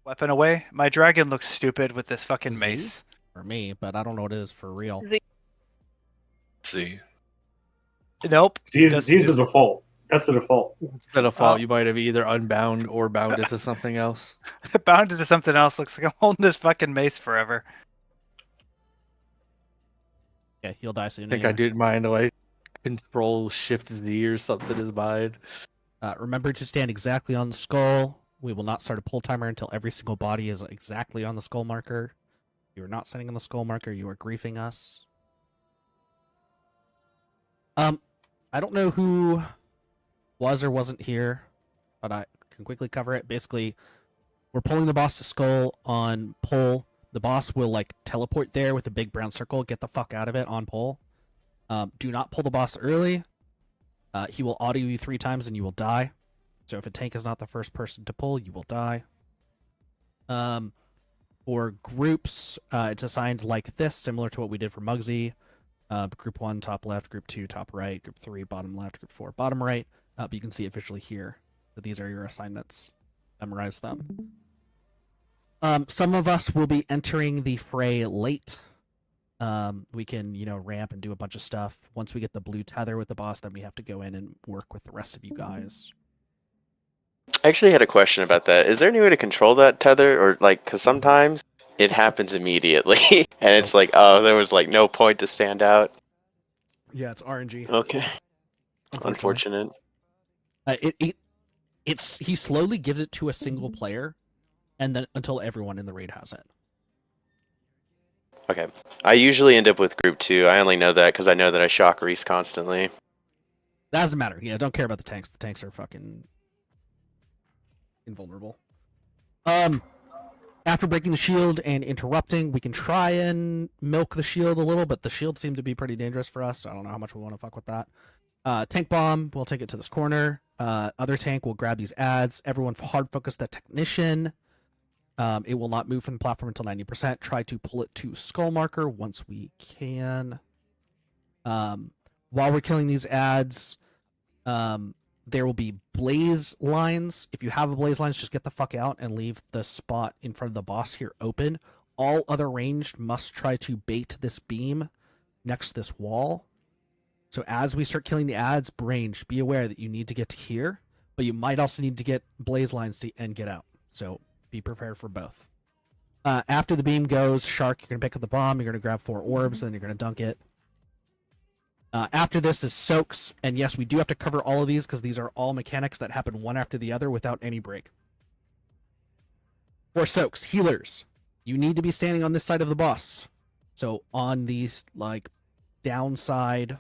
weapon away. My dragon looks stupid with this fucking Z? mace. For me, but I don't know what it is for real. See. Nope. Z's the default. That's the default. It's the default. You might have either unbound or bound it to something else. Bound to something else. Looks like I'm holding this fucking mace forever. Yeah, he'll die soon. I think I did mine like Control Shift Z or something is mine. Remember to stand exactly on the skull. We will not start a pull timer until every single body is exactly on the skull marker. You are not standing on the skull marker. You are griefing us. I don't know who was or wasn't here, but I can quickly cover it. Basically, we're pulling the boss to skull on pull. The boss will like teleport there with a big brown circle. Get the fuck out of it on pull. Do not pull the boss early. He will auto you 3 times and you will die. So if a tank is not the first person to pull, you will die. For groups, it's assigned like this, similar to what we did for Muggsy. Group 1, top left. Group 2, top right. Group 3, bottom left. Group 4, bottom right. But you can see it visually here. So these are your assignments. Memorize them. Some of us will be entering the fray late. We can, ramp and do a bunch of stuff. Once we get the blue tether with the boss, then we have to go in and work with the rest of you guys. I actually had a question about that. Is there any way to control that tether, or because sometimes it happens immediately, and it's like, oh, there was no point to stand out. Yeah, it's RNG. Okay, unfortunate. He slowly gives it to a single player, and then until everyone in the raid has it. Okay, I usually end up with group 2. I only know that because I know that I shock Reese constantly. That doesn't matter. Yeah, don't care about the tanks. The tanks are fucking invulnerable. After breaking the shield and interrupting, we can try and milk the shield a little, but the shield seemed to be pretty dangerous for us, so I don't know how much we want to fuck with that. Tank bomb, we'll take it to this corner. Other tank will grab these ads. Everyone hard focus the technician. It will not move from the platform until 90%. Try to pull it to skull marker once we can. While we're killing these ads, there will be blaze lines. If you have a blaze lines, just get the fuck out and leave the spot in front of the boss here open. All other ranged must try to bait this beam next to this wall. So as we start killing the ads, ranged, be aware that you need to get to here, but you might also need to get blaze lines and get out. So be prepared for both. After the beam goes, Shark, you're going to pick up the bomb, you're going to grab 4 orbs, then you're going to dunk it. After this is soaks, and yes, we do have to cover all of these because these are all mechanics that happen one after the other without any break. For soaks, healers, you need to be standing on this side of the boss. So on these, downside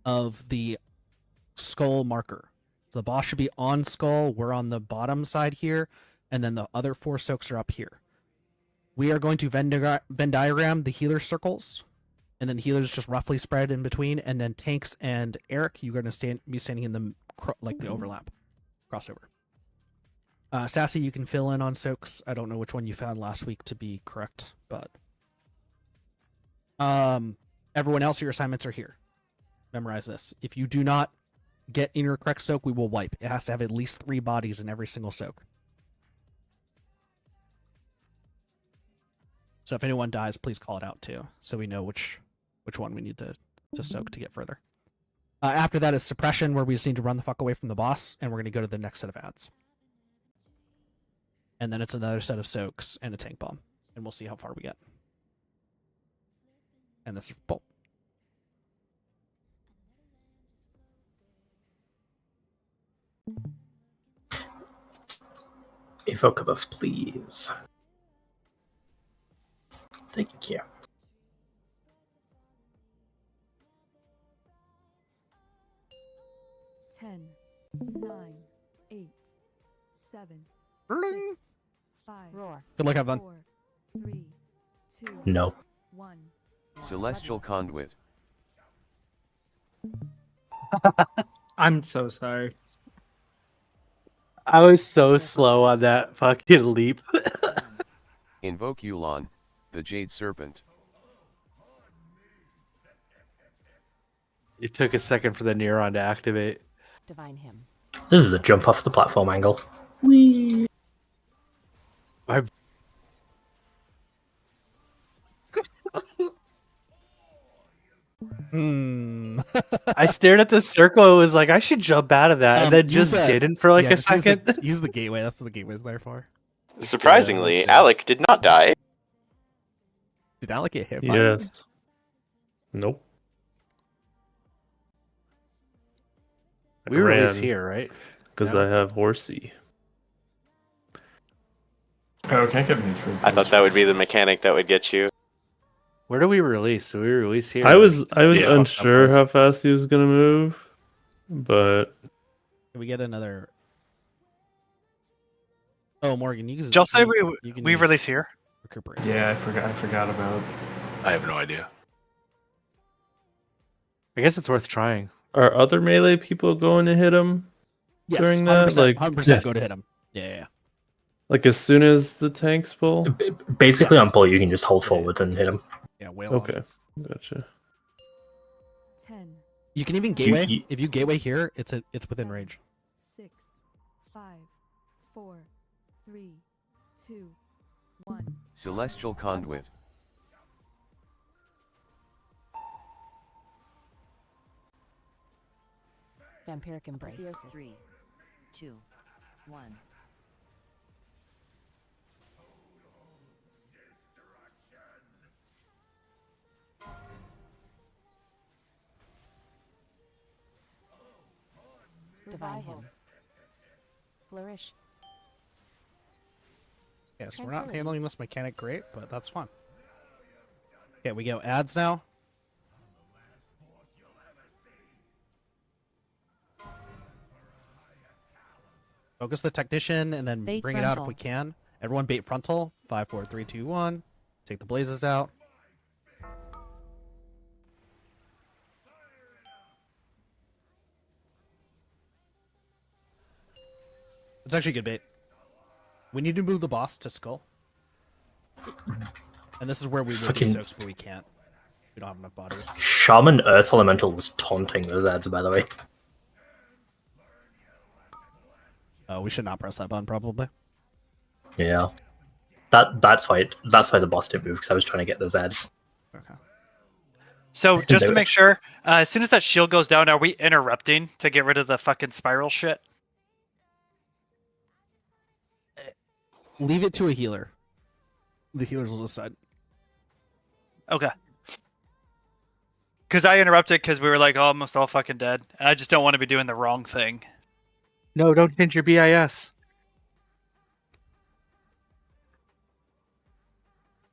of the skull marker. So the boss should be on skull, we're on the bottom side here, and then the other 4 soaks are up here. We are going to Venn diagram the healer circles, and then healers just roughly spread in between, and then tanks and Eric, you're going to be standing in the overlap, crossover. Sassy, you can fill in on soaks. I don't know which one you found last week to be correct, but everyone else, your assignments are here. Memorize this. If you do not get in your correct soak, we will wipe. It has to have at least 3 bodies in every single soak. So if anyone dies, please call it out too, so we know which one we need to soak to get further. After that is suppression, where we just need to run the fuck away from the boss, and we're going to go to the next set of ads. And then it's another set of soaks and a tank bomb, and we'll see how far we get. And this is bolt. Evoke a buff, please. Thank you. Ten, 9, 8, 7, 6, 5, Good luck, have fun. 4, 3, 2, No. 1. Celestial Conduit. I'm so sorry. I was so slow on that fucking leap. Invoke Yulon, the Jade Serpent. It took a second for the neuron to activate. Divine him. This is a jump off the platform angle. Whee! Hmm. I stared at the circle and was like, I should jump out of that, and then use just that- didn't for like yeah, a just use the- second. Use the gateway. That's what the gateway's there for. Surprisingly, okay. Alec did not die. Did Alec get hit by it? Yes. Nope. We were always here, right? Because No? I have horsey. Oh, can't get me through. I thought that would be the mechanic that would get you. Where do we release? So we release here. I was Yeah. unsure how fast he was gonna move, but Can we get another? Oh, Morgan, you can. Just say you can we use release here. Recuperate. Yeah, I forgot about. I have no idea. I guess it's worth trying. are other melee people going to hit him Yes, during that? 100%, Like, 100% go to hit him. Yeah. like as soon as the tanks pull? Basically, Yes. on pull, you can just hold forwards and hit him. Yeah, whale on. Okay, gotcha. 10, You can even Do gateway. you- If you gateway here, it's within range. 6, 5, 4, 3, 2, 1. Celestial Conduit. Vampiric Embrace. 3, 2, 1. Divine him. Flourish. Yes, we're not handling this mechanic great, but that's fun. Okay, we go ads now. Focus the technician and then Bait bring it out if frontal. we can. Everyone bait frontal. 5, 4, 3, 2, 1. Take the blazes out. It's actually good bait. We need to move the boss to skull. And this is where we would be Fucking- soaks, but we can't. We don't have enough bodies. Shaman Earth Elemental was taunting those ads, by the way. We should not press that button, probably. Yeah. That's why the boss didn't move, because I was trying to get those ads. Okay. So just to They- make sure, as soon as that shield goes down, are we interrupting to get rid of the fucking spiral shit? Leave it to a healer. The healers will decide. Okay. Because I interrupted because we were like almost all fucking dead. And I just don't want to be doing the wrong thing. No, don't change your BIS.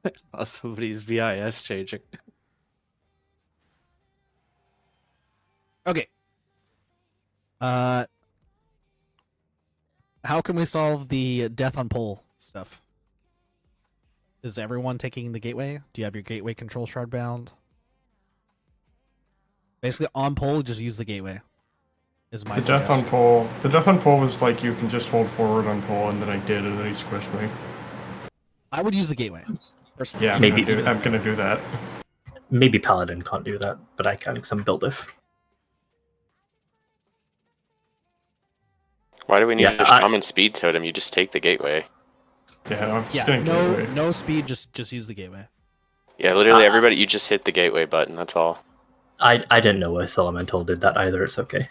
I saw somebody's BIS changing. Okay. How can we solve the death on pole stuff? Is everyone taking the gateway? Do you have your gateway control shard bound? Basically, on pole, just use the gateway. Is my The death on suggestion. pole. The death on pole was like you can just hold forward on pole, and then I did, and then he squished me. I would use the gateway. Personally. Yeah, Maybe- I'm gonna do that. Maybe Paladin can't do that, but I can, because I'm built if. Why do we need Yeah, a shaman speed totem? You just take the gateway. Yeah, I'm just Yeah, gonna no, gateway. no speed. Just use the gateway. Yeah, literally everybody, you just hit the gateway button. That's all. I didn't know Earth Elemental did that either, it's okay.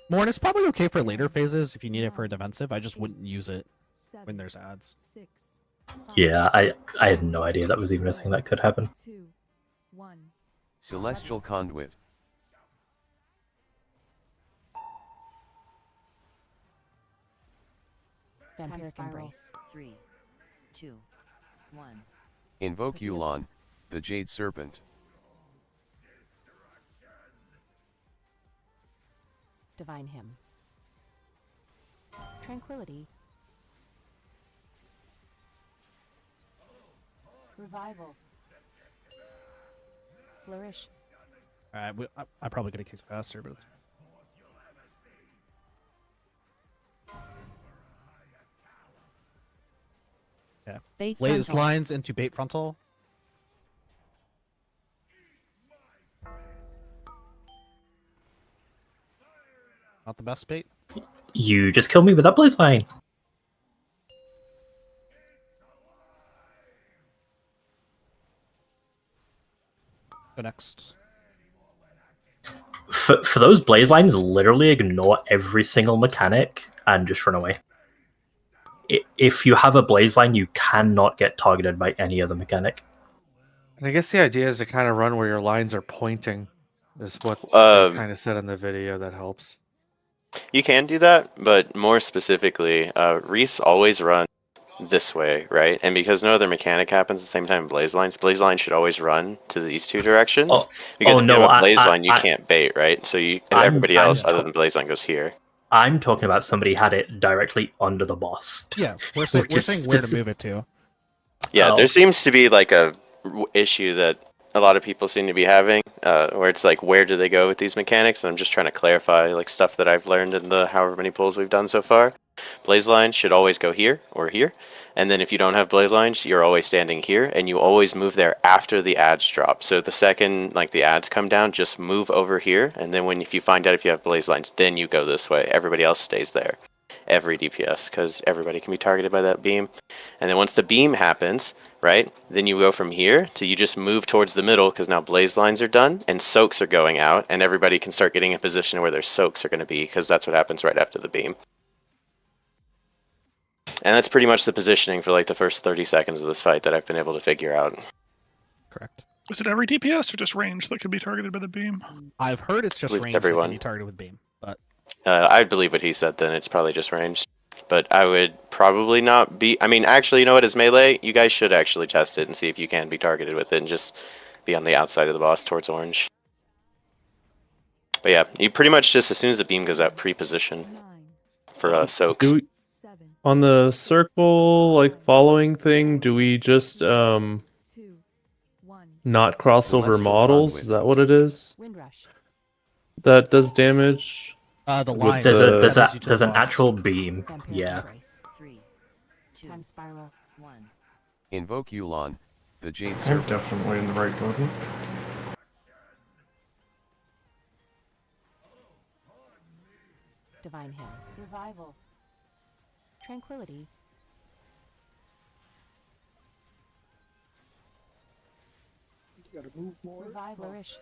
Morn, it's probably okay for later phases if you need it for a defensive. I just wouldn't use it when 7, there's ads. 6, 5, Yeah, I had no idea that was even a thing that could happen. 2, 1. Celestial Conduit. Vampiric Embrace. 3, 2, 1. Invoke Yulon, the Jade Serpent. Divine him. Tranquility. Revival. Flourish. Alright, I probably could have kicked faster, but it's... Yeah. Bait Blaze frontal. lines into bait frontal. Not the best bait. You just killed me with that blaze line. Go next. For those blaze lines, literally ignore every single mechanic and just run away. If you have a blaze line, you cannot get targeted by any other mechanic. And I guess the idea is to kind of run where your lines are pointing. Is what they kind of said in the video. That helps. You can do that, but more specifically, Reese always runs this way, right? And because no other mechanic happens at the same time, blaze lines should always run to these two directions. Because if you have a blaze line, you can't bait, right? So everybody else other than blaze line goes here. I'm talking about somebody had it directly under the boss. Yeah, we're saying where to move it to. Yeah, there seems to be like a issue that a lot of people seem to be having, where it's like, where do they go with these mechanics? And I'm just trying to clarify like stuff that I've learned in the however many pulls we've done so far. Blaze lines should always go here or here, and then if you don't have blaze lines, you're always standing here, and you always move there after the ads drop. So the second like the ads come down, just move over here, and then if you find out if you have blaze lines, then you go this way. Everybody else stays there. Every DPS, because everybody can be targeted by that beam. And then once the beam happens, right, then you go from here to you just move towards the middle, because now blaze lines are done and soaks are going out, and everybody can start getting in position where their soaks are going to be, because that's what happens right after the beam. And that's pretty much the positioning for like the first 30 seconds of this fight that I've been able to figure out. Correct. Is it every DPS or just range that could be targeted by the beam? I've heard it's just range that can be targeted with beam, but I believe what he said. Then it's probably just ranged. But I would probably not be. I mean, actually, you know what? As melee, you guys should actually test it and see if you can be targeted with it, and just be on the outside of the boss towards orange. But yeah, you pretty much just as soon as the beam goes out, pre-position for soaks. On the circle, like following thing, do we just not cross over models? Is that what it is? That does damage. The line. There's an actual beam. Yeah. Time spiral 1. Invoke Yulon, the Jade I'm Serpent. definitely in the right button. Divine him. Revival. Tranquility. You gotta move more. Revival. Flourish.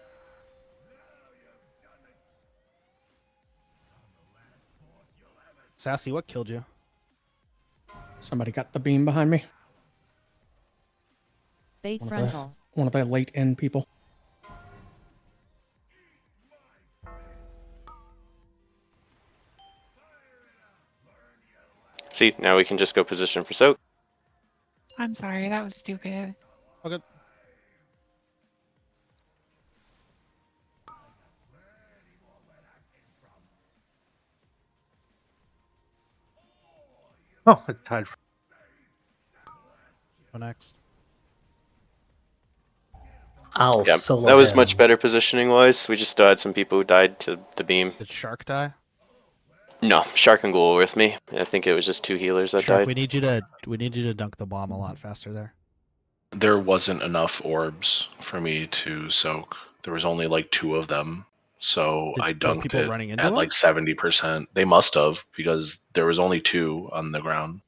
Sassy, what killed you? Somebody got the beam behind me. Fate frontal. One of the late end people. See, now we can just go position for soak. I'm sorry, that was stupid. Okay. Oh, it tied. Go next. Ow, Yeah, solo that was him. much better positioning wise. We just still had some people who died to the beam. Did Shark die? No, Shark and Ghoul were with me. I think it was just 2 healers that Shark, died. we need you to dunk the bomb a lot faster there. There wasn't enough orbs for me to soak. There was only like 2 of them. So I dunked people it running into at them? like 70%. They must have, because there was only 2 on the ground.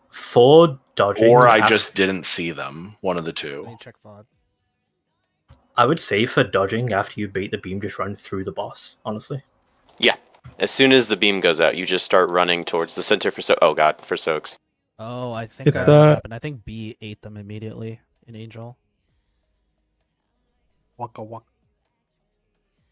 For dodging, Or I just didn't see them. One of the Let two. me check VOD. I would say for dodging after you beat the beam, just run through the boss. Honestly. Yeah. As soon as the beam goes out, you just start running towards the center for oh god, for soaks. Oh, I think If I know what that- happened. I think B ate them immediately in Angel. Waka waka.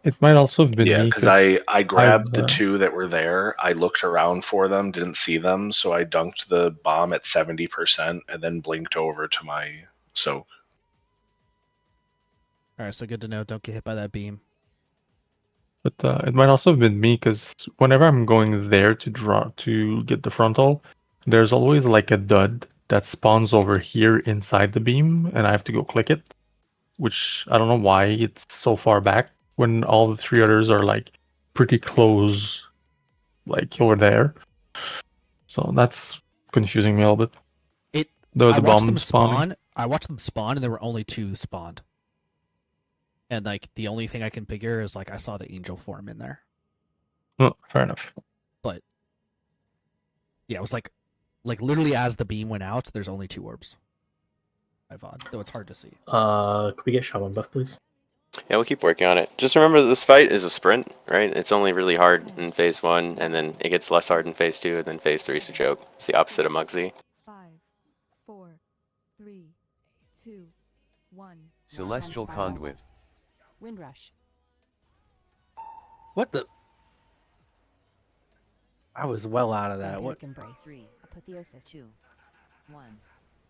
It might also have been Yeah, me because I grabbed the I've, 2 that were there. I looked around for them, didn't see them, so I dunked the bomb at 70% and then blinked over to my soak. Alright, so good to know. Don't get hit by that beam. But it might also have been me because whenever I'm going there to get the frontal, there's always like a dud that spawns over here inside the beam, and I have to go click it. Which I don't know why it's so far back when all the 3 others are like pretty close, like over there. So that's confusing me a little bit. There was I a watched bomb them spawning. spawn. I watched them spawn, and there were only 2 spawned. And like the only thing I can figure is like I saw the angel form in there. Oh, fair enough. But yeah, it was like literally as the beam went out, there's only 2 orbs. Though it's hard to see. Could we get shaman buff, please? Yeah, we'll keep working on it. Just remember that this fight is a sprint, right? It's only really hard in phase 1, and then it gets less hard in phase 2, and then phase 3 is a joke. It's the opposite of Muggsy. 5, 4, 3, 2, 1. Celestial Conduit. Windrush. What the? I was well out of that. What? Embrace. 3. Apotheosis. 2. 1.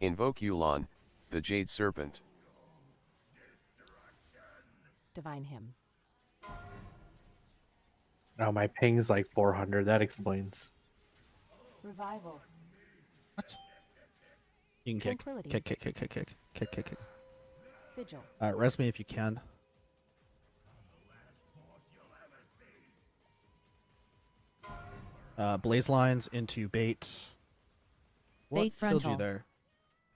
Invoke Yulon, the Jade Serpent. Divine him. No, my ping's like 400. That explains. Revival. You can kick. Tranquility. Kick. Vigil. Res me if you can. Blaze lines into bait. What Bait killed you frontal. there?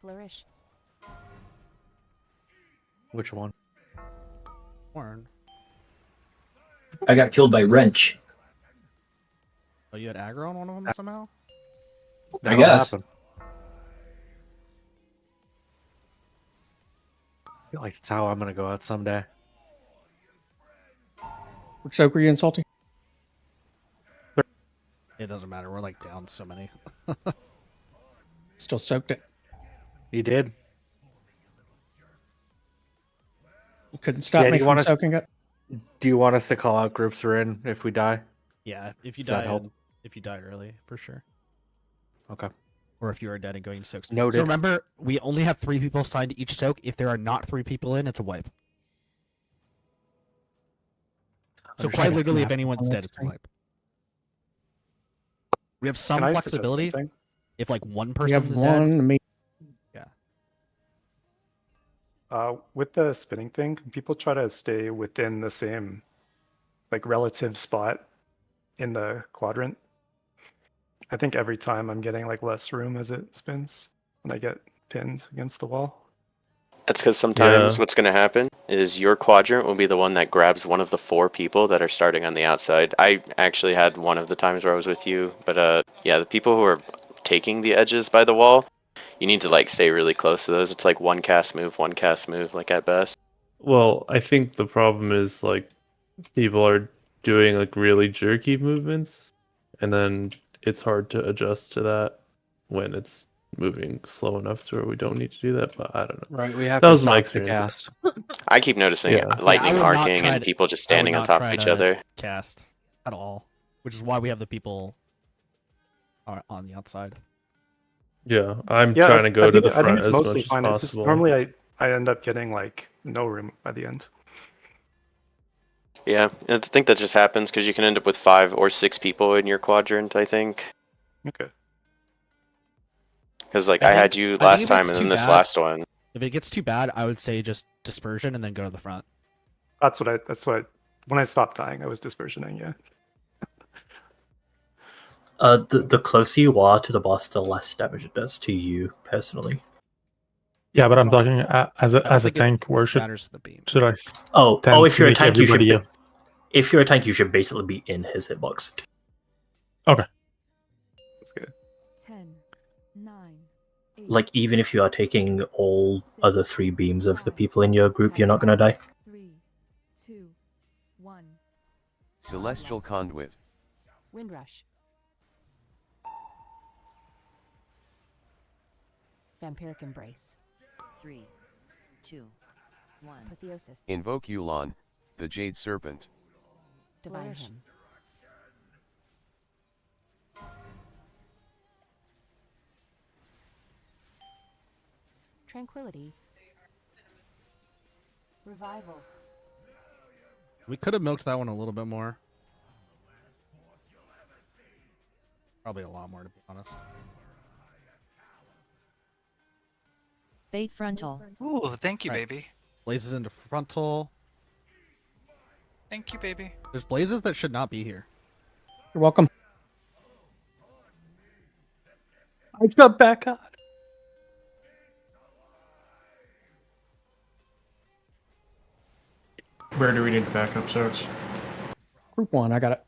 Flourish. Which one? Horn. I got killed by Wrench. Oh, you had aggro on one of them somehow? I guess. Happen. I feel like that's how I'm gonna go out someday. Which soak were you insulting? It doesn't matter. We're like down so many. Still soaked it. You did. You couldn't stop Yeah, me do you from want us- soaking it. Do you want us to call out groups we're in if we die? Yeah, if you Does that die, help? if you die early, for sure. Okay. Or if you are dead and going to soaks. Noted. So remember, we only have 3 people assigned to each soak. If there are not 3 people in, it's a wipe. So quite Understood. literally, if Map anyone's on dead, that it's a screen. wipe. We have some Can I suggest flexibility. something? If like one We person have is dead, one. Me. With the spinning thing, people try to stay within the same like relative spot in the quadrant. I think every time I'm getting like less room as it spins when I get pinned against the wall. That's because sometimes Yeah. what's going to happen is your quadrant will be the one that grabs one of the 4 people that are starting on the outside. I actually had one of the times where I was with you, but yeah, the people who are taking the edges by the wall, you need to like stay really close to those. It's like one cast move, like at best. Well, I think the problem is like people are doing like really jerky movements, and then it's hard to adjust to that when it's moving slow enough to where we don't need to do that. But I don't know. Right, we have That to was my stop the experience. cast. I keep noticing Yeah. lightning I would not arcing try and to- people just I would standing on not top try of each to other. Cast at all, which is why we have the people on the outside. Yeah, I'm Yeah, trying to go I to think, the I front think it's as mostly much as fine. It's just possible. normally I end up getting like no room by the end. Yeah, I think that just happens because you can end up with 5 or 6 people in your quadrant, I think. Okay. Because like I I had think- you I think last if time it's and too then this bad- last one. If it gets too bad, I would say just dispersion and then go to the front. That's what when I stopped dying, I was dispersioning, yeah. The closer you are to the boss, the less damage it does to you personally. Yeah, but I'm talking as I a don't as a think it tank. Where should matters to the beam. should I? Oh, tend if to you're a make tank, you should. everybody else? If you're a tank, you should basically be in his hitbox. Okay. That's good. 10, 9, 8, Like even if you are taking all other 3 beams of the people in your group, you're not gonna die. 3, 2, 1. Celestial Conduit. Windrush. Vampiric embrace. 3, 2, 1. Apotheosis. Invoke Yulon, the Jade Serpent. Divine him. Tranquility. Revival. We could have milked that one a little bit more. Probably a lot more, to be honest. Bait frontal. Ooh, thank you, Right. baby. Blazes into frontal. Thank you, baby. There's blazes that should not be here. You're welcome. I jumped back on. Where do we need the backup soaks? Group 1, I got it.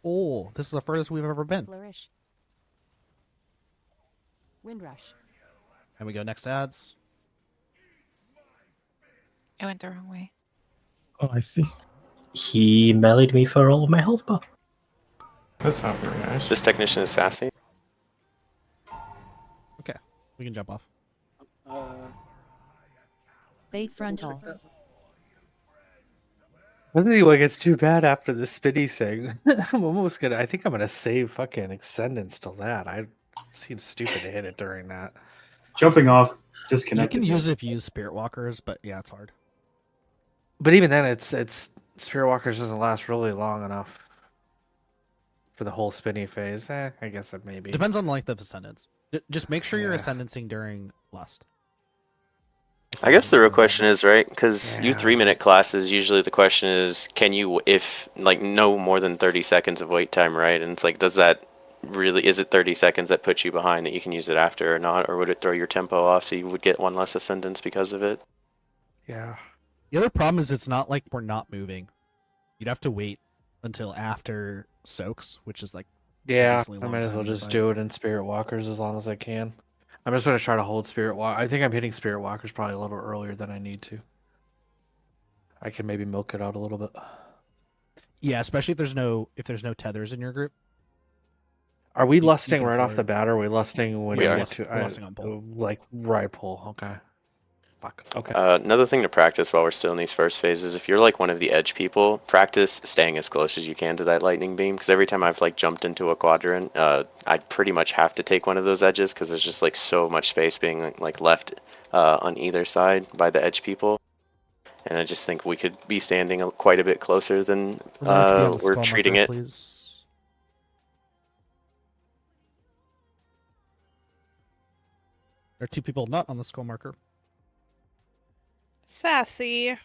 Oh, this is the furthest we've ever been. Flourish. Windrush. And we go next ads. I went the wrong way. Oh, I see. He meleeed me for all of my health bar. That's not very nice. This technician is sassy. Okay, we can jump off. Bait frontal. I don't think it gets too bad after the spinny thing. I'm almost gonna. I think I'm gonna save fucking Ascendance till that. It seems stupid to hit it during that. Jumping off, You disconnected. can use it if you use Spirit Walkers, but yeah, it's hard. But even then, it's Spirit Walkers doesn't last really long enough for the whole spinny phase. I guess it may be. Depends on the length of Ascendance. Just make sure you're Yeah. Ascendancing during Lust. I guess the real question is, right? Because you Yeah. 3-minute classes, usually the question is, can you, if like no more than 30 seconds of wait time, right? And it's like, does that really, is it 30 seconds that puts you behind that you can use it after or not? Or would it throw your tempo off so you would get one less Ascendance because of it? Yeah. The other problem is it's not like we're not moving. You'd have to wait until after soaks, which is like Yeah, decently I long might as time well to just fight. do it in Spirit Walkers as long as I can. I'm just gonna try to hold Spirit Walk. I think I'm hitting Spirit Walkers probably a little earlier than I need to. I can maybe milk it out a little bit. Yeah, especially if there's no tethers in your group. Are we You lusting can right off float. the bat, or are we lusting when We we are. get to We're lusting on pull. like right pull? Okay. Fuck. Okay. Another thing to practice while we're still in these first phases, if you're like one of the edge people, practice staying as close as you can to that lightning beam. Because every time I've like jumped into a quadrant, I pretty much have to take one of those edges because there's just like so much space being like left on either side by the edge people. And I just think we could be standing quite a bit closer than Remember to be on the we're skull treating marker, it. Please. There are 2 people not on the skull marker. Sassy.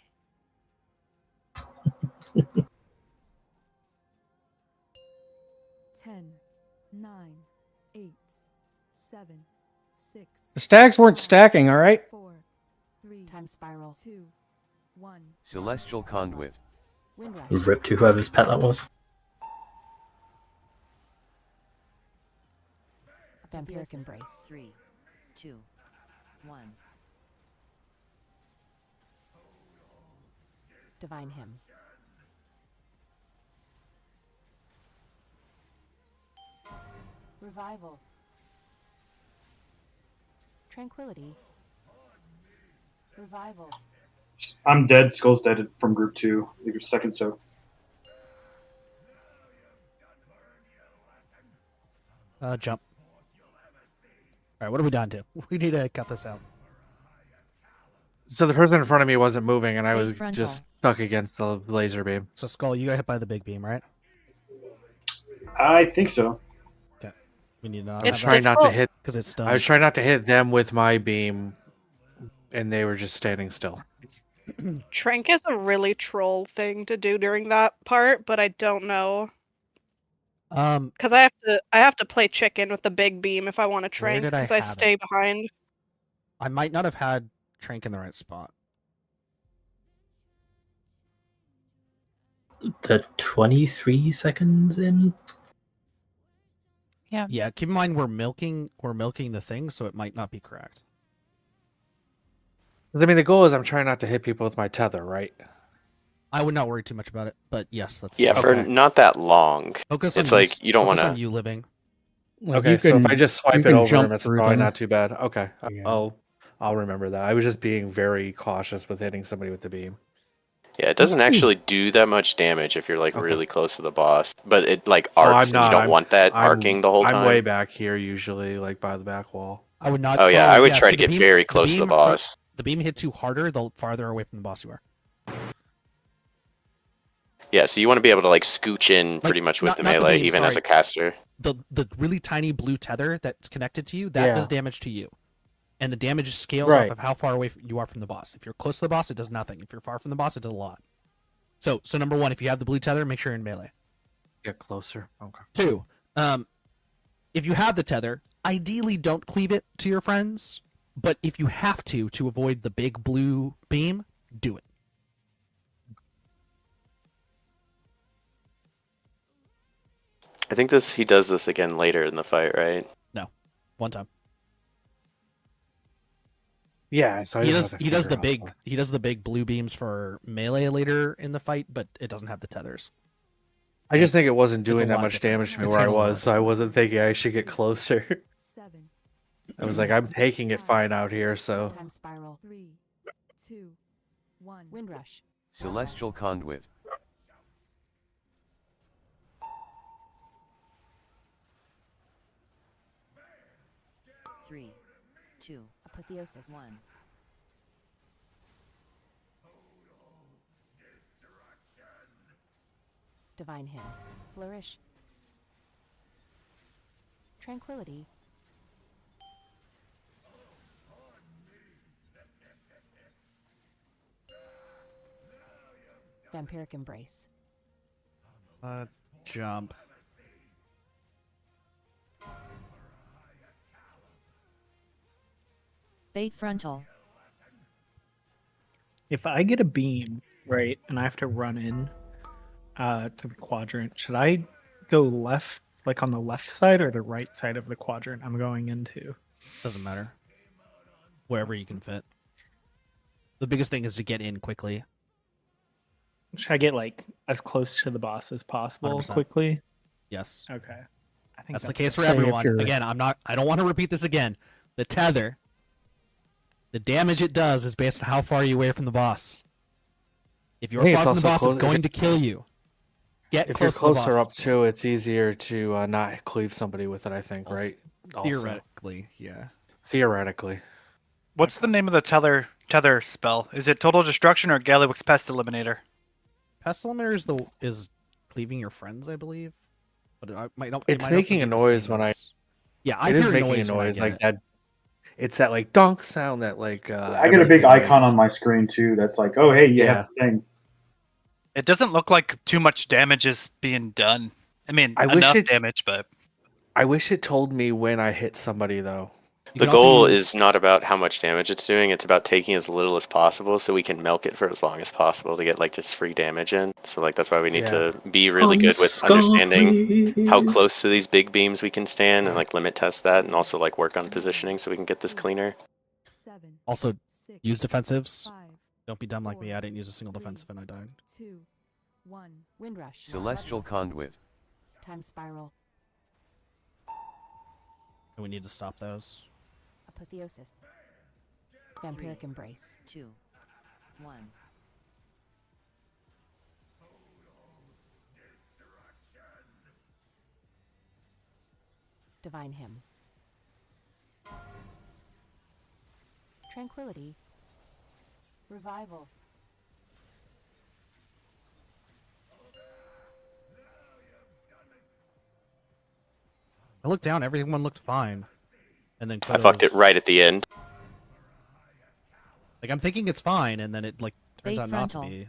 Ten, 9, 8, 7, 6. The stacks weren't stacking, all right? 4, 3. Time spiral. 2, 1. Celestial Conduit. Windrush. Rip to whoever's pet that was. Vampiric embrace. 3, 2, 1. Divine him. Revival. Tranquility. Revival. I'm dead. Skull's dead from group 2. Your second soak. Jump. All right, what are we down to? We need to cut this out. So the person in front of me wasn't moving, and I Face was frontal. just stuck against the laser beam. So Skull, you got hit by the big beam, right? I think so. Okay. We need to I was It's trying not to difficult. hit. because it's stuns. I was trying not to hit them with my beam, and they were just standing still. Trank is a really troll thing to do during that part, but I don't know because I have to play chicken with the big beam if I want to trank did I because I have stay it? behind. I might not have had Trank in the right spot. The 23 seconds in. Yeah. Yeah, keep in mind we're milking the thing, so it might not be correct. 'Cause, I mean, the goal is I'm trying not to hit people with my tether, right? I would not worry too much about it, but yes, that's Yeah, for not that long. Focus It's on like you don't want focus on to. you living. Like, Okay, you so if can- I just you swipe it can over jump them, it's through probably them. not too bad. Okay, Yeah. I'll remember that. I was just being very cautious with hitting somebody with the beam. Yeah, it doesn't actually do that much damage if you're like Okay. really close to the boss, but it like Oh, arcs, I'm and not. you don't I'm- want that I'm- arcing the whole time. I'm way back here usually, like by the back wall. I would not. Oh yeah, I would try so to the get beam- very close to the beam- boss. The beam hits you harder the farther away from the boss you are. Yeah, so you want to be able to like scooch in Like, pretty much with not- the not the melee, beam, even as sorry. a caster. The really tiny blue tether that's connected to you that Yeah. does damage to you, and the damage scales Right. off of how far away you are from the boss. If you're close to the boss, it does nothing. If you're far from the boss, it does a lot. So number one, if you have the blue tether, make sure you're in melee. Get closer. Okay. 2, If you have the tether, ideally don't cleave it to your friends, but if you have to avoid the big blue beam, do it. I think he does this again later in the fight, right? No, one time. Yeah, so he does the big blue beams for melee later in the fight, but it doesn't have the tethers. I just think it wasn't it's a doing that lot much different. damage to me It's where I handling a lot was, so I wasn't thinking I should get closer. I was like, I'm taking it fine out here, so. Time spiral. 3, 2, 1. Windrush. Celestial Conduit. Three, two. Apotheosis. 1. Divine Hymn. Flourish. Tranquility. Vampiric Embrace. Jump. Fate Frontal. If I get a beam, right, and I have to run in to the quadrant, should I go left, like on the left side, or the right side of the quadrant I'm going into? Doesn't matter. Wherever you can fit. The biggest thing is to get in quickly. Should I get like as close to the boss as possible 100%. quickly? Yes. Okay. I think That's the case for say if everyone. you're- Again, I don't want to repeat this again. The tether, the damage it does is based on how far you're away from the boss. If you're I think far it's from the also boss, close- it's going to kill you. Get If you're close to the closer boss. up too, it's easier to not cleave somebody with it, I think, Also, right? Also. Theoretically, yeah. Theoretically. What's the name of the tether spell? Is it Total Destruction or Galliwix Pest Eliminator? Pest Eliminator is cleaving your friends, I believe. But it might not. It's it might also making be a the noise same when I. as- Yeah, I It is hear making a when I noise get like it. that. It's that like donk sound that like. I get a big everything icon makes. on my screen too. That's like, oh hey, you have the thing. It doesn't look like too much damage is being done. I mean, I wish enough it- damage, but I wish it told me when I hit somebody though. The goal is not about how much damage it's doing, it's about taking as little as possible so we can milk it for as long as possible to get like just free damage in. So like that's why we need to be really good with understanding how close to these big beams we can stand and like limit test that and also like work on positioning so we can get this cleaner. Also, use defensives. Don't be dumb like me. I didn't use a single defensive and I died. 2, 1. Windrush. Celestial Conduit. Time spiral. And we need to stop those. Apotheosis. Vampiric Embrace. 2, 1. Divine Hymn. Tranquility. Revival. I looked down. Everyone looked fine. And then I fucked it right at the end. Like I'm thinking it's fine, and then it like turns Fate out not to frontal. be.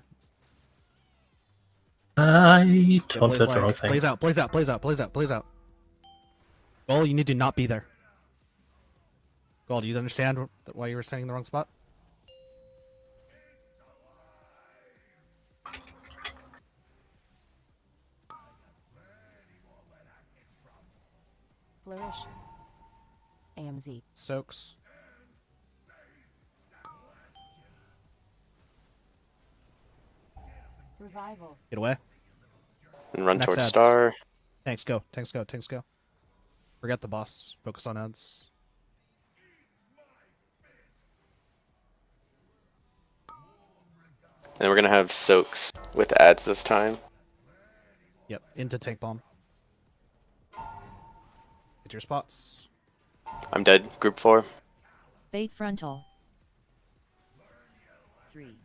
I don't did the wrong thing. Plays out. Plays out. Plays out. Plays out. Plays out. Goal, you need to not be there. Goal, do you understand why you were standing in the wrong spot? Flourish. AMZ. Soaks. Revival. Get away. And run Next towards ads. star. Tanks go. Tanks go. Tanks go. Forget the boss. Focus on ads. And we're gonna have soaks with ads this time. Yep. Into tank bomb. Get your spots. I'm dead. Group 4. Fate Frontal. 3,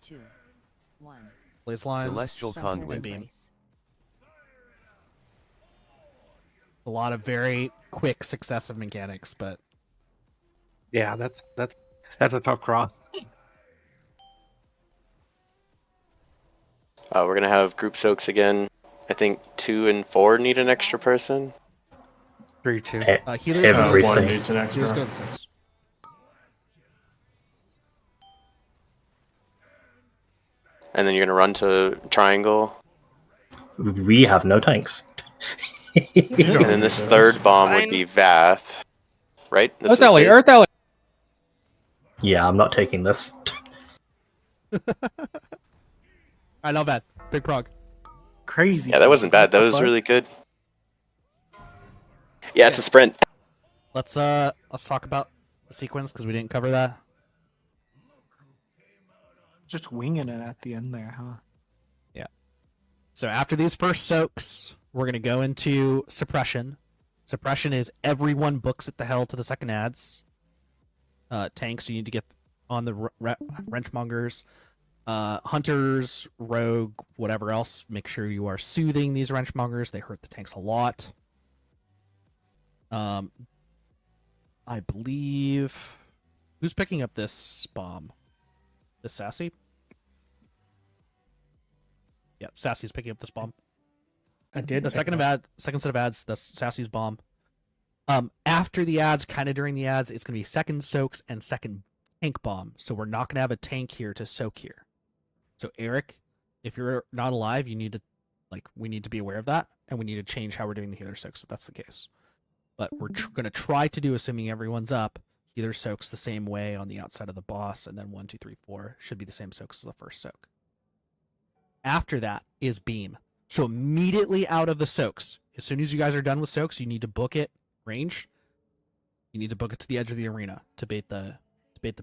2, 1. Blaze lines. Celestial Vampiric Conduit. Beam. Embrace. A lot of very quick successive mechanics, but Yeah, that's a tough cross. We're gonna have group soaks again. I think 2 and 4 need an extra person. 3-2. Healers go to the Everything. six. Healers go to the 6. And then you're gonna run to triangle. We have no tanks. And then this third bomb would be Vath, right? This Earth Alley, his- Earth Alley. Yeah, I'm not taking this. Alright, not bad. Big prog. Crazy. Yeah, that wasn't bad. That was really good. Yeah, it's a sprint. Let's talk about the sequence because we didn't cover that. Just winging it at the end there, huh? Yeah. So after these first soaks, we're gonna go into suppression. Suppression is everyone books it the hell to the second ads. Tanks, you need to get on the wrenchmongers. Hunters, rogue, whatever else, make sure you are soothing these wrenchmongers. They hurt the tanks a lot. I believe... Who's picking up this bomb? This Sassy? Yep, Sassy's picking up this bomb. I did. The second set of ads, that's Sassy's bomb. After the ads, kind of during the ads, it's gonna be second soaks and second tank bomb. So we're not gonna have a tank here to soak here. So Eric, if you're not alive, you need to, we need to be aware of that, and we need to change how we're doing the healer soaks if that's the case. But we're gonna try to do, assuming everyone's up, healer soaks the same way on the outside of the boss, and then 1, 2, 3, 4 should be the same soaks as the first soak. After that is beam. So immediately out of the soaks, as soon as you guys are done with soaks, you need to book it range. You need to book it to the edge of the arena to bait the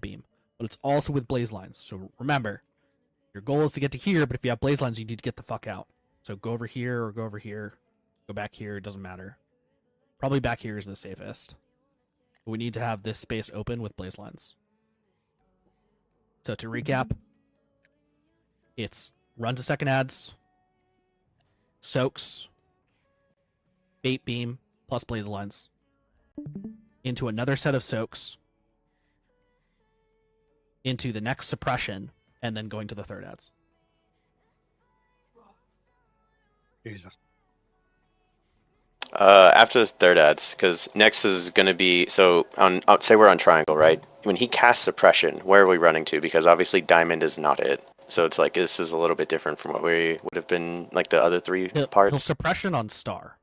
beam. But it's also with blaze lines. So remember, your goal is to get to here, but if you have blaze lines, you need to get the fuck out. So go over here or go over here. Go back here, it doesn't matter. Probably back here is the safest. But we need to have this space open with blaze lines. So to recap, it's run to second ads, soaks, bait beam, plus blaze lines. Into another set of soaks. Into the next suppression, and then going to the third ads. Jesus. After the third ads, because next is going to be, so on, say we're on triangle, right? When he casts suppression, where are we running to? Because obviously diamond is not it. So it's like, this is a little bit different from what we would have been, like the other three parts. He'll suppression on star.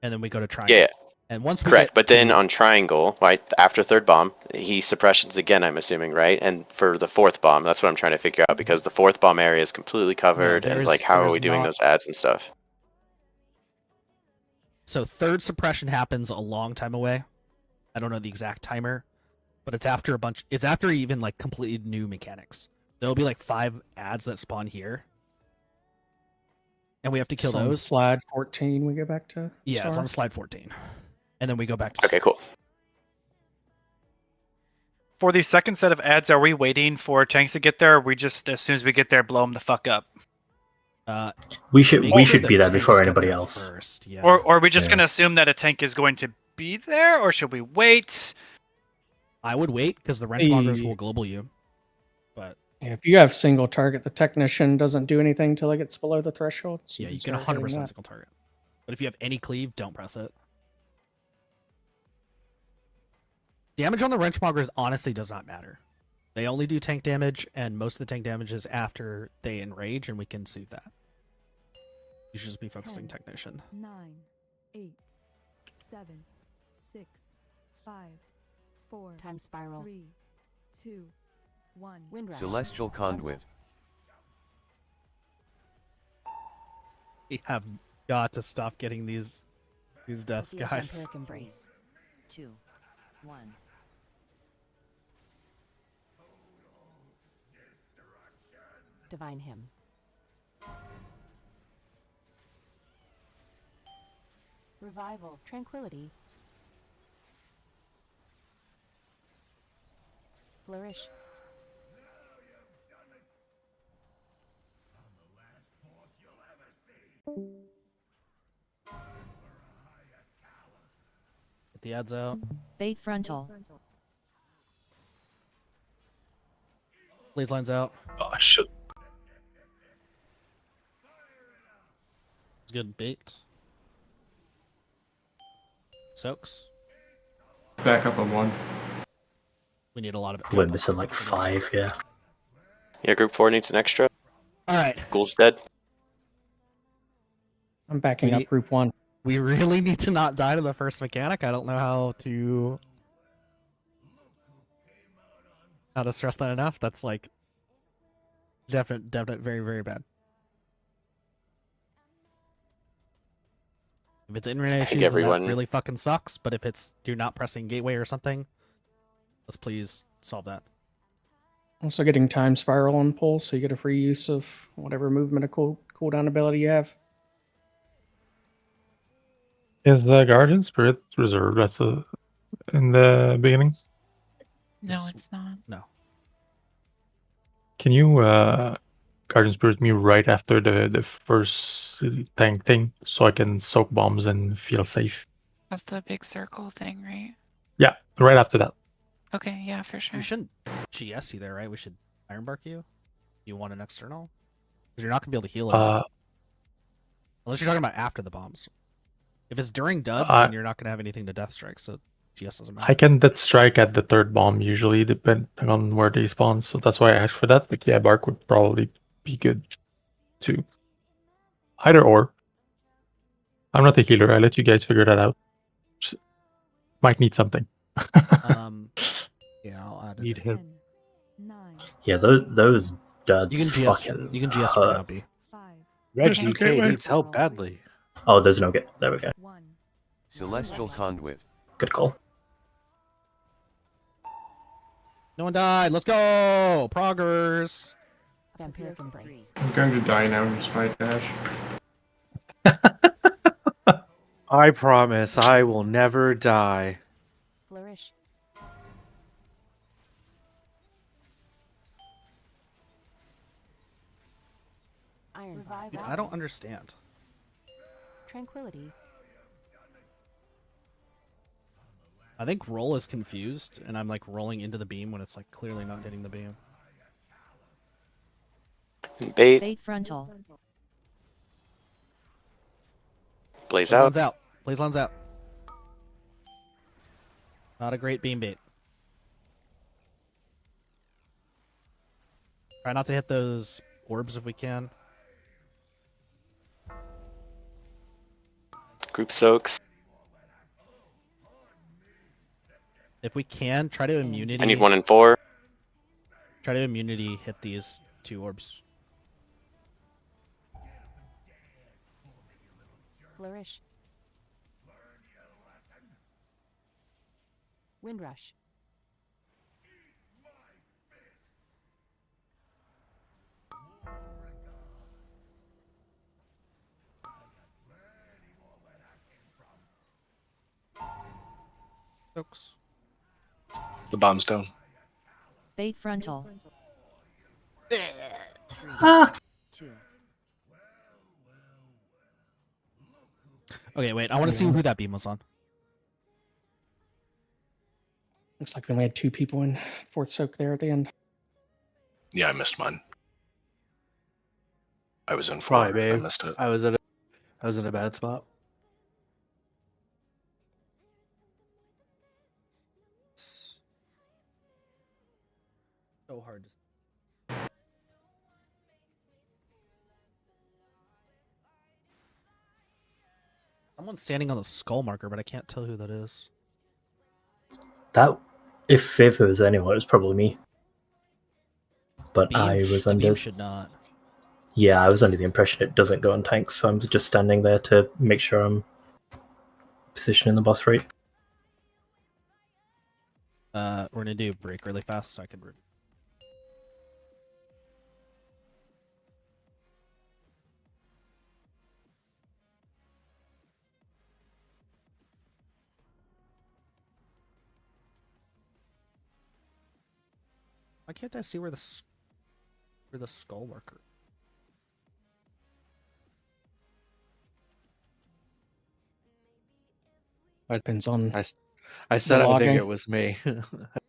And then we go to triangle. Yeah. And once we correct, get but then on triangle, right, after third bomb, he suppressions again, I'm assuming, right? And for the fourth bomb, that's what I'm trying to figure out, because the fourth bomb area is completely covered, and like, how are we doing those ads and stuff? So third suppression happens a long time away. I don't know the exact timer, but it's after it's after even like completely new mechanics. There'll be like 5 ads that spawn here. And we have to kill those. Slide 14 we go back to Yeah, star? it's on slide 14. And then we go back to okay, cool. For the second set of ads, are we waiting for tanks to get there, or we just, as soon as we get there, blow them the fuck up? We should be there before anybody else. First, yeah. Or are we just going to assume that a tank is going to be there, or should we wait? I would wait, because the wrenchmongers will global you. But If you have single target, the technician doesn't do anything till it gets below the threshold. So yeah, you can can start 100% hitting that. single target. But if you have any cleave, don't press it. Damage on the wrenchmongers honestly does not matter. They only do tank damage, and most of the tank damage is after they enrage, and we can soothe that. You should just be focusing 10, technician. 9, 8, 7, 6, 5, 4, Time spiral. 3, 2, 1. Wind rattle. Celestial Conduit. We have got to stop getting these deaths, Deals guys. Empiric embrace. 2, 1. Divine hymn. Revival. Tranquility. Flourish. Get the ads out. Bait frontal. Blaze lines out. Oh, shit. It's good bait. Soaks. Back up on 1. We need a lot of it. We're missing like 5, yeah. Yeah, group 4 needs an extra. All right. Ghoul's dead. I'm backing up group 1. We really need to not die to the first mechanic. I don't know how to stress that enough. That's like definite, very, very bad. If it's internet I issues, think then everyone- that really fucking sucks. But if it's you're not pressing gateway or something, let's please solve that. Also getting time spiral on pulse, so you get a free use of whatever movement or cooldown ability you have. Is the Guardian Spirit reserved? That's in the beginning. No, it's not. No. Can you Guardian Spirit me right after the first tank thing, so I can soak bombs and feel safe? That's the big circle thing, right? Yeah, right after that. Okay, yeah, for sure. We shouldn't GS you there, right? We should Iron Bark you. You want an external? Because you're not gonna be able to heal it. Unless you're talking about after the bombs. If it's during duds, then you're not gonna have anything to death strike, so GS doesn't matter. I can death strike at the third bomb usually, depending on where they spawn. So that's why I asked for that. But yeah, Bark would probably be good too. Either or. I'm not a healer. I let you guys figure that out. Just might need something. Yeah, I'll add it. Need him. Yeah, those duds You can GS. fucking You can GS right now, hurt. B. Red There's no DK gateway. needs help badly. Oh, there's no get. There we go. Celestial Conduit. Good call. No one died. Let's go, proggers. Vampiric embrace. I'm going to die now in my dash. I promise I will never die. Flourish. Iron Dude, I don't understand. Tranquility. I think roll is confused, and I'm like rolling into the beam when it's like clearly not hitting the beam. Bait. Bait frontal. Blaze Blaze out. Lands out. Not a great beam bait. Try not to hit those orbs if we can. Group soaks. If we can, try to immunity. I need 1 and 4. Try to immunity hit these 2 orbs. Flourish. Windrush. Soaks. The bomb's down. Bait frontal. Okay, wait. I want to see who that beam was on. Looks like we only had 2 people in fourth soak there at the end. Yeah, I missed mine. I was in 4. Probably, I babe. missed it. I was in a bad spot. So hard to. Someone's standing on the skull marker, but I can't tell who that is. That, if it was anyone, it was probably me. But Beam I was the under. beam should not. Yeah, I was under the impression it doesn't go on tanks, so I'm just standing there to make sure I'm positioning the boss right. We're gonna do break really fast so I can. Why can't I see where the skull marker? It depends on. I said I think logging. it was me. I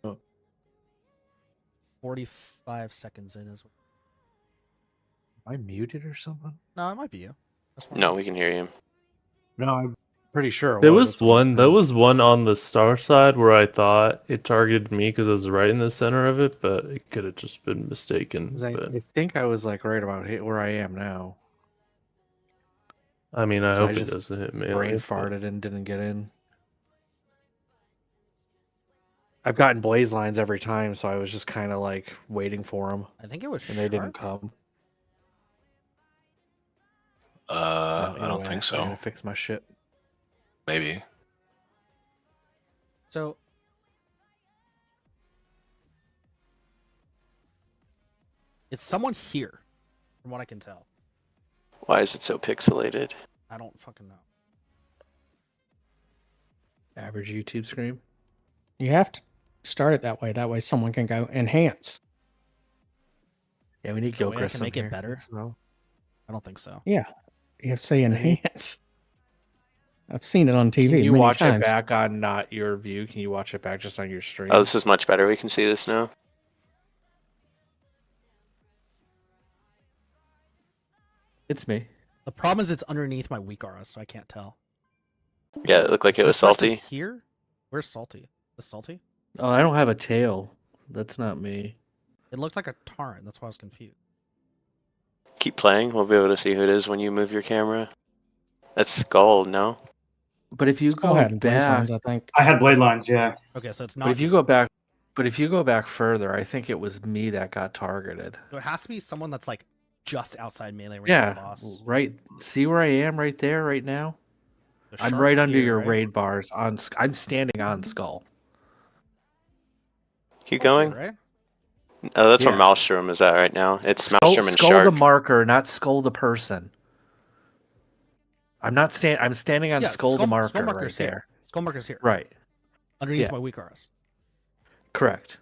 don't- 45 seconds in is. Am I muted or something? No, it might be you. That's fine. No, we can hear you. No, Pretty sure it There was. was That's what I'm one. There saying. was one on the star side where I thought it targeted me because I was right in the center of it, but it could have just been mistaken. 'Cause I But think I was like right about where I am now. I mean, I So hope I it just doesn't hit brain melee. but- farted and didn't get in. I've gotten blaze lines every time, so I was just kind of like waiting for them. I think it was and they didn't Shark? come. I don't think I so. had to fix my shit. Maybe. So it's someone here, from what I can tell. Why is it so pixelated? I don't fucking know. Average YouTube screen. You have to start it that way. That way, someone can go enhance. Yeah, we need The way I Gilchrist can make in it here. better? So. I don't think so. Yeah, you have to say enhance. I've seen it on TV. Can you many watch times. it back on not your view? Can you watch it back just on your stream? Oh, this is much better. We can see this now. It's me. The problem is it's underneath my weak aura, so I can't tell. Yeah, it looked like it was This person salty. Here? Where's Salty? The Salty? Oh, I don't have a tail. That's not me. It looked like a Tarn. That's why I was confused. Keep playing. We'll be able to see who it is when you move your camera. That's Skull, no? But if you Skull go had blaze back, lines, I think. I had blade lines, yeah. Okay, so it's but not. if you go back, further, I think it was me that got targeted. So it has to be someone that's like just outside melee range Yeah, of the boss. right. See where I am right there, right now. The I'm shark's right under here, your right? raid bars. I'm standing on Skull. Keep Skull's going. here, right? Oh, that's Yeah. where Maelstrom is at right now. It's Skull, Maelstrom and Skull Shark. the marker, not Skull the person. I'm not I'm standing on Yeah, Skull the marker Skull right marker's there. here. Skull marker's here. Right. Underneath Yeah. my weak auras. Correct.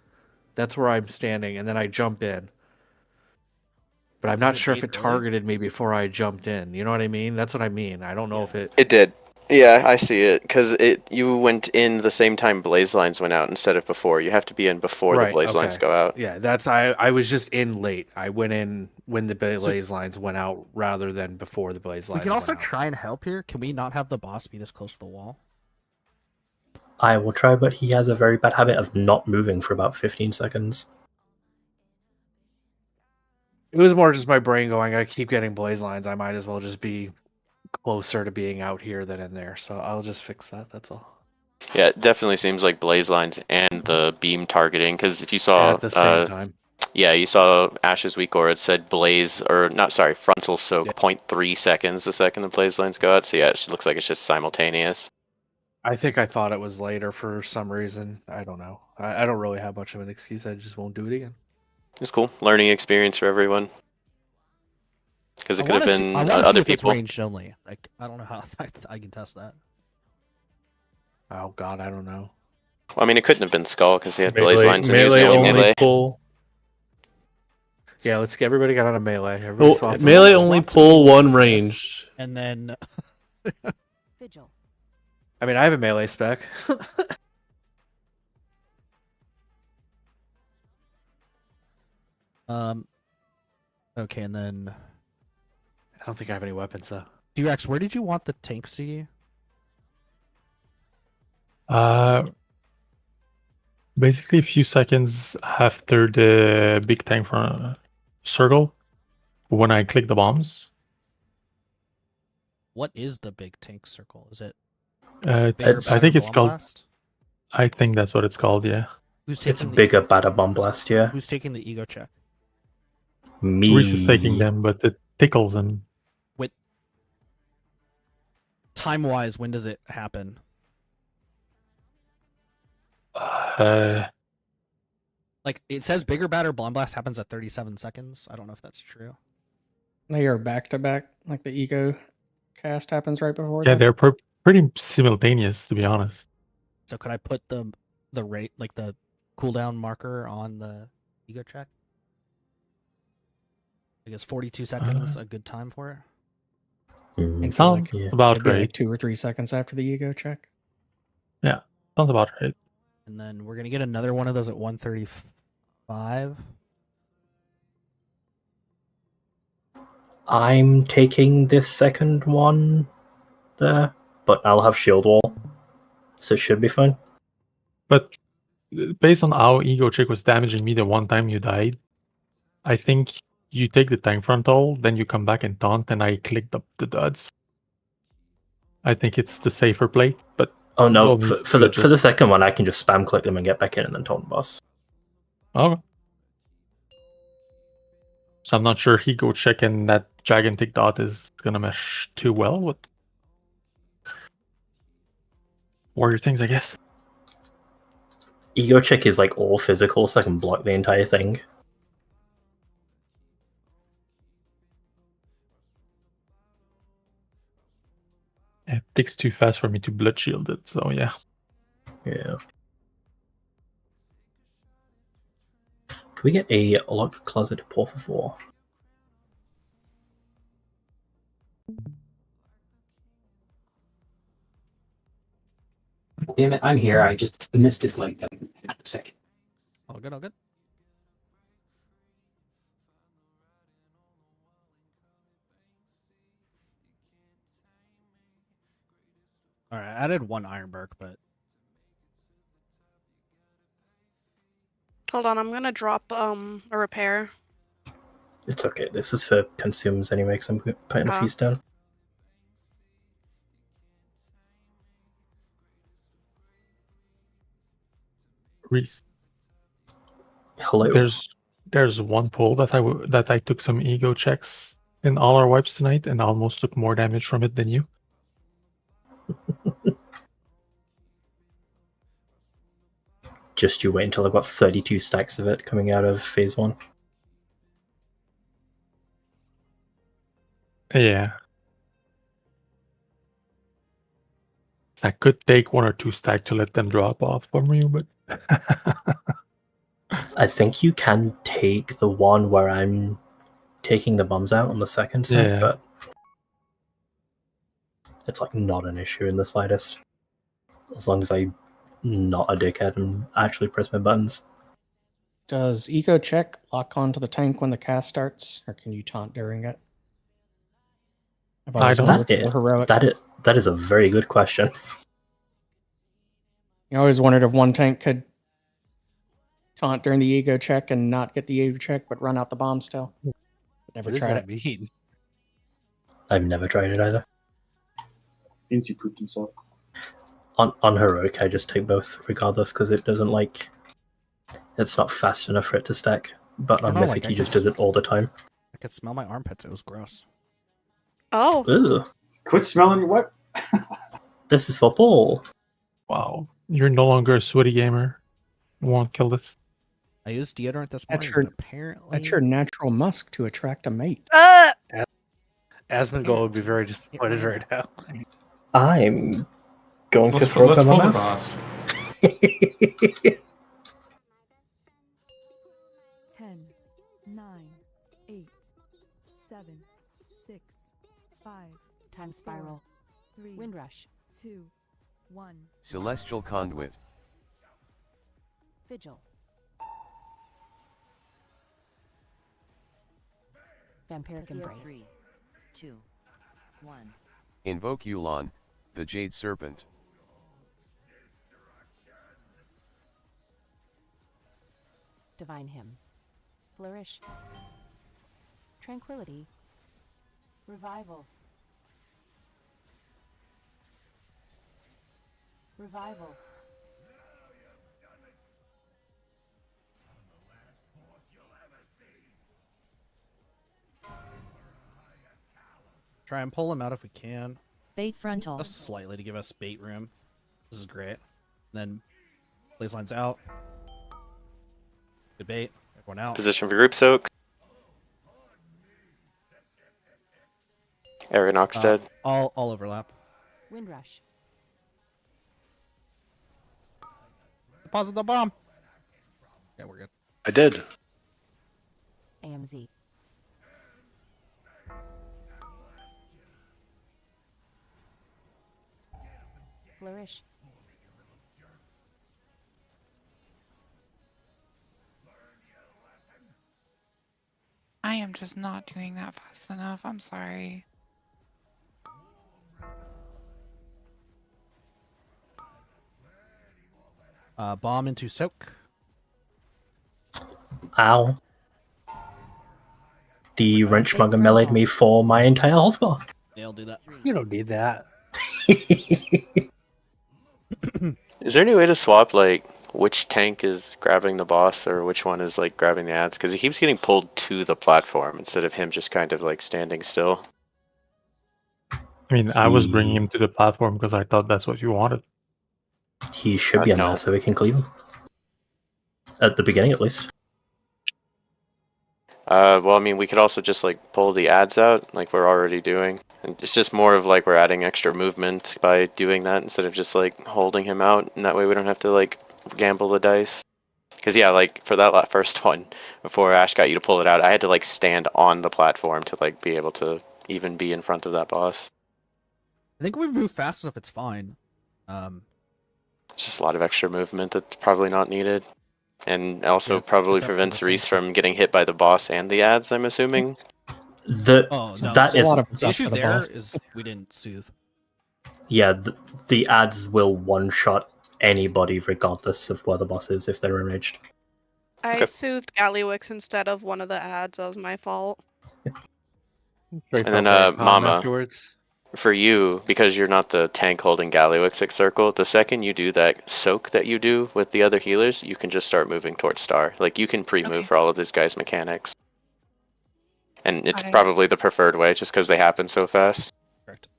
That's where I'm standing, and then I jump in. But I'm not it sure if gate it early? targeted me before I jumped in. You know what I mean? That's what I mean. I don't know if it. It did. Yeah, I see it. Because you went in the same time blaze lines went out instead of before. You have to be in before the blaze lines go out. Yeah, I was just in late. I went in when the blaze lines went out rather than before the blaze We lines can also went out. try and help here. Can we not have the boss be this close to the wall? I will try, but he has a very bad habit of not moving for about 15 seconds. It was more just my brain going, I keep getting blaze lines. I might as well just be closer to being out here than in there. So I'll just fix that. That's all. Yeah, it definitely seems like blaze lines and the beam targeting. Because if you saw At the same time. Yeah, you saw Ash's weak aura. It said blaze, or not, sorry, frontal soak 0.3 seconds the second the blaze lines go out. So yeah, it looks like it's just simultaneous. I think I thought it was later for some reason. I don't know. I don't really have much of an excuse. I just won't do it again. It's cool. Learning experience for everyone. Because it could have been I wanna other see if it's people. ranged only. Like I don't know how I can test that. Oh God, I don't know. Well, I mean, it couldn't have been Skull because he had blaze Melee, lines and he was the melee only only melee. pull. Yeah, let's get everybody got on a melee. Everybody Oh, swap melee to- only pull one range. And then Vigil. I mean, I have a melee spec. okay, and then I don't think I have any weapons though. D-Rex, where did you want the tanks to be? Basically a few seconds after the big tank from circle, when I click the bombs. What is the big tank circle? Is it? I think it's called. I think that's what it's called. Yeah. Who's It's taking the- bigger, badder bomb blast, yeah. Who's taking the ego check? Me. Reese is taking them, but it tickles him. With time-wise, when does it happen? Like it says, bigger, badder bomb blast happens at 37 seconds. I don't know if that's true. They are back to back. Like the ego cast happens right before. Yeah, them. they're pretty simultaneous, to be honest. So could I put the rate, like the cooldown marker on the ego check? I guess 42 seconds a good time for it. And Sounds about it'd be right. like 2 or 3 seconds after the ego check. Yeah, sounds about right. And then we're gonna get another one of those at 135. I'm taking this second one there, but I'll have shield wall, so it should be fine. But based on how Ego Chick was damaging me the one time you died, I think you take the tank frontal, then you come back and taunt, and I click the duds. I think it's the safer play, but Oh no, we'll need for to the adjust. second one, I can just spam click them and get back in and then taunt the boss. Okay. So I'm not sure Ego Chick and that gigantic dot is gonna mesh too well with warrior things, I guess. Ego Chick is like all physical, so I can block the entire thing. It takes too fast for me to blood shield it, so yeah. Yeah. Can we get a lock closet, por favor? Damn it, I'm here. I just missed it like a second. All good, all good. All right, I added one Ironbark, but Hold on, I'm gonna drop a repair. It's okay. This is for consumes anyway, because I'm putting a feast down. Reese. Hello. There's one pull that I took some ego checks in all our wipes tonight, and almost took more damage from it than you. Just you wait until I've got 32 stacks of it coming out of phase 1. Yeah. I could take 1 or 2 stack to let them drop off from you, but I think you can take the one where I'm taking the bombs out on the second set, Yeah. but it's like not an issue in the slightest. As long as I'm not a dickhead and actually press my buttons. Does Eco Check lock onto the tank when the cast starts, or can you taunt during it? I've always wondered for the heroic. That is a very good question. I always wondered if one tank could taunt during the ego check and not get the ego check, but run out the bomb still. Never What does tried that it. mean? I've never tried it either. Means he pooped himself. On heroic, I just take both regardless because it doesn't like. It's not fast enough for it to stack. But on mythic, he just does it all the time. I could smell my armpits. It was gross. Oh. Ew. Quit smelling your what? This is for Paul. Wow. You're no longer a sweaty gamer. You won't kill this. I used deodorant this That's morning, your, but apparently that's your natural musk to attract a mate. Asmongold would be very disappointed right now. I'm going to Let's throw pull up in my the mouth. boss. 10, 9, 8, 7, 6, 5. Time spiral. 3, Windrush. 2, 1. Celestial Conduit. Vigil. Vampiric Embrace. 3, 2, 1. Invoke Yulon, the Jade Serpent. Divine Hymn. Flourish. Tranquility. Revival. Revival. try and pull him out if we can. Bait frontal. Just slightly to give us bait room. This is great. Then blaze lines out. Good bait. Everyone out. Position for group soaks. Aaron Oxted. All overlap. Windrush. Deposit the bomb. Yeah, we're good. I did. AMZ. Flourish. I am just not doing that fast enough. I'm sorry. Bomb into soak. Ow. The wrench mugger Frontal. meleeed me for my entire health bar. Yeah, I'll do that. You don't need that. Is there any way to swap like which tank is grabbing the boss or which one is like grabbing the ads? Because he keeps getting pulled to the platform instead of him just kind of like standing still. I mean, I was bringing him to the platform because I thought that's what you wanted. He should be on No. there so we can cleave him. At the beginning, at least. Well, I mean, we could also just like pull the ads out like we're already doing. And it's just more of like we're adding extra movement by doing that instead of just like holding him out. And that way we don't have to like gamble the dice. Because yeah, like for that first one, before Ash got you to pull it out, I had to like stand on the platform to like be able to even be in front of that boss. I think we've moved fast enough. It's fine. It's just a lot of extra movement that's probably not needed. And also it's probably up to prevents the Reese tank. from getting hit by the boss and the ads, I'm assuming. Oh no, that so is the issue there is we didn't soothe. Yeah, the ads will one-shot anybody regardless of where the boss is if they're enraged. I soothed Gallywix instead of one of the ads. That was my fault. And then Mama, afterwards. for you, because you're not the tank holding Gallywix circle, the second you do that soak that you do with the other healers, you can just start moving towards Star. Like you can pre-move for all of this guy's mechanics. And it's Got it. probably the preferred way just because they happen so fast. Correct.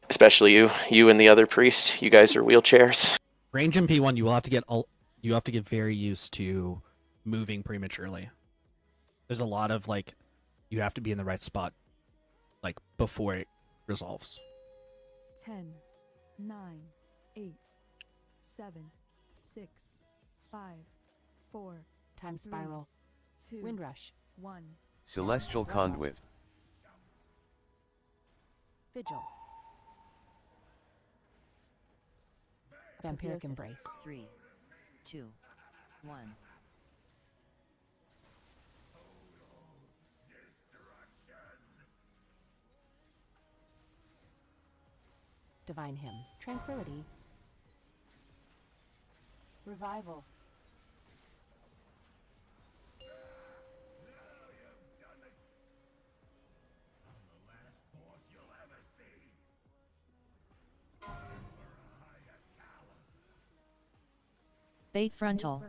Especially you and the other priest. You guys are wheelchairs. Range in P1, you will have to get very used to moving prematurely. There's a lot of like you have to be in the right spot like before it resolves. 10, 9, 8, 7, 6, 5, 4, Time spiral. 2, Windrush. 1. Celestial Conduit. Vigil. Vampiric Embrace. 3, 2, 1. Divine Hymn. Tranquility. Revival. Fate frontal.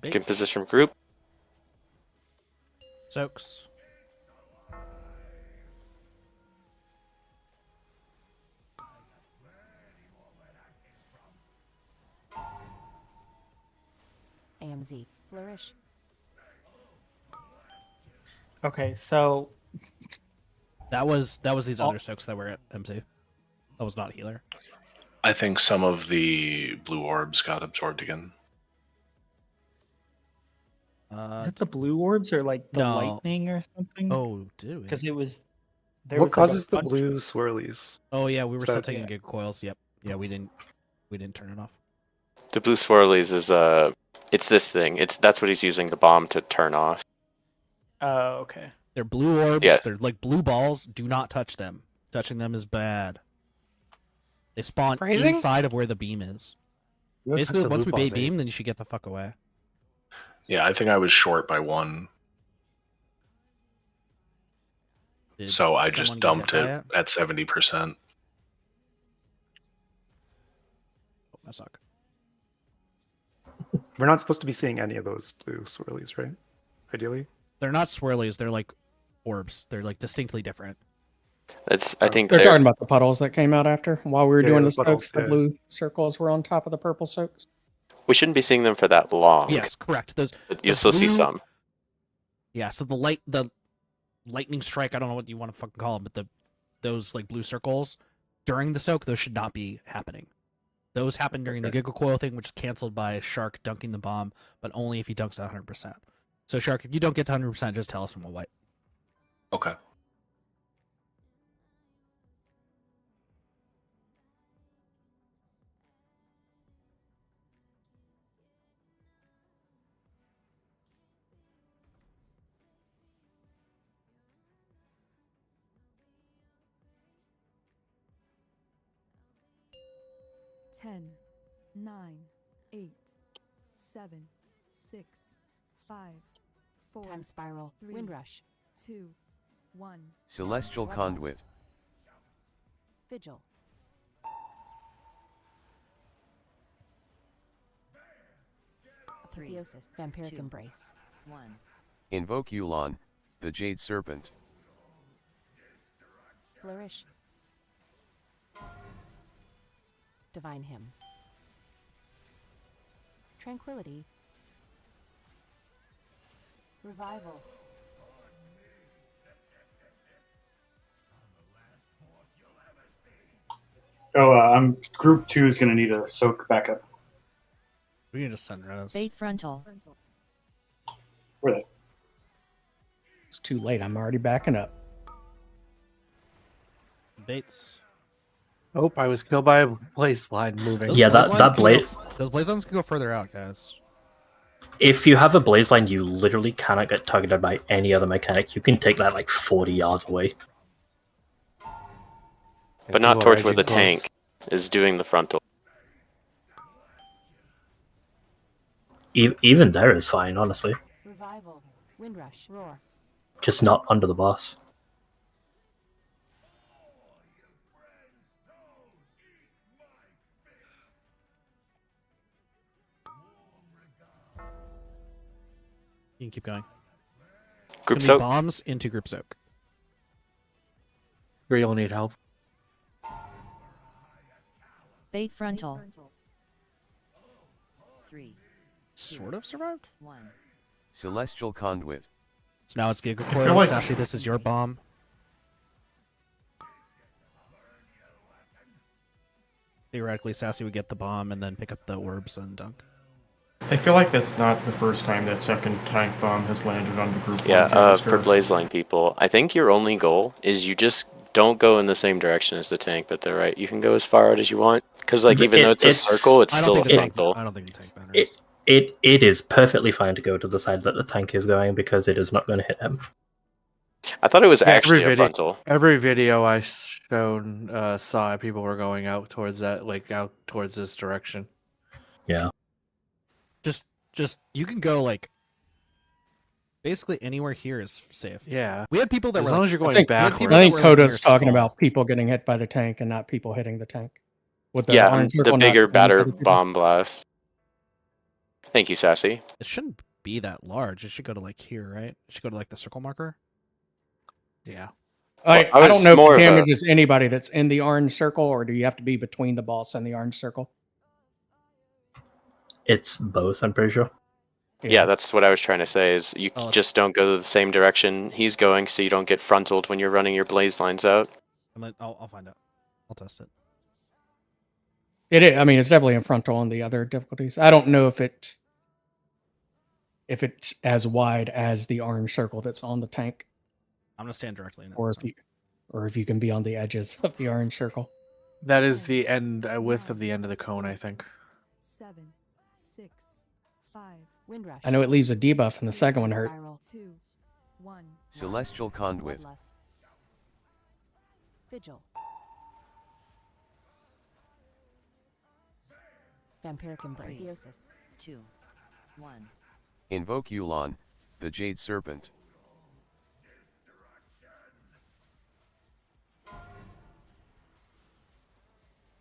Good position group. Soaks. AMZ. Flourish. Okay, so That was these other soaks that were at MC. That was not healer. I think some of the blue orbs got absorbed again. is it the blue orbs or like the no. lightning or something? Oh, dude. Because it was there What was like, a causes the bunch- blue swirlies? Oh yeah, we were Is still that- taking gig coils. Yep. Yeah, we didn't turn it off. The blue swirlies is it's this thing. That's what he's using the bomb to turn off. Oh, okay. They're blue orbs. Yeah. They're like blue balls. Do not touch them. Touching them is bad. They spawn Phrasing? inside of where the beam is. Basically, once we bait beam, then you should get the fuck away. Yeah, I think I was short by 1. Did So I just someone get dumped hit by it at 70%. Oh, that suck. We're not supposed to be seeing any of those blue swirlies, right? Ideally. They're not swirlies. They're like orbs. They're like distinctly different. I think They're talking about the puddles that came out after while we were Yeah, doing the the puddles, soaks. The yeah. blue circles were on top of the purple soaks. we shouldn't be seeing them for that long. Yes, correct. Those. But you'll the still see blue- some. Yeah. So the lightning strike. I don't know what you want to fucking call them, but those like blue circles during the soak, those should not be happening. Those happen during the Giga Coil thing, which is canceled by Shark dunking the bomb, but only if he dunks at 100%. So Shark, if you don't get to 100%, just tell us and we'll wipe. Okay. 10, 9, 8, 7, 6, 5, 4, Time spiral. 3, Windrush. 2, 1. Celestial Conduit. Vigil. Apotheosis. Vampiric two, embrace. 1. Invoke Yulon, the Jade Serpent. Flourish. Divine hymn. Tranquility. Revival. Oh, group 2 is going to need a soak backup. We can just send Rose. Fate frontal. Where are they? It's too late. I'm already backing up. Bates. Oh, I was killed by a blaze line moving. Yeah, that blade. Those blaze lines can go further out, guys. If you have a blaze line, you literally cannot get targeted by any other mechanic. You can take that like 40 yards away. But not towards where the tank is doing the frontal. Even there is fine, honestly. Revival. Windrush. Roar. Just not under the boss. You can keep going. Group It's gonna be soak. bombs into group soak. You'll need help. Fate frontal. 3. Sort of survived. 1. Celestial Conduit. So now it's Giga feel Coil. like- Sassy, this is your bomb. Theoretically, Sassy would get the bomb and then pick up the orbs and dunk. I feel like that's not the first time that second tank bomb has landed on the group. Yeah, one canister. for blaze line people, I think your only goal is you just don't go in the same direction as the tank, but they're right. You can go as far out as you want. Because like even though it's a circle, it's I don't still a think the tank- frontal. I don't think the tank matters. It is perfectly fine to go to the side that the tank is going because it is not going to hit him. I thought it was Yeah, actually a frontal. Every video I shown saw people were going out towards that, like out towards this direction. Yeah. Just you can go like basically anywhere here is safe. Yeah. We had people that As were long like, as you're going I think backwards. Coda's talking about people getting hit by the tank and not people hitting the tank. With the Yeah, orange the circle not bigger, hitting badder other people. bomb blast. Thank you, Sassy. It shouldn't be that large. It should go to like here, right? It should go to like the circle marker. Yeah. Well, I I was don't know more if of it a- damages anybody that's in the orange circle, or do you have to be between the boss and the orange circle? It's both, I'm pretty sure. Yeah, that's what I was trying to say. Is you Oh, just don't go the same direction he's going, so you don't get frontaled when you're running your blaze lines out. I'll find out. I'll test it. It is, I mean, it's definitely in frontal on the other difficulties. I don't know if it's as wide as the orange circle that's on the tank, I'm gonna stand directly in it. or so. if you can be on the edges of the orange circle. That is the end width of the end of the cone, I think. 7, 6, 5, Windrush. I know it leaves a debuff, and the second one hurt. Spiral. 2, 1. Celestial Conduit. Bloodlust. Vigil. Vampiric embrace. Apotheosis. 2. 1. Invoke Yulon, the Jade Serpent.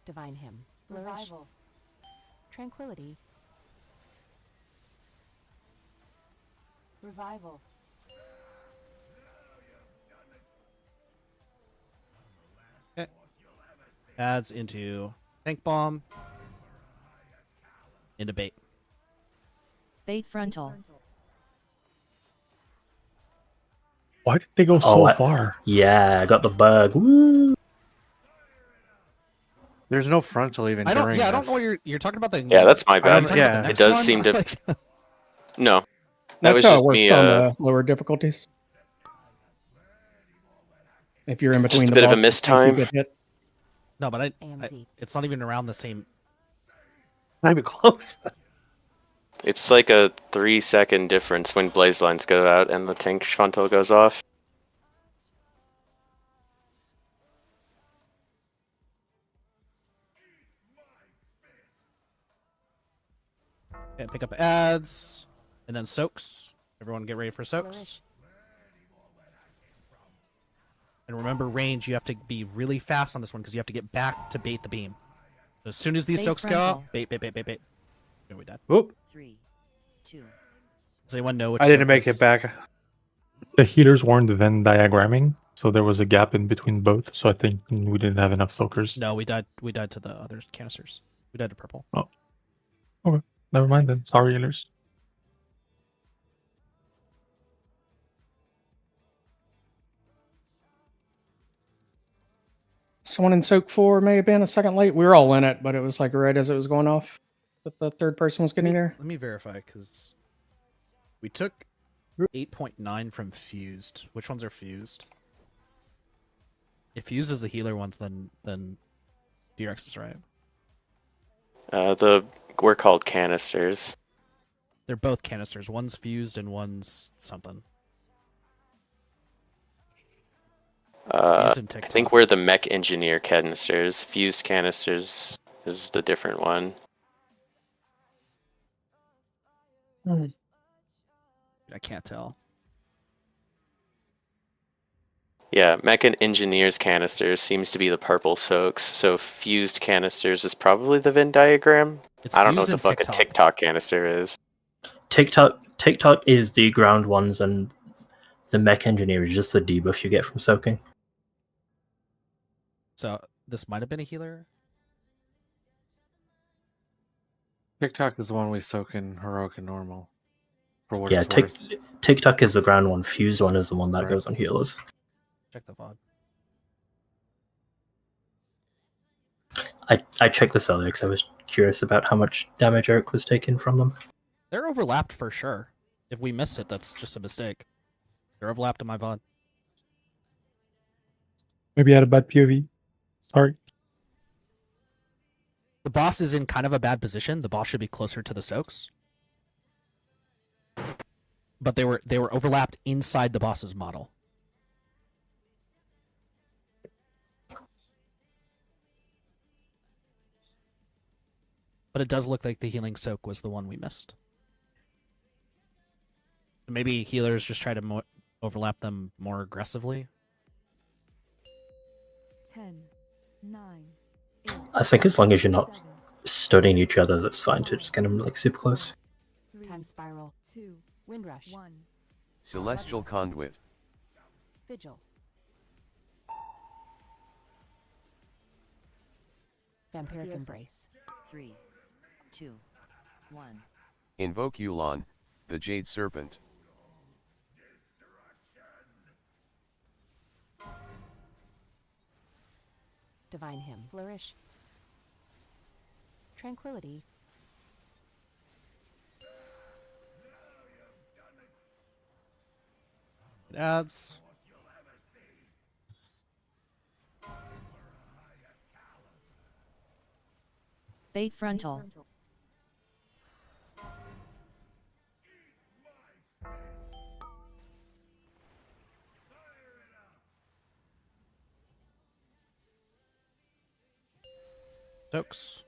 Divine hymn. Revival. Tranquility. Revival. Adds into tank bomb. Into bait. Fate frontal. Why did they go so far? Yeah, I got the bug. Woo! There's no frontal even during I don't this. know what you're talking about. Yeah, that's my bad. talking about the It next does one? seem to. Like- No, that That's was how just it works me. on the lower difficulties. If you're in between Just a the bit of a boss and the tank, you mistime. get hit. No, but I AMZ. it's not even around the same. Not even close. It's like a 3-second difference when blaze lines go out and the tank frontal goes off. Okay, pick up ads, and then soaks. Everyone get ready for soaks. And remember, range, you have to be really fast on this one because you have to get back to bait the beam. So as soon as these Bait soaks go frontal. out, bait. Okay, we died. Whoop. 3, 2. Does anyone know which I didn't soak make was- it back. The healers weren't Venn diagramming, so there was a gap in between both. So I think we didn't have enough soakers. No, we died to the other canisters. We died to purple. Oh. Okay. Never mind then. Sorry, healers. Someone in Soak 4 may have been a second late. We were all in it, but it was like right as it was going off that the third person was getting there. Let me verify because we took 8.9 from fused. Which ones are fused? If fused is the healer ones, then DRX is right. We're called canisters. They're both canisters. One's fused and one's something. I Fused and TikTok. think we're the mech engineer canisters. Fused canisters is the different one. I can't tell. Yeah, mech and engineers canisters seems to be the purple soaks. So fused canisters is probably the Venn diagram. I don't know what fused the and fuck a TikTok canister is. TikTok is the ground ones, and the mech engineer is just the debuff you get from soaking. So this might have been a healer. TikTok is the one we soak in heroic and normal. For what Yeah, it's worth. TikTok is the ground one. Fused one is the one that Right. goes on healers. Check the VOD. I checked this earlier because I was curious about how much damage Eric was taking from them. They're overlapped for sure. If we missed it, that's just a mistake. They're overlapped in my VOD. Maybe I had a bad POV. Sorry. The boss is in kind of a bad position. The boss should be closer to the soaks. But they were overlapped inside the boss's model. But it does look like the healing soak was the one we missed. Maybe healers just try to overlap them more aggressively. 10, 9, I think as long as you're not studying each other, that's fine to just get them like super close. Time spiral. 2, Windrush. 1. Celestial Conduit. Vigil. Vampiric embrace. 3, 2, 1. Invoke Yulon, the Jade Serpent. Divine hymn. Flourish. Tranquility. Ads. Bait frontal. Soaks.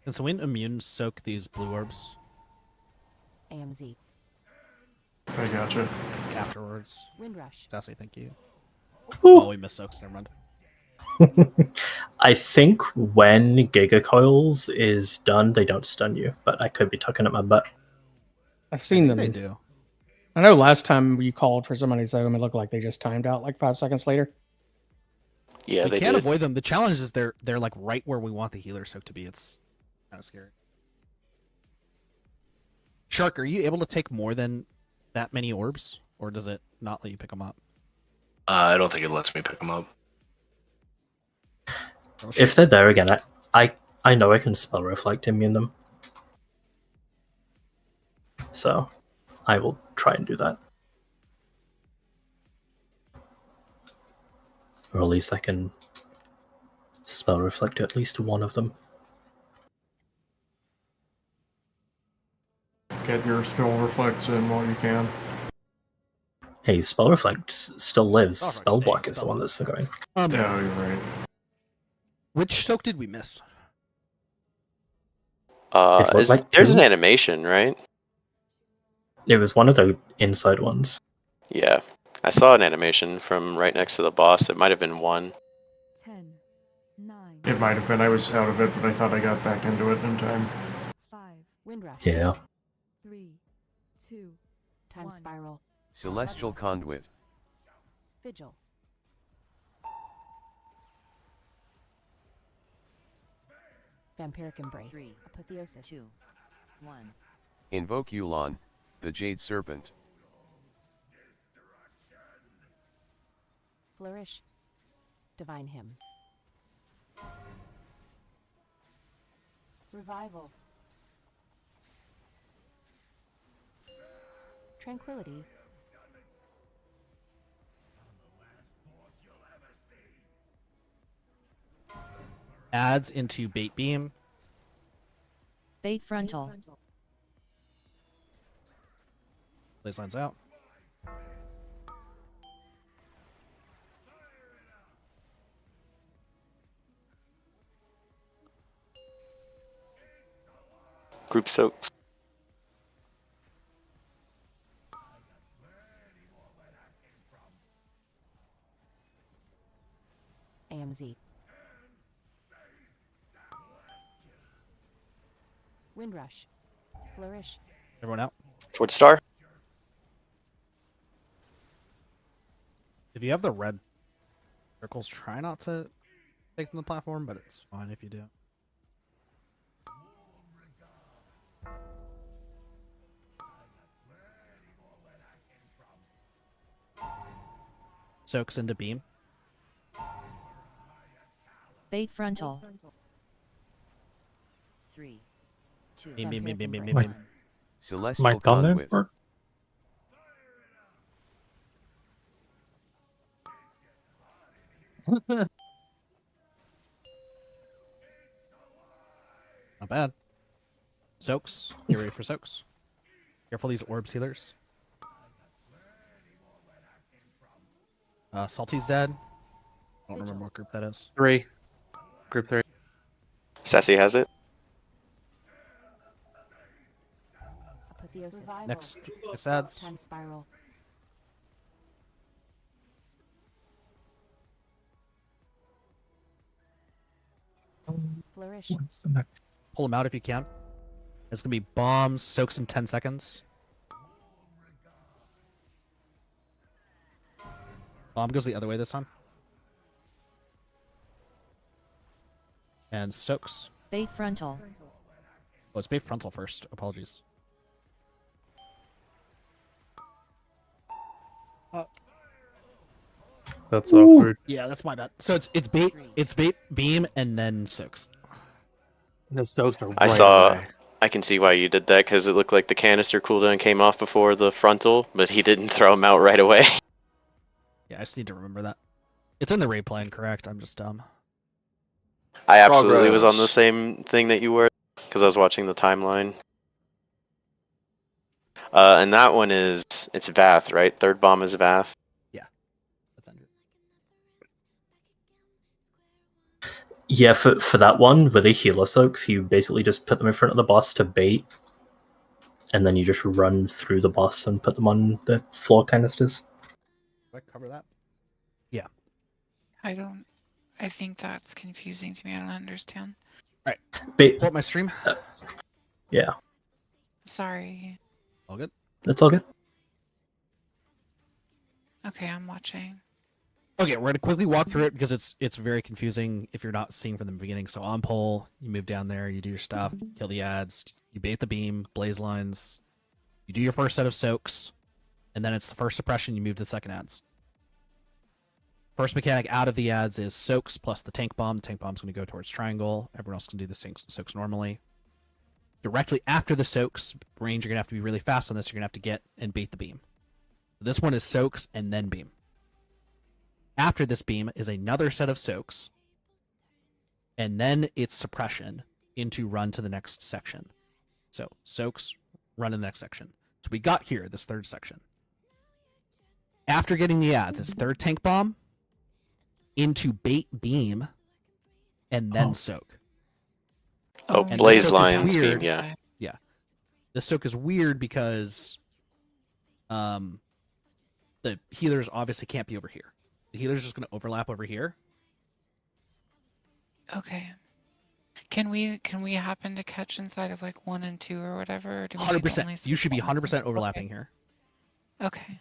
Can someone immune soak these blue orbs AMZ. I gotcha. afterwards? Windrush. Sassy, thank you. Oh, we missed soaks. Never mind. I think when Giga Coils is done, they don't stun you, but I could be tucking at my butt. I've seen them. They do. I know last time you called for somebody's item, it looked like they just timed out like 5 seconds later. Yeah, we they can't did. avoid them. The challenge is they're like right where we want the healer soak to be. It's kind of scary. Shark, are you able to take more than that many orbs, or does it not let you pick them up? I don't think it lets me pick them up. If they're there again, I know I can spell reflect immune them. So I will try and do that. Or at least I can spell reflect to at least one of them. Get your spell reflects in while you can. Hey, spell reflect still lives. Spell Spell reflect block stays, is the spell one that's going. Yeah, you're right. Which soak did we miss? It looked like There's an two. animation, right? It was one of the inside ones. Yeah. I saw an animation from right next to the boss. It might have been one. 10, 9, It might have been. I was out of it, but I thought I got back into it in time. 5, Windrush. Yeah. 3, 2, Time 1. spiral. Celestial conduit. Vigil. Vampiric embrace. 3, Apotheosis. 2, 1. Invoke Yulon, the Jade Serpent. Flourish. Divine hymn. Revival. Tranquility. Adds into bait beam. Bait frontal. Blaze lines out. Group soaks. AMZ. Windrush. Flourish. Everyone out. Towards star. If you have the red circles, try not to take from the platform, but it's fine if you do. Soaks into beam. Bait frontal. 3, 2, Beam, beam, beam, beam, beam, beam, My- beam. Celestial My thumb there? conduit. Or- Not bad. Soaks. Get ready for soaks. Careful these orb sealers. Salty's dead. I don't remember what group that is. 3. Group 3. Sassy has it. Apotheosis. Next ads. Time spiral. Flourish. What's the next? Pull them out if you can. It's gonna be bombs, soaks in 10 seconds. Bomb goes the other way this time. And soaks. Bait frontal. Oh, it's bait frontal first. Apologies. That's awkward. Yeah, that's my bad. So it's bait beam and then soaks. The stokes are I right saw. away. I can see why you did that because it looked like the canister cooldown came off before the frontal, but he didn't throw him out right away. Yeah, I just need to remember that. It's in the raid plan, correct? I'm just dumb. I absolutely was on the Progress. same thing that you were because I was watching the timeline. And that one is it's Vath, right? Third bomb is Vath. Yeah, for that one, with the healer soaks, you basically just put them in front of the boss to bait, and then you just run through the boss and put them on the floor canisters. Did I cover that? Yeah. I think that's confusing to me. I don't understand. Alright. Bait. Pull up my stream. Yeah, Sorry. All good? that's all good. Okay, I'm watching. Okay, we're gonna quickly walk through it because it's very confusing if you're not seeing from the beginning. So on pull, you move down there, you do your stuff, kill the ads, you bait the beam, blaze lines, you do your first set of soaks, and then it's the first suppression, you move to the second ads. First mechanic out of the ads is soaks plus the tank bomb. The tank bomb's gonna go towards triangle. Everyone else can do the soaks normally. Directly after the soaks, range, you're gonna have to be really fast on this, you're gonna have to get and bait the beam. This one is soaks and then beam. After this beam is another set of soaks, and then it's suppression into run to the next section. So soaks, run in the next section. So we got here, this third section. After getting the ads, it's third tank bomb, into bait beam, and then soak. Oh, And this Blaze soak is Lion's weird. beam, yeah. Yeah. This soak is weird because the healers obviously can't be over here. The healer's just going to overlap over here. Okay. Can we happen to catch inside of like 1 and 2 or whatever? Or do we need to only 100%. see You should be 1? 100% overlapping here. Okay.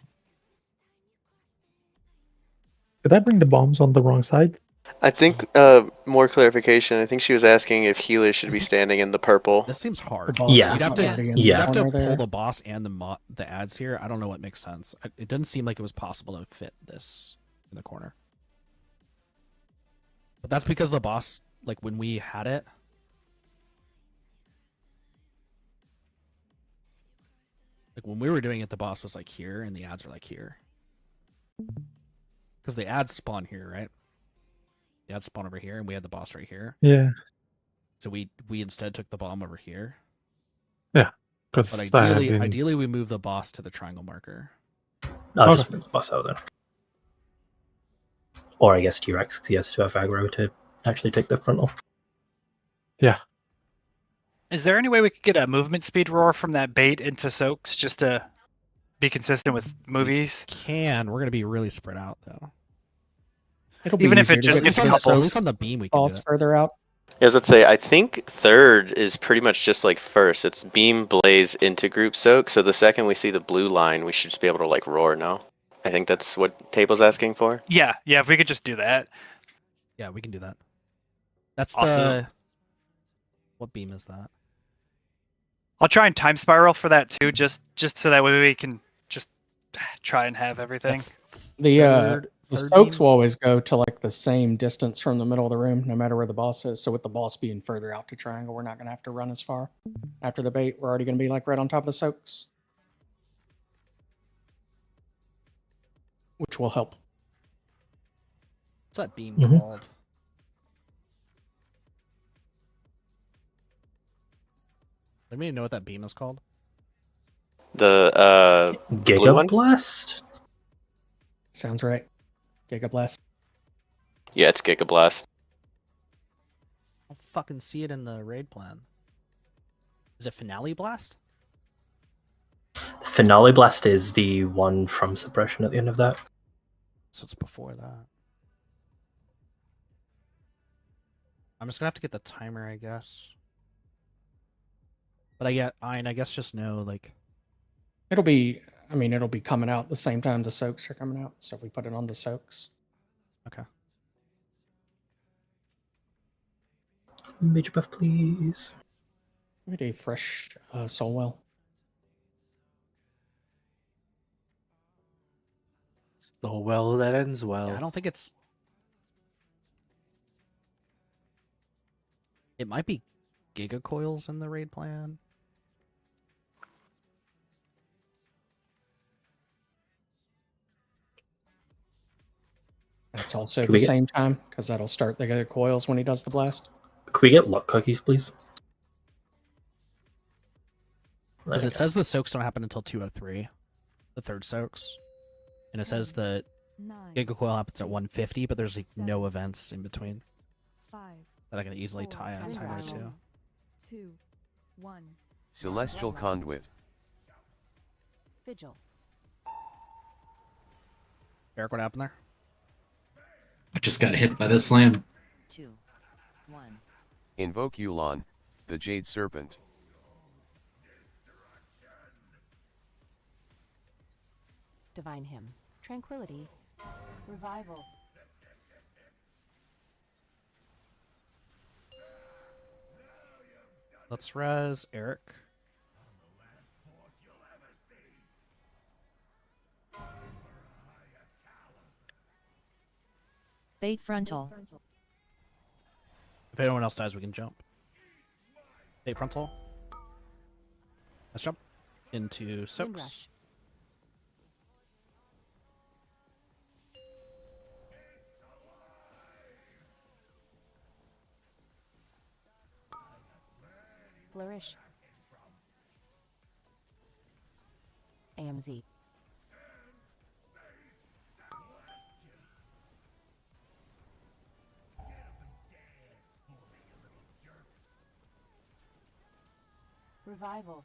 Did I bring the bombs on the wrong side? I think more clarification. I think she was asking if healers should be standing in the purple. This seems hard. Yeah. You'd have to, Yeah. you'd have to corner pull there. the boss and the ads here. I don't know what makes sense. It doesn't seem like it was possible to fit this in the corner. But that's because the boss, like when we had it, like when we were doing it, the boss was like here and the ads were like here. Because the ads spawn here, right? The ads spawn over here and we had the boss right here. Yeah. So we instead took the bomb over here. Yeah. Because But ideally we move the boss to the triangle marker. I'll just move the boss out then. Or I guess T-Rex, because he has to have aggro to actually take the frontal. Yeah. Is there any way we could get a movement speed roar from that bait into soaks just to be consistent with movies? We're going to be really spread out though. It'll be Even if easier it to just get gets a the couple. At least on the beam we can do balls it. further out. Yeah, I was about to say, I think third is pretty much just like first. It's beam, blaze into group soak. So the second we see the blue line, we should just be able to like roar now. I think that's what Table's asking for. Yeah, if we could just do that. Yeah, we can do that. That's Awesome. What beam is that? I'll try and time spiral for that too, just so that way we can just try and have everything. The third soaks beam? will always go to like the same distance from the middle of the room, no matter where the boss is. So with the boss being further out to triangle, we're not going to have to run as far. After the bait, we're already going to be like right on top of the soaks, which will help. What's that beam Mhm. called? Anybody know what that beam is called? The blue one? Giga Blast? Sounds right. Giga Blast. Yeah, it's Giga Blast. I don't fucking see it in the raid plan. Is it Finale Blast? Finale Blast is the one from Suppression at the end of that. So it's before that. I'm just gonna have to get the timer, I guess. But I guess just know like It'll be coming out the same time the soaks are coming out. So if we put it on the soaks. Okay. Major buff, please. We need a fresh soul well. So well that ends well. Yeah, I don't think it's. It might be Giga Coils in the raid plan. That's also Can the we get- same time because that'll start the Giga Coils when he does the blast. Could we get luck cookies, please? Because it says the soaks don't happen until 203, the third soaks, and it says the Giga Coil happens at 150, but there's like no events in between 5, that I can easily tie a timer to. 2, 1. Celestial Conduit. Vigil. Eric, what happened there? I just got hit by the slam. 2, 1. Invoke Yulon, the Jade Serpent. Divine Hymn. Tranquility. Revival. Let's res Eric. Bait frontal. If anyone else dies, we can jump. Bait frontal. Let's jump into soaks. Windrush. Flourish. AMZ. Revival.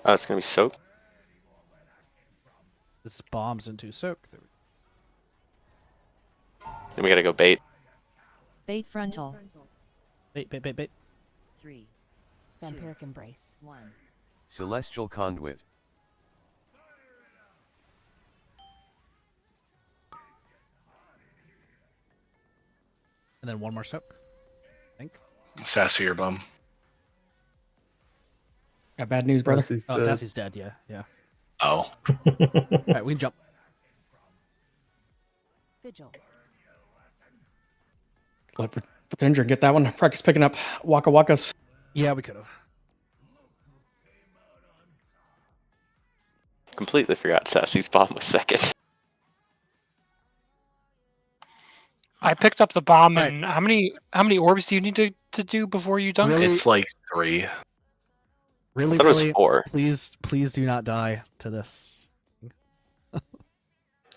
Oh, it's gonna be soak. This bombs into soak. Then we gotta go bait. Bait frontal. Bait, bait, bait, bait. 3. Vampiric embrace. 1. Celestial Conduit. And then one more soak. I think. Sassy or bum. Got bad news, brother. Sassy's dead. Yeah, yeah. Oh. All right, we can jump. Vigil. Let Pathinder get that one. Practice picking up Waka Wakas. Yeah, we could have. Completely forgot Sassy's bomb was second. I picked up the bomb, and how many orbs do you need to do before you dunk? Really? It's like 3. Really, I thought it was really, 4. please do not die to this.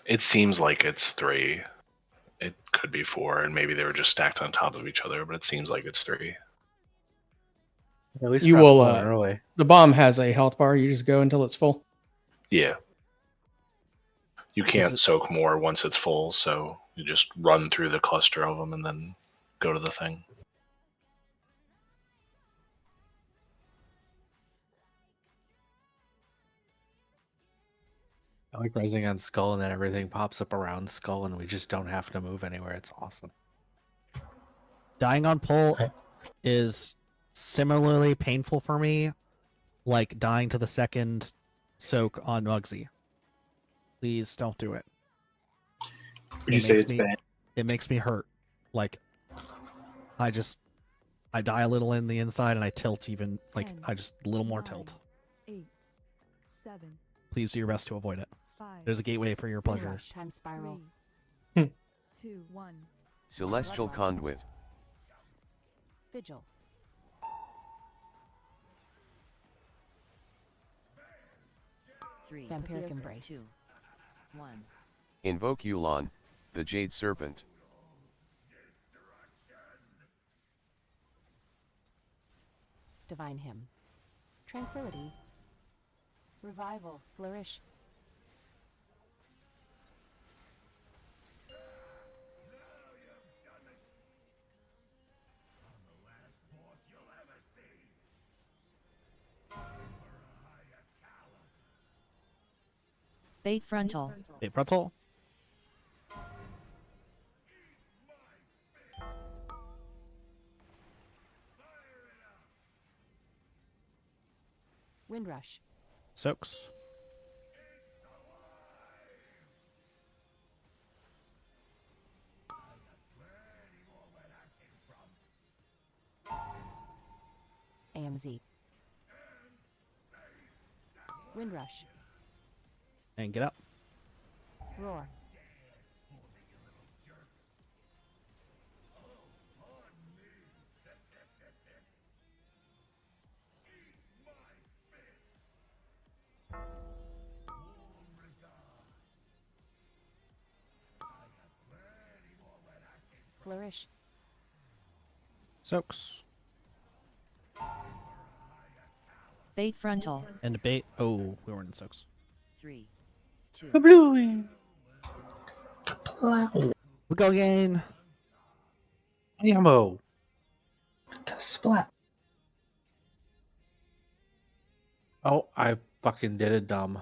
It seems like it's 3. It could be 4, and maybe they were just stacked on top of each other, but it seems like it's 3. At least You grab will. one early. The bomb has a health bar. You just go until it's full. Yeah. You can't soak more once it's full, so you just run through the cluster of them and then go to the thing. I like rising on Skull, and then everything pops up around Skull, and we just don't have to move anywhere. It's awesome. Dying on pull is similarly painful for me, like dying to the second soak on Muggsy. Please don't do it. Would you say it's bad? It makes me hurt. Like, I die a little in the inside and I tilt even, like, I just a little more tilt. 8, 7. Please do your best to avoid it. 5. There's a gateway for your pleasure. Time spiral. 3, 2, 1. Celestial Conduit. Vigil. Vampiric embrace. 2. 1. Invoke Yulon, the Jade Serpent. Divine hymn. Tranquility. Revival. Flourish. Bait frontal. Bait frontal. Windrush. Soaks. AMZ. Windrush. And get up. Roar. Flourish. Soaks. Bait frontal. And bait. Oh, we weren't in soaks. 3, 2. Kablooey! We go again. Ammo. Splat. Oh, I fucking did it dumb.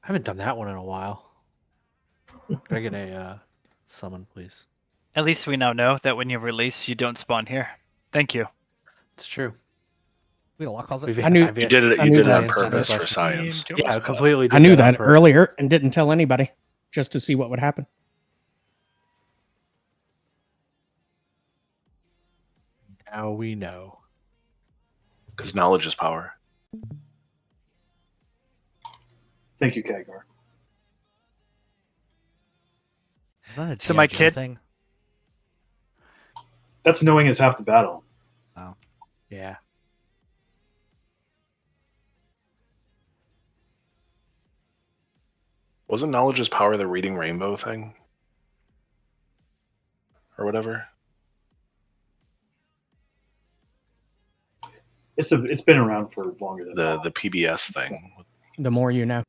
I haven't done that one in a while. Can I get a summon, please? At least we now know that when you release, you don't spawn here. Thank you. It's true. We lock calls We've- it. I've- You did it. I You knew did it that. on purpose for science. Yeah, I completely did I knew on that purpose. earlier and didn't tell anybody just to see what would happen. Now we know. Because knowledge is power. Thank you, Kagar. Is that a So my G.I. Joe kid- thing? That's knowing is half the battle. Oh. Yeah. Wasn't knowledge's power the reading rainbow thing? Or whatever? It's been around for longer than the PBS thing. The more you know.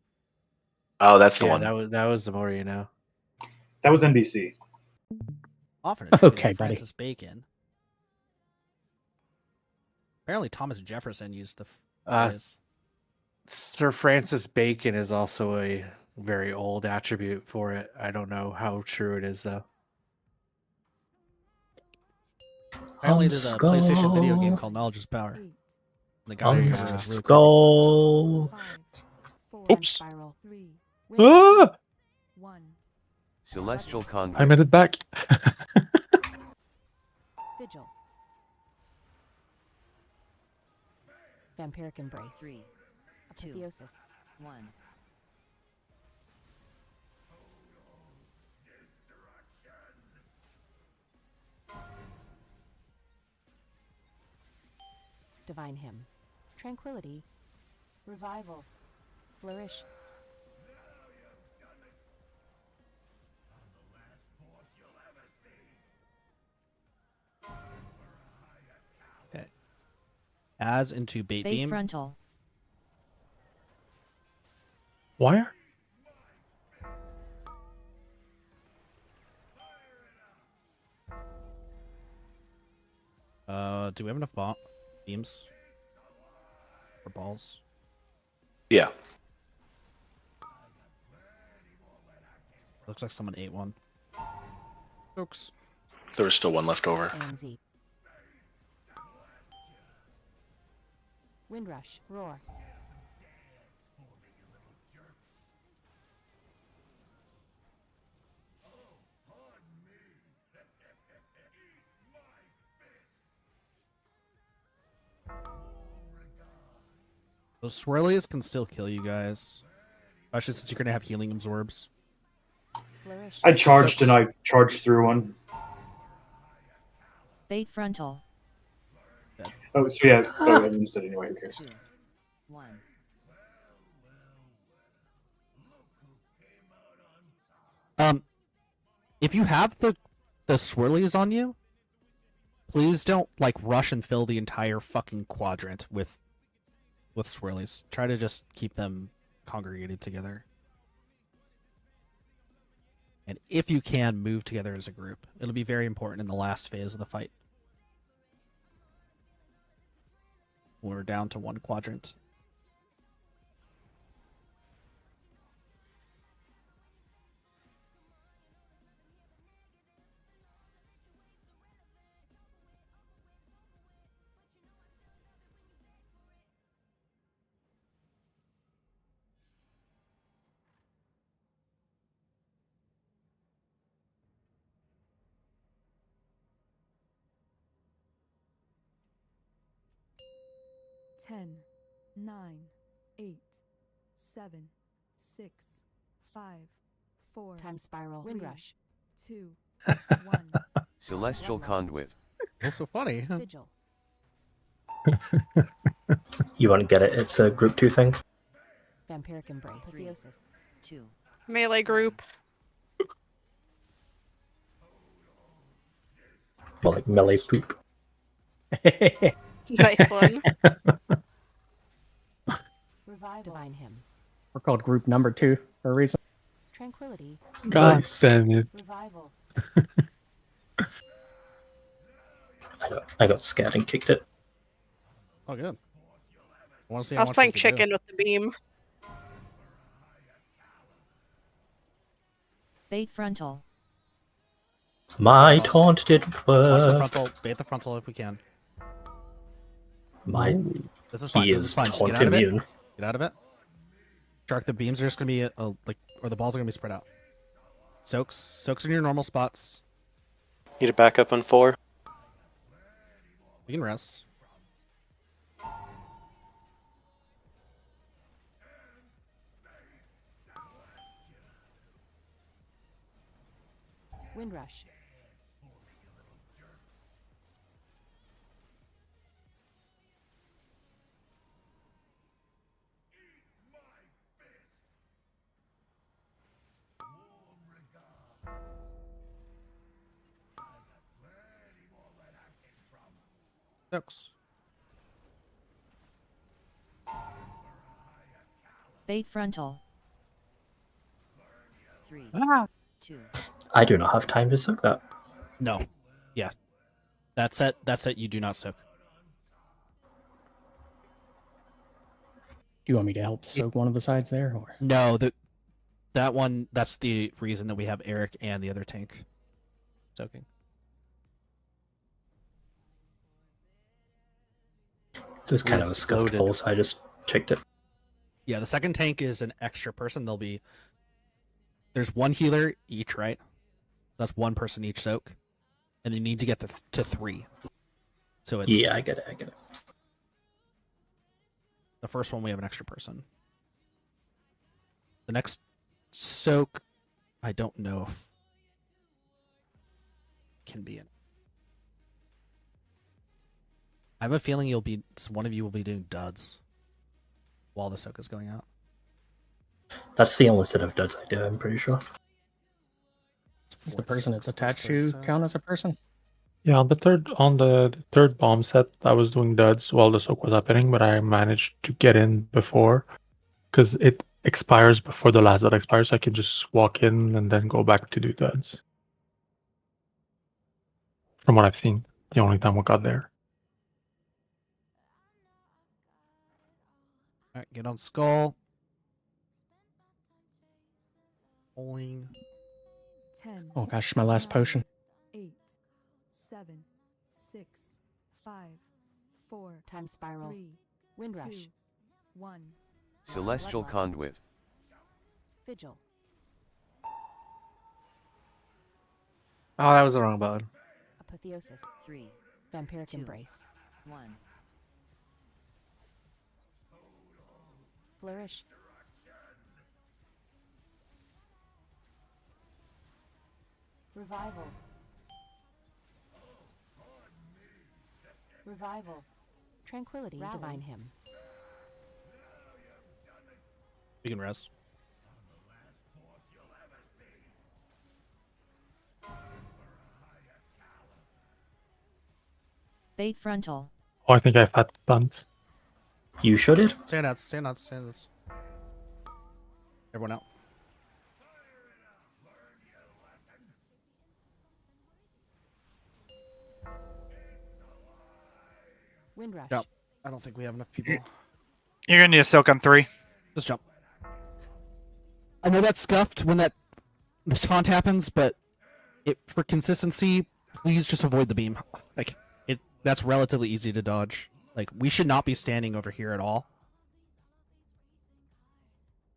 Oh, that's the Yeah, one. that was the more you know. That was NBC. Often attributed Okay, to buddy. Francis Bacon. Apparently, Thomas Jefferson used the phrase. Sir Francis Bacon is also a very old attribute for it. I don't know how true it is though. Apparently, there's a PlayStation video game called Knowledge is Power. The guy There you cover go. is really Skull. Oops. Spiral. Ah! Celestial Convoy. I made it back. Vigil. Vampiric Embrace. 3, 2, Apotheosis. 1. Divine Hymn. Tranquility. Revival. Flourish. Okay. As into bait Bait beam. frontal. Wire? Do we have enough beams? Or balls? Yeah. Looks like someone ate one. Folks. There was still one left over. AMZ. Windrush. Roar. Those swirlies can still kill you guys. Especially since you're going to have healing absorbs. Flourish. I charged and I charged through one. Bait frontal. Oh, so yeah, I used it anyway. Who cares? 2, 1. If you have the swirlies on you, please don't like rush and fill the entire fucking quadrant with swirlies. Try to just keep them congregated together. And if you can, move together as a group. It'll be very important in the last phase of the fight. When we're down to one quadrant. Ten, 9, 8, 7, 6, 5, 4. Time spiral. Three, Windrush. 2, 1. Celestial Conduit. That's so funny. Huh? Vigil. You won't get it. It's a group 2 thing. Vampiric Embrace. Apotheosis. 2. Melee group. More like melee poop. Nice one. Revival. Divine Hymn. We're called group number 2 for a reason. Tranquility. God damn it. Revival. I got scared and kicked it. Oh, good. I want to see I how was much playing we can do. chicken with the beam. Bait frontal. My taunt didn't Watch the work. frontal. Bait the frontal if we can. My This is fine. he This is is fine. Just taunt get out of it. immune. Get out of it. Shark, the beams are just gonna be or the balls are gonna be spread out. Soaks in your normal spots. Need a backup on 4. You can rest. Windrush. Soaks. Bait frontal. 3, Ah. 2. I do not have time to soak that. No. Yeah. That's it. That's it. You do not soak. Do you want me to help soak one of the sides there, or No, that one. That's the reason that we have Eric and the other tank soaking. It was kind of a scuffed Exploded. pull, so I just checked it. Yeah, the second tank is an extra person. There's one healer each, right? That's one person each soak, and you need to get to 3. So it's Yeah, I get it. I get it. the first one we have an extra person. The next soak, I don't know if can be in. I have a feeling one of you will be doing duds while the soak is going out. That's the only set of duds I do, I'm pretty sure. does the person it's attached to count as a person? Yeah, on the third bomb set, I was doing duds while the soak was happening, but I managed to get in before because it expires before the last dud expires. So I can just walk in and then go back to do duds. From what I've seen, the only time we got there. All right, get on skull. Pulling. 10. Oh gosh, my last potion. 8, 7, 6, 5, 4. Time spiral. 3, Wind 2, rush. 1. Celestial Bloodlust. Conduit. Vigil. Oh, that was the wrong button. Apotheosis. 3, Vampiric 2, embrace. 1. Flourish. Revival. Revival. Tranquility. Rally. Divine hymn. You can rest. Bait frontal. Oh, I think I fat bumped. You sure did? Stand out, stand out, stand out. Everyone out. Wind rush. Jump. I don't think we have enough people. You're gonna need a soak on 3. Just jump. I know that's scuffed when this taunt happens, but for consistency, please just avoid the beam. Like that's relatively easy to dodge. Like we should not be standing over here at all.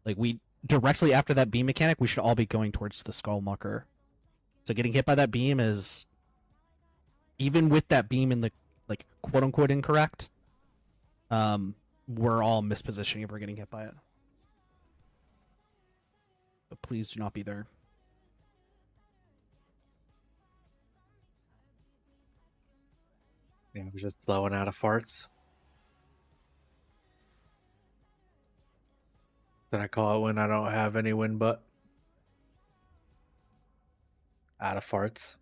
Like we directly after that beam mechanic, we should all be going towards the skull mucker. So getting hit by that beam is even with that beam in the like quote unquote incorrect. We're all mispositioning if we're getting hit by it. But please do not be there. Yeah, we're just blowing out of farts. Then I call it when I don't have any wind but out of farts.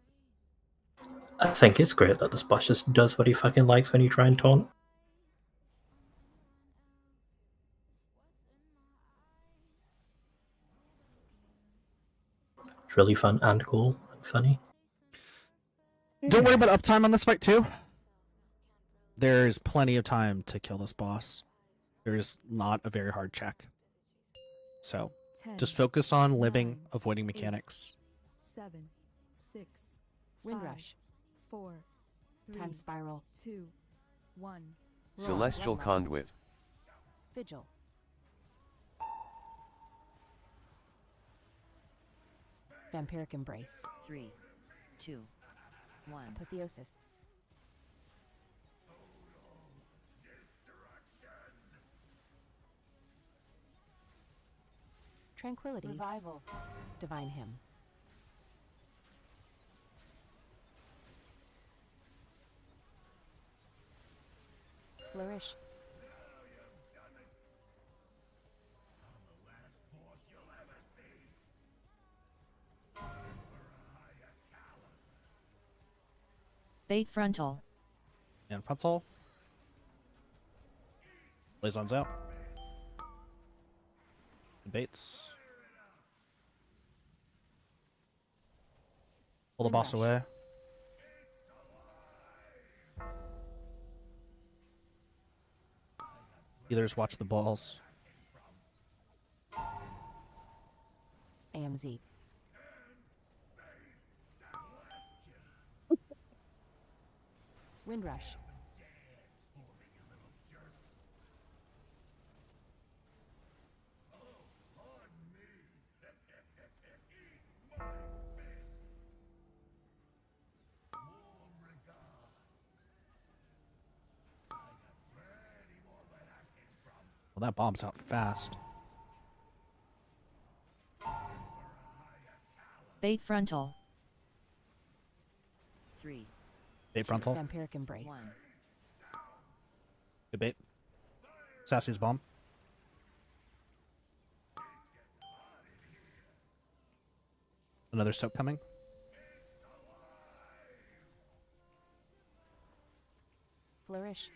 I think it's great that this boss just does what he fucking likes when you try and taunt. It's really fun and cool and funny. Don't worry about uptime on this fight too. There's plenty of time to kill this boss. There's not a very hard check. So 10, just focus on living, 9, avoiding 8, mechanics. 7, 6, Wind 5, rush. 4, 3, Time spiral. 2, 1. Roll. Celestial Bloodlust. Conduit. Vigil. Vampiric embrace. 3, 2, 1. Apotheosis. Tranquility. Revival. Divine hymn. Flourish. Bait frontal. And frontal. Blazon's out. Baits. Pull the boss away. Healers watch the balls. AMZ. Windrush. Well, that bomb's out fast. Bait frontal. 3. Bait frontal. Vampiric Embrace. 1. Good bait. Sassy's bomb. Another soak coming. Flourish.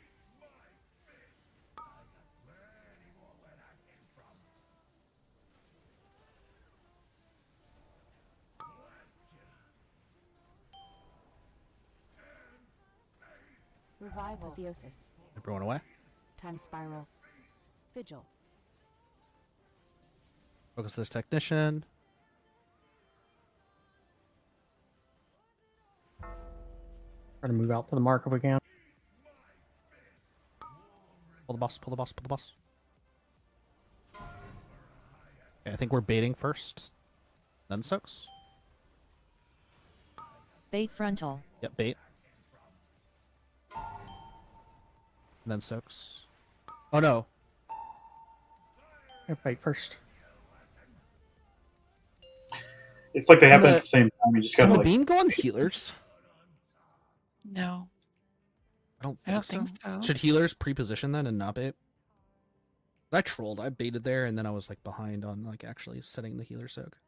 Revival. Theosis. Everyone away. Time Spiral. Vigil. Focus this technician. Try to move out to the mark if we can. Pull the boss, pull the boss, pull the boss. Okay, I think we're baiting first. Then soaks. Bait frontal. Yep, bait. And then soaks. Oh no. Bait first. It's like they happen Can at the same time. You just Can gotta the like. beam go on healers? No. I don't I don't think so. Should healers pre-position then and not bait? I trolled. I baited there and then I was like behind on like actually setting the healer soak.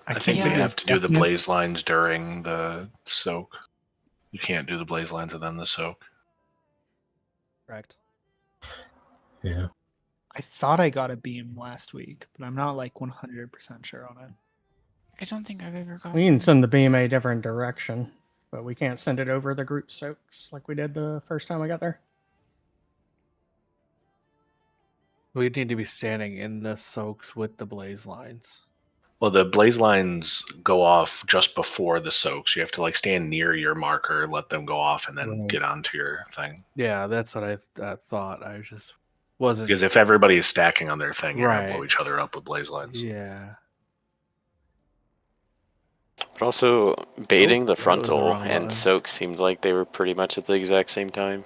I think Yeah. we have to do the Definitely. blaze lines during the soak. You can't do the blaze lines and then the soak. Correct. Yeah. I thought I got a beam last week, but I'm not like 100% sure on it. I don't think I've ever got. We can send the beam a different direction, but we can't send it over the group soaks like we did the first time I got there. We need to be standing in the soaks with the blaze lines. Well, the blaze lines go off just before the soaks. You have to like stand near your marker, let them go off, and then Right. get onto your thing. Yeah, that's what I thought. I just wasn't. Because if everybody is stacking on their thing, you're gonna blow Right. each other up with blaze lines. Yeah. But also, baiting the that was the frontal wrong and button. soak seemed like they were pretty much at the exact same time.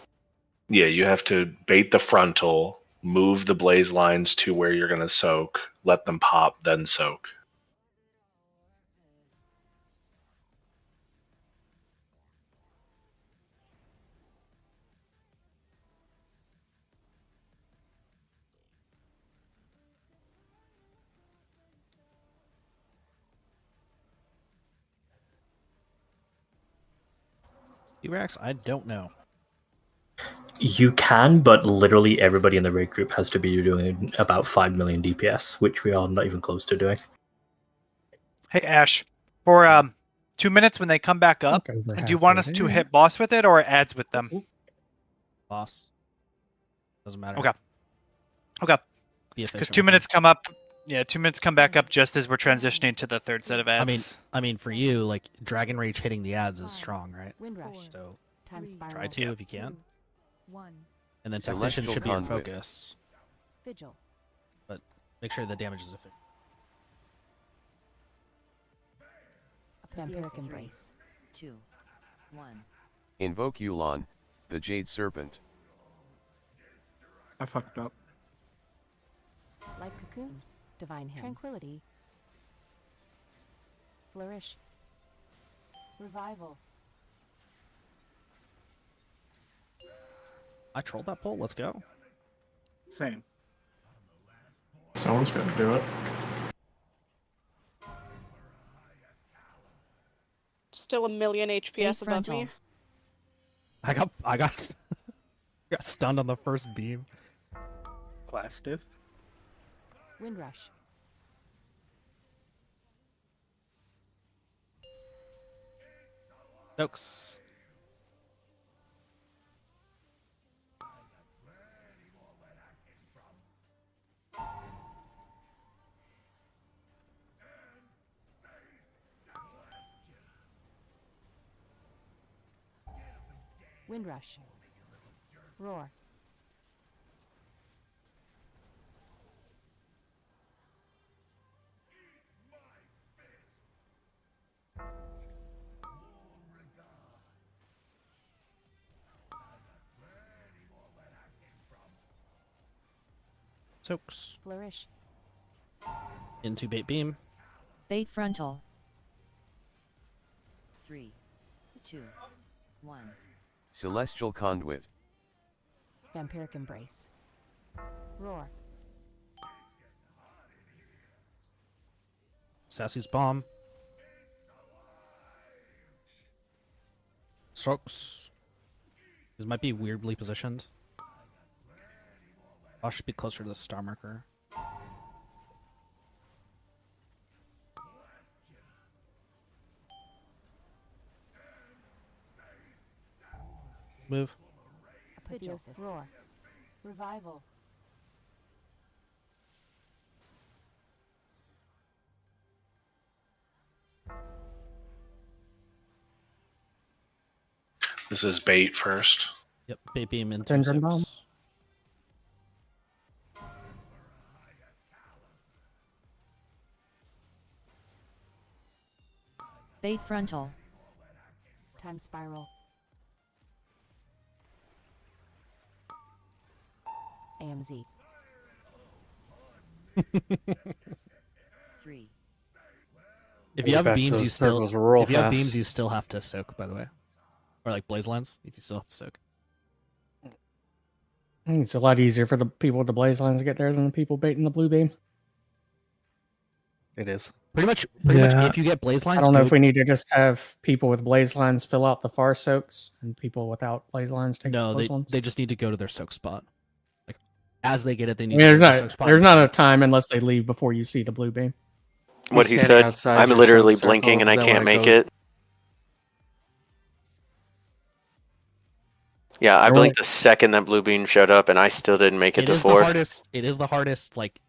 Yeah, you have to bait the frontal, move the blaze lines to where you're gonna soak, let them pop, then soak. T-Rex, I don't know. You can, but literally everybody in the raid group has to be doing about 5 million DPS, which we are not even close to doing. Hey Ash, for 2 minutes when they come back up, over do you want us halfway to there. hit boss with it or adds with them? Boss. Doesn't matter. Okay. Okay. Be Because efficient 2 with minutes come up. Yeah, 2 minutes come back up just as we're transitioning to the third set of it. ads. I mean, for you, like Dragon Rage hitting the ads is strong, right? Windrush. So Time Spiral. try to if you can. 1. And then Celestial technician should be in Conduit. focus, Vigil. but make sure the damage is efficient. Vampiric Embrace. 2. 1. Invoke Yulon, the Jade Serpent. I fucked up. Light Cocoon. Divine Hymn. Tranquility. Flourish. Revival. I trolled that poll. Let's go. Same. Someone's got to do it. Still a million HPS above me. frontal. I got stunned on the first beam. Class diff. Windrush. Soaks. Windrush. Roar. Soaks. Flourish. Into bait beam. Bait frontal. 3, 2, 1. Celestial Conduit. Vampiric Embrace. Roar. Sassy's bomb. Soaks. This might be weirdly positioned. I should be closer to the star marker. Move. Apotheosis. Roar. Revival. This is bait first. Yep, bait beam into Dendron bomb. Soaks. Bait frontal. Time spiral. AMZ. 3. If you have Back to beams, those you still circles real if you have fast. beams, you still have to soak. By the way, or like blaze lines, if you still have to soak. I think it's a lot easier for the people with the blaze lines to get there than the people baiting the blue beam. It is. Pretty much. If you get blaze lines, I don't know go- if we need to just have people with blaze lines fill out the far soaks and people without blaze lines take No, the close ones. they just need to go to their soak spot. Like as they get it, they I need mean, to there's go to their soak not spot. there's not a time unless they leave before you see the blue beam. What he standing said. outside I'm your literally circle, blinking and I then can't when it make goes- it. Yeah, I There blinked the second that blue beam showed up, and I still didn't make it It to is 4. the hardest. It is the hardest like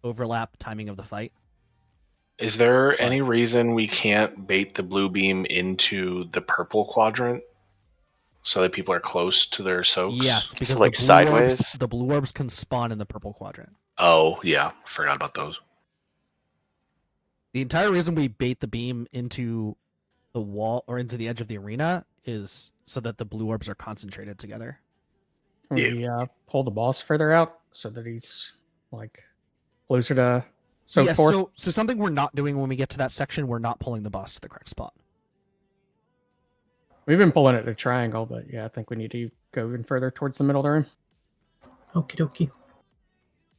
overlap timing of the fight. Is there any reason we can't bait the blue beam into the purple quadrant so that people are close to their soaks? Yes, because like the blue sideways? orbs, the blue orbs can spawn in the purple quadrant. Oh, yeah. Forgot about those. The entire reason we bait the beam into the wall or into the edge of the arena is so that the blue orbs are concentrated together. Can we pull the boss further out so that he's like closer to soak Yes, 4? so something we're not doing when we get to that section, we're not pulling the boss to the correct spot. We've been pulling it to triangle, but yeah, I think we need to go even further towards the middle of the room. Okie dokie.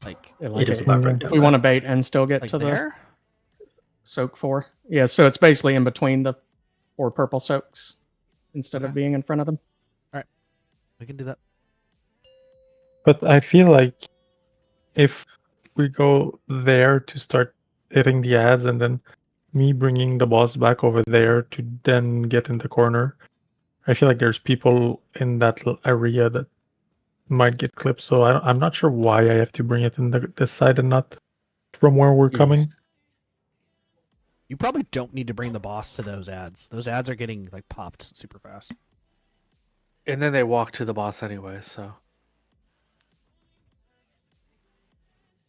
Like, Yeah, like It is it- about right if down we there. want to bait and still get like to the there? soak 4. Yeah, so it's basically in between the 4 purple soaks instead of Okay. being in front of them. We can do that. But I feel like if we go there to start hitting the ads and then me bringing the boss back over there to then get in the corner, I feel like there's people in that area that might get clipped. So I'm not sure why I have to bring it in this side and not from where we're Yeah. coming. You probably don't need to bring the boss to those ads. Those ads are getting like popped super fast. And then they walk to the boss anyway, so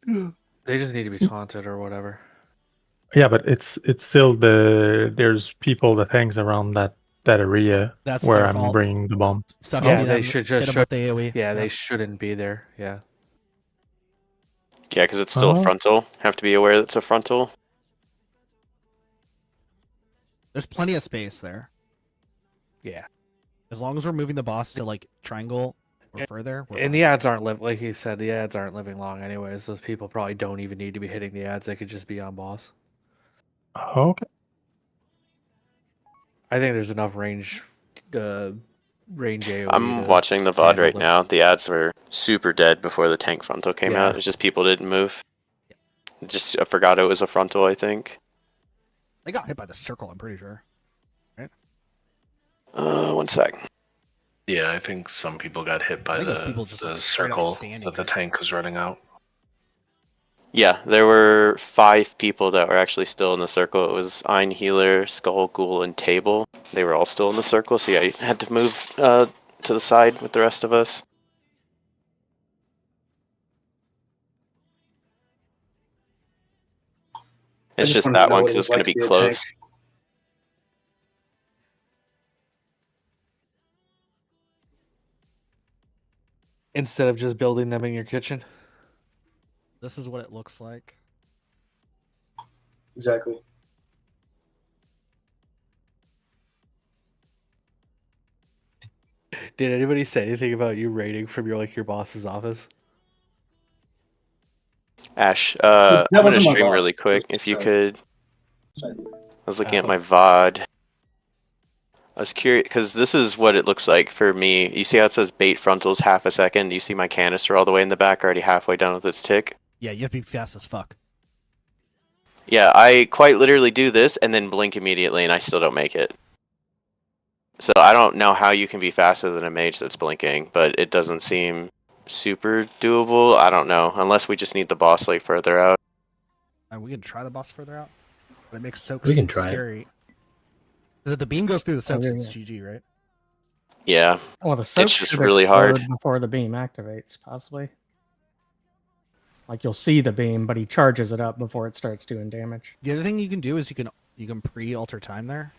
they just need to be taunted or whatever. Yeah, but it's still there's people that hangs around that area That's where their I'm fault. bringing the bomb. Sucks Yeah, to be they them. should Hit just 'em should, with the AoE. yeah, they Yep. shouldn't be there. Yeah. Yeah, because it's still a frontal. Have to be aware that it's a frontal. There's plenty of space there. Yeah. As long as we're moving the boss to like triangle or And- further. We're And fine. the ads aren't like he said, the ads aren't living long anyways. Those people probably don't even need to be hitting the ads. They could just be on boss. Okay. I think there's enough range range AoE. I'm to watching the VOD handle right them. now. The ads were super dead before the tank frontal came Yeah. out. It's just people didn't move. Just I forgot it was a frontal, I think. They got hit by the circle, I'm pretty sure. Right? 1 sec. Yeah, I think some people got hit by think it was people just, the like, straight up circle standing that the there. tank was running out. Yeah, there were 5 people that were actually still in the circle. It was Ein, Healer, Skull, Ghoul, and Table. They were all still in the circle, so yeah, you had to move to the side with the rest of us. It's just wanted to that know one what it because was it's going like to be to be a close. tank. Instead of just building them in your kitchen. This is what it looks like. Exactly. Did anybody say anything about you raiding from your boss's office? Ash, That I'm going to wasn't my stream boss. really quick. That was If you just, could. I was looking at Oh. my VOD. I was curious because this is what it looks like for me. You see how it says bait frontals half a second? You see my canister all the way in the back, already halfway done with its tick? Yeah, you have to be fast as fuck. Yeah, I quite literally do this and then blink immediately, and I still don't make it. So I don't know how you can be faster than a mage that's blinking, but it doesn't seem super doable. I don't know, unless we just need the boss like further out. We can try the boss further out. But it makes soaks We can try it. scary. Because if the beam goes through the soaks, yeah, it's yeah. GG, right? Yeah, Well, the soak it's just should really hard. explode before the beam activates, possibly. Like you'll see the beam, but he charges it up before it starts doing damage. The other thing you can do is you can pre-alter time there.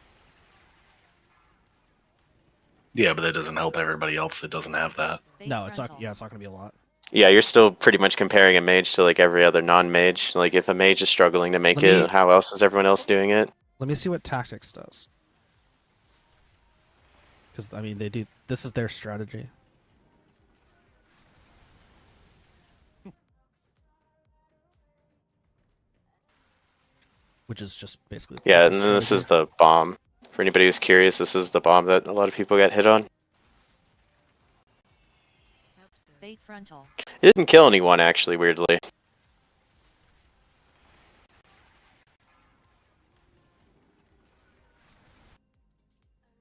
Yeah, but that doesn't help everybody else that doesn't have that. No, it's not. Yeah, it's not going to be a lot. Yeah, you're still pretty much comparing a mage to like every other non-mage. Like if a mage is struggling to make it, how else is everyone else doing it? Let me see what tactics does. Because I mean, they do. This is their strategy. Which is just basically. Yeah, and then this is the bomb. For anybody who's curious, this is the bomb that a lot of people got hit on. Bait frontal. It didn't kill anyone, actually, weirdly.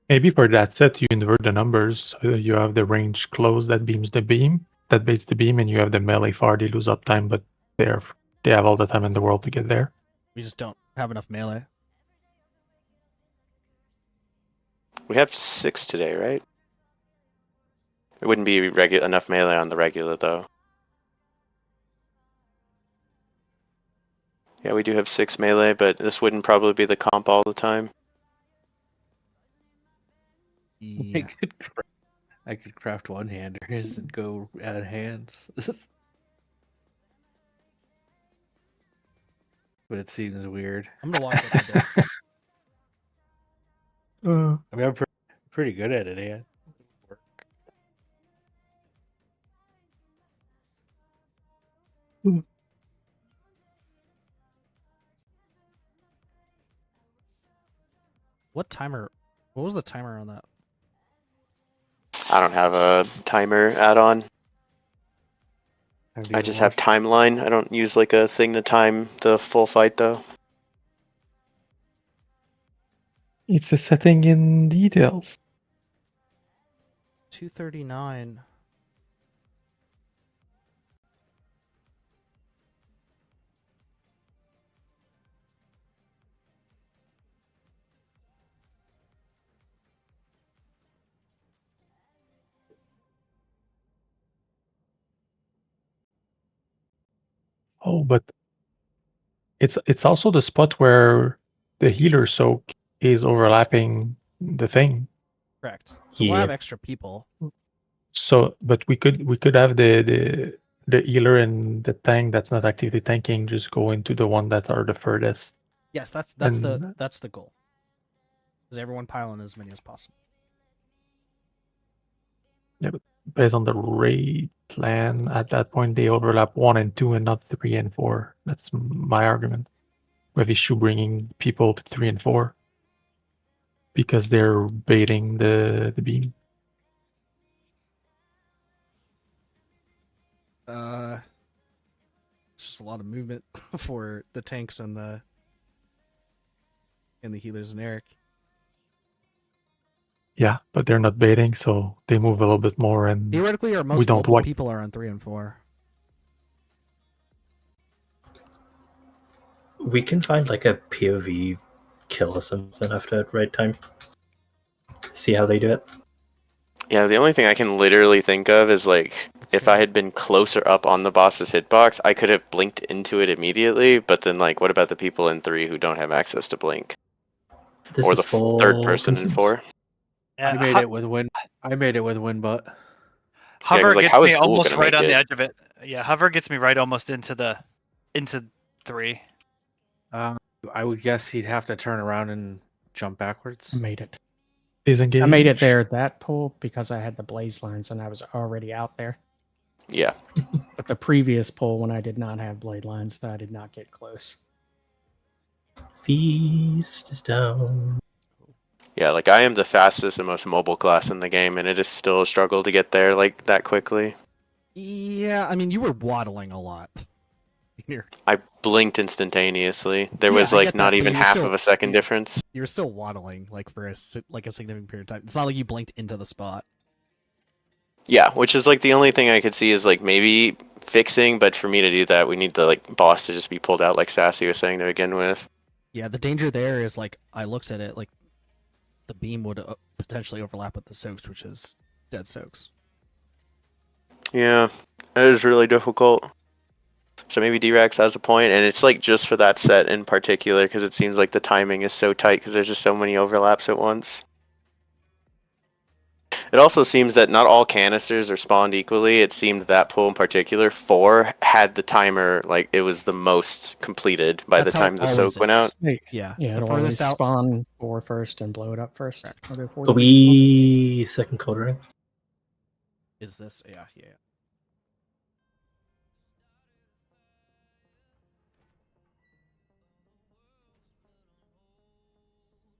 Maybe for that set, you invert the numbers. So you have the range close that beams the beam, that baits the beam, and you have the melee far. They lose uptime, but they have all the time in the world to get there. We just don't have enough melee. We have 6 today, right? It wouldn't be enough melee on the regular, though. Yeah, we do have 6 melee, but this wouldn't probably be the comp all the time. Yeah. I could craft one-handers and go add hands. But it seems weird. I'm gonna watch what they do. I mean, I'm pretty good at it, yeah. What timer? What was the timer on that? I don't have a timer add-on. I just have timeline. I don't use like a thing to time the full fight, though. It's a setting in details. 2:39. Oh, but it's also the spot where the healer soak is overlapping the thing. Correct. So we'll Yeah. have extra people. So, but we could have the healer and the tank that's not actively tanking just go into the one that are the furthest. Yes, that's And- the goal. Is everyone pile in as many as possible? Yeah, but based on the raid plan, at that point they overlap 1 and 2 and not 3 and 4. That's my argument. We have issue bringing people to 3 and 4 because they're baiting the beam. It's just a lot of movement for the tanks and the healers and Eric. Yeah, but they're not baiting, so they move a little bit more, and Theoretically, our we most don't mobile wipe. people are on 3 and 4. We can find like a POV kill or something after the right time. See how they do it. Yeah, the only thing I can literally think of is like if I had been closer up on the boss's hitbox, I could have blinked into it immediately. But then, like, what about the people in 3 who don't have access to blink, This or is the for third person in consumes. 4? I made it with win. I made it with WinButt. Hover 'cause, like, gets how is me school almost gonna right make on the it? edge of it. Yeah, hover gets me right almost into 3. I would guess he'd have to turn around and jump backwards. I made it. Disengage. I made it there that pull because I had the blaze lines and I was already out there. Yeah. But the previous pull, when I did not have blade lines, I did not get close. Feast is down. Yeah, like I am the fastest and most mobile class in the game, and it is still a struggle to get there like that quickly. Yeah, I mean, you were waddling a lot. Here. I blinked instantaneously. There Yeah, was I like get that, not but even you were half still- of a second difference. You were still waddling like for a significant period of time. It's not like you blinked into the spot. Yeah, which is like the only thing I could see is like maybe fixing, but for me to do that, we need the like boss to just be pulled out like Sassy was saying to begin with. Yeah, the danger there is like I looked at it like the beam would potentially overlap with the soaks, which is dead soaks. Yeah, it is really difficult. So maybe D-Rex has a point, and it's like just for that set in particular because it seems like the timing is so tight because there's just so many overlaps at once. It also seems that not all canisters are spawned equally. It seemed that pull in particular, 4 had the timer, like it was the most completed by That's the how time it the always soak went is. out. Yeah, Yeah, the it'll furthest always out. spawn 4 first and blow it up first. Or before Are you- we second quartering? Is this? Yeah.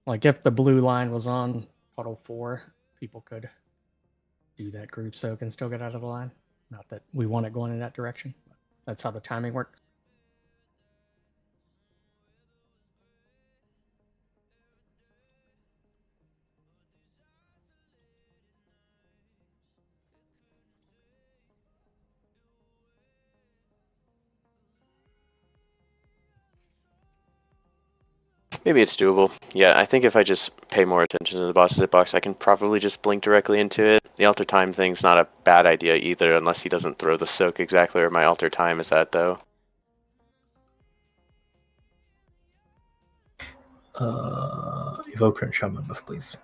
Like if the blue line was on puddle 4, people could do that group soak and still get out of the line. Not that we want it going in that direction. But that's how the timing works. Maybe it's doable. Yeah, I think if I just pay more attention to the boss's hitbox, I can probably just blink directly into it. The alter time thing's not a bad idea either, unless he doesn't throw the soak exactly where my alter time is at, though. Evoker and Shaman buff, please.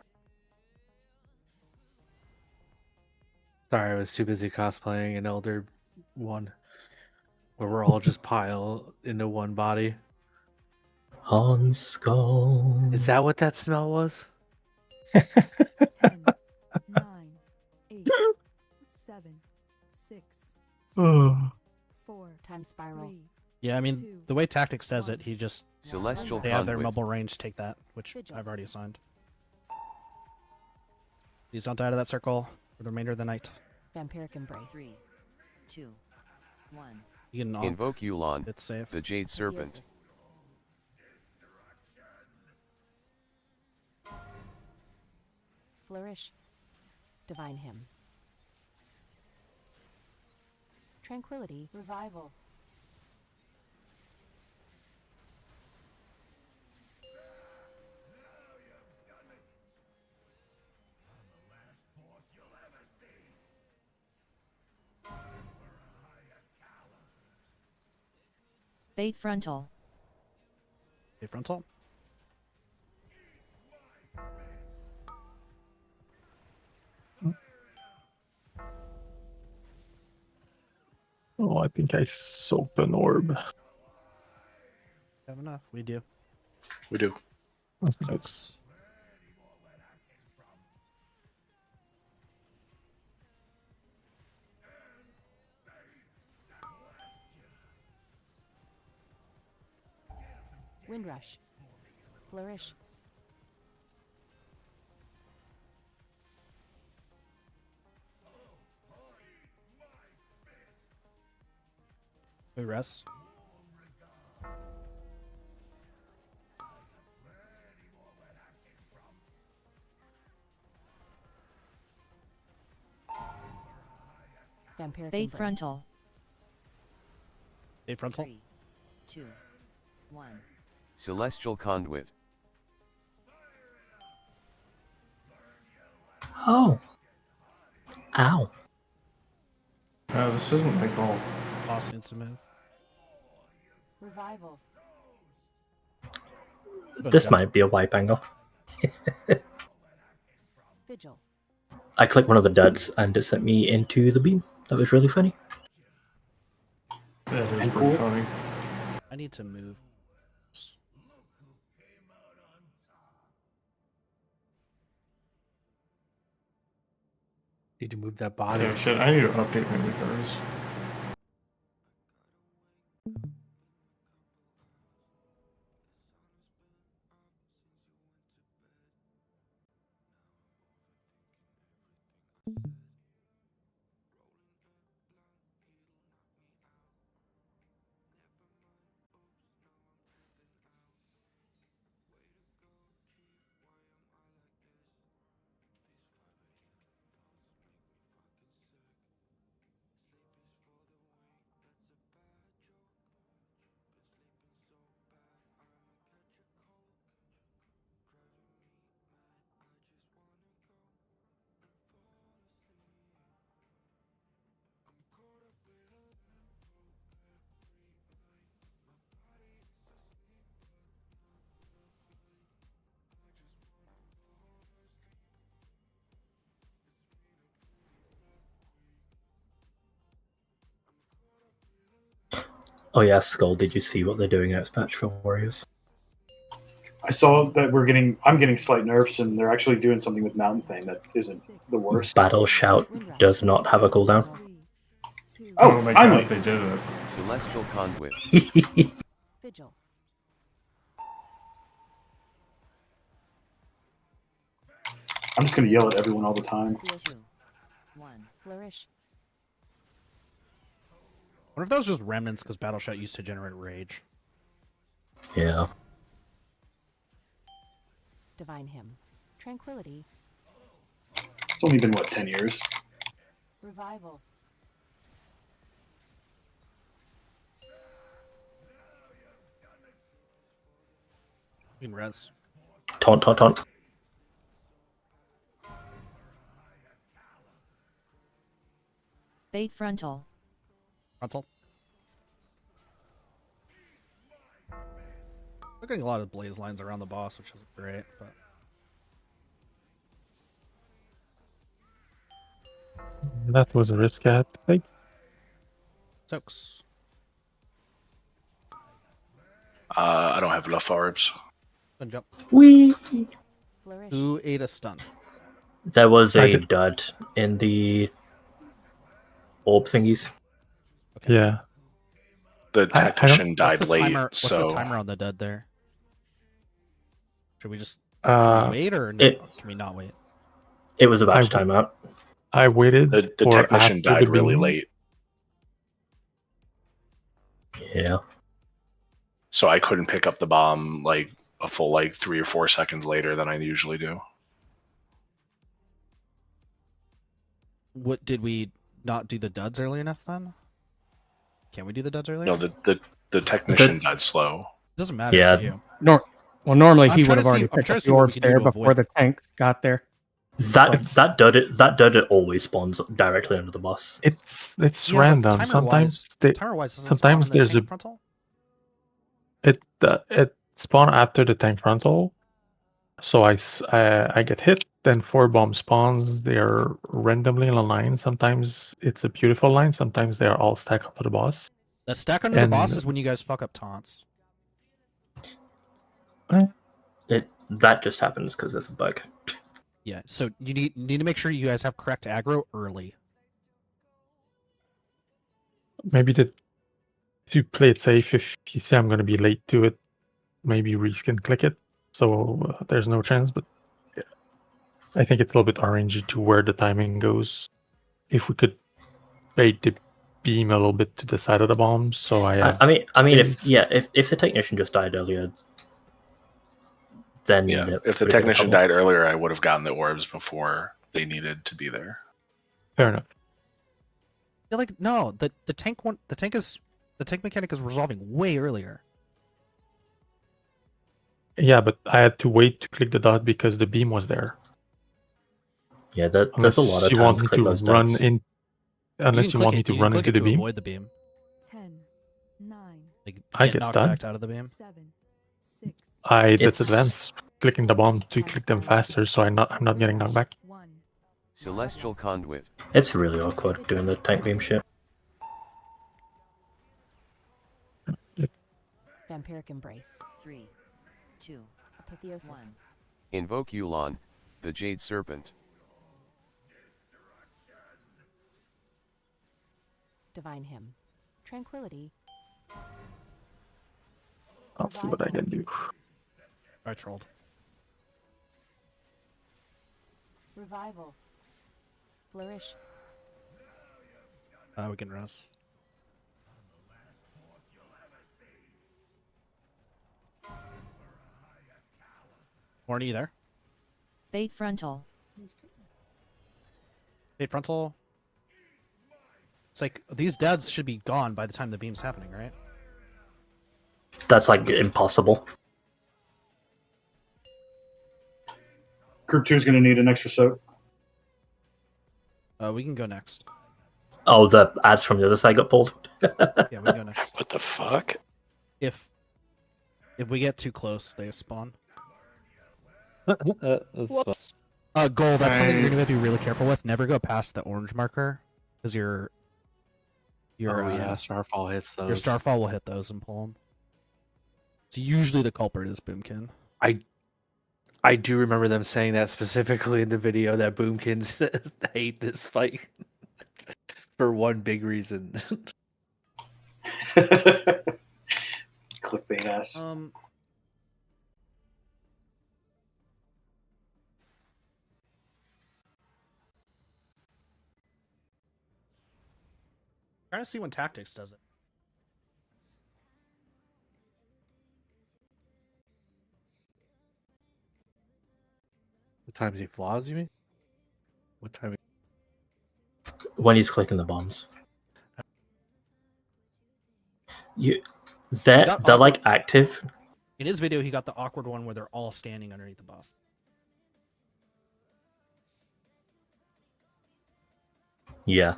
Sorry, I was too busy cosplaying an Elder one, where we're all just pile into one body. On skull. Is that what that smell was? 10, 9, 8, 7, 6, 4. Time spiral. 3. Yeah, I mean, the way Tactics says it, he just Celestial they have their Conduit. mobile range take that, which I've already assigned. Please don't die to that circle for the remainder of the night. Vampiric embrace. 3, 2, 1. You can Invoke Yulon, It's safe. the Jade Serpent. Flourish. Divine hymn. Tranquility. Revival. Bait frontal. Okay, frontal. Oh, I think I soaked an orb. Have enough. We do. We do. Soaks. Windrush. Flourish. We rest. Vampiric Fade embrace. frontal. Fade frontal. 3, 2, 1. Celestial Conduit. Oh. Ow. This isn't my goal. Boss needs to move. Revival. This might be a wipe angle. Vigil. I clicked one of the duds and it sent me into the beam. That was really funny. That is And pretty cool. funny. I need to move. Need to move that body. Yeah, shit, I need to update my recars. Oh yeah, Skull, did you see what they're doing next patch for Warriors? I saw that I'm getting slight nerfs, and they're actually doing something with Mountain Thing that isn't the worst. Battle Shout does not have a cooldown. Oh, my finally. god, they did it. Celestial Conduit. Vigil. I'm just gonna yell at everyone all the time. 2, 1. Flourish. I wonder if that was just remnants because Battle Shot used to generate rage. Yeah. Divine hymn. Tranquility. It's only been, what, 10 years? Revival. You can res. Taunt, taunt, taunt. Fade frontal. Frontal. We're getting a lot of blaze lines around the boss, which isn't great, but That was a risk I had to take. Soaks. I don't have enough orbs. Then jump. Whee! Who ate a stun? There was I a did. dud in the orb thingies. Yeah. The I don't- technician What's died the late, timer? What's so the timer on the dud there? Should we just Uh, can we wait or no? Can we not wait? It was about I to time out. I waited the for technician after died the really beam. late, Yeah. so I couldn't pick up the bomb like a full 3 or 4 seconds later than I usually do. What did we not do the duds early enough then? Can we do the duds earlier? No, the technician died slow. Doesn't matter. Yeah. To you. Well, normally I'm he trying would have to already see- I'm picked trying up to see the what we orbs can do there to before avoid the tanks got there. That dud always spawns directly under the boss. It's Yeah, but random. timer-wise- Sometimes timer-wise, doesn't it sometimes spawn in the there's tank a frontal? it spawn after the tank frontal. So I get hit, then 4 bomb spawns. They are randomly in a line. Sometimes it's a beautiful line. Sometimes they are all stacked up to the boss. The stack under the boss is when you guys fuck up taunts. That just happens because there's a bug. Yeah, so you need to make sure you guys have correct aggro early. Maybe to play it safe, if you say I'm going to be late to it, maybe Reese can click it, so there's no chance. But yeah, I think it's a little bit RNG to where the timing goes. If we could bait the beam a little bit to the side of the bomb, so I have. I mean, space. if the technician just died earlier, then Yeah, it if the would have been a technician problem. died earlier, I would have gotten the orbs before they needed to be there. Fair enough. I feel like no, the tank mechanic is resolving way earlier. Yeah, but I had to wait to click the dot because the beam was there. Yeah, there's Unless a lot of you time want to me click to those run dots. in, unless you want me to run into the beam. Avoid the beam. 10, 9, Like, I get guess knocked that. back out of the beam. 7, 6, That's It's- advanced. Clicking the bomb to click them faster, so I'm not getting knocked back. 1. Celestial Conduit. It's really awkward doing the tank beam shit. Vampiric Embrace. 3, 2, Apotheosis. 1. Invoke Yulon, the Jade Serpent. Divine Hymn. Tranquility. I'll see what I can do. I trolled. Revival. Flourish. We can rest. Horny, you there? Bait frontal. Hey, frontal. It's like these deads should be gone by the time the beam's happening, right? That's like impossible. Group 2 is going to need an extra soak. We can go next. Oh, the ads from the other side got pulled. Yeah, we can go next. What the fuck? If we get too close, they spawn. Whoops. Gold, that's something you're gonna be really careful with. Never go past the orange marker, because your Starfall hits those. your starfall will hit those and pull them. So usually the culprit is Boomkin. I do remember them saying that specifically in the video that Boomkins hate this fight for one big reason. Clickbait ass. Trying to see when Tactics does it. What times he flaws, you mean? What time? When he's clicking the bombs. They're like active. In his video, he got the awkward one where they're all standing underneath the boss. Yeah,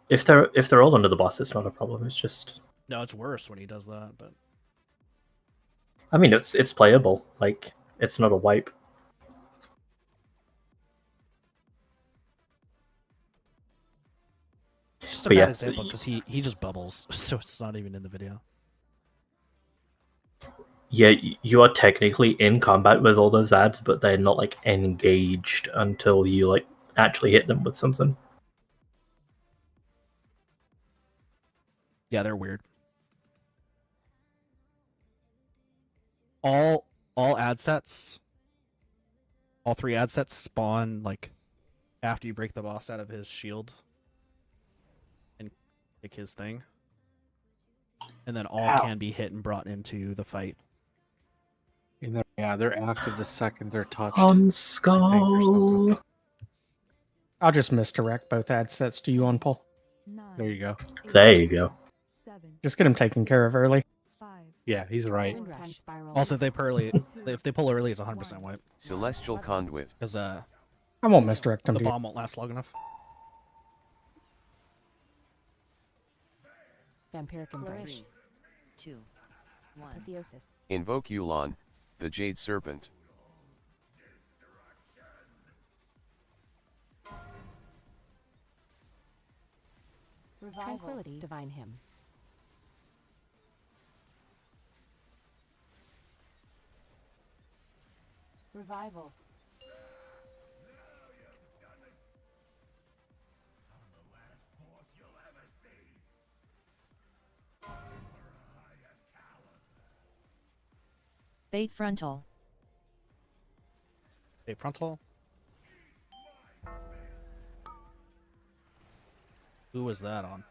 if they're all under the boss, it's not a problem. It's just No, it's worse when he does that, but I mean it's playable. Like it's not a wipe. it's just a But bad yeah. example because he just bubbles, so it's not even in the video. Yeah, you are technically in combat with all those ads, but they're not like engaged until you like actually hit them with something. Yeah, they're weird. All ad sets, all 3 ad sets spawn like after you break the boss out of his shield and pick his thing, and then all can be hit and brought into the fight. Yeah, they're active the second they're touched. On skull. I'll just misdirect both ad sets to you on Paul. There you go. There you go. Just get him taken care of early. Yeah, he's right. Also, if they pull early, it's 100% wipe. Celestial Conduit. Because I won't misdirect him. the to you. bomb won't last long enough. Vampiric Embrace. 2, 1. Apotheosis. Invoke Yulon, the Jade Serpent. Revival. Tranquility. Divine Hymn. Revival. Bait frontal. Frontal. Who was that on?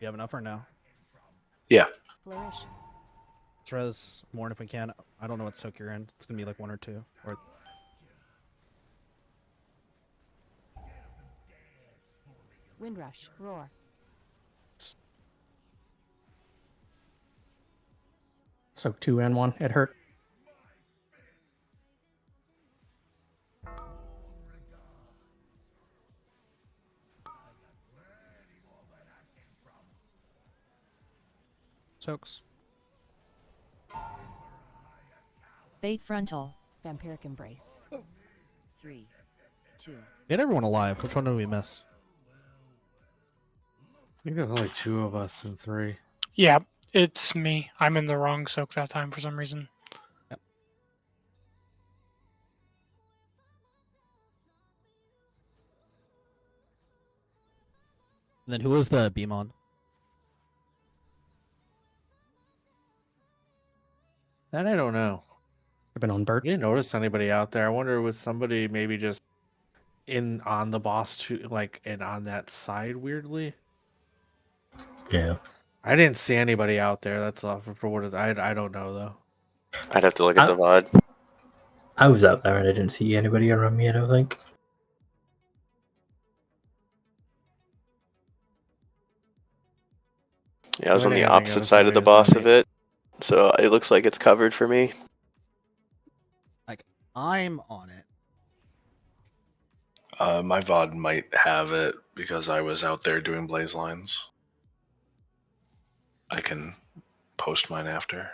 You have enough or no? Yeah. Flourish. Let's res more if we can. I don't know what soak you're in. It's gonna be like 1 or 2 or. Windrush. Roar. Soak 2 and 1. It hurt. Soaks. Bait frontal. Vampiric embrace. 3, 2. Get everyone alive. Which one did we miss? I think there's only 2 of us and 3. Yeah, it's me. I'm in the wrong soak that time for some reason. Yep. And then who was the beam on? That I don't know. I've been on Bert. I didn't notice anybody out there. I wonder was somebody maybe just in on the boss too, like and on that side weirdly. Yeah. I didn't see anybody out there. That's all for what I don't know though. I'd have to look at the VOD. I was out there and I didn't see anybody around me, I don't think. Yeah, I was on the Anything, I opposite was side of the having boss zombie. of it, so it looks like it's covered for me. Like I'm on it. My VOD might have it because I was out there doing blaze lines. I can post mine after.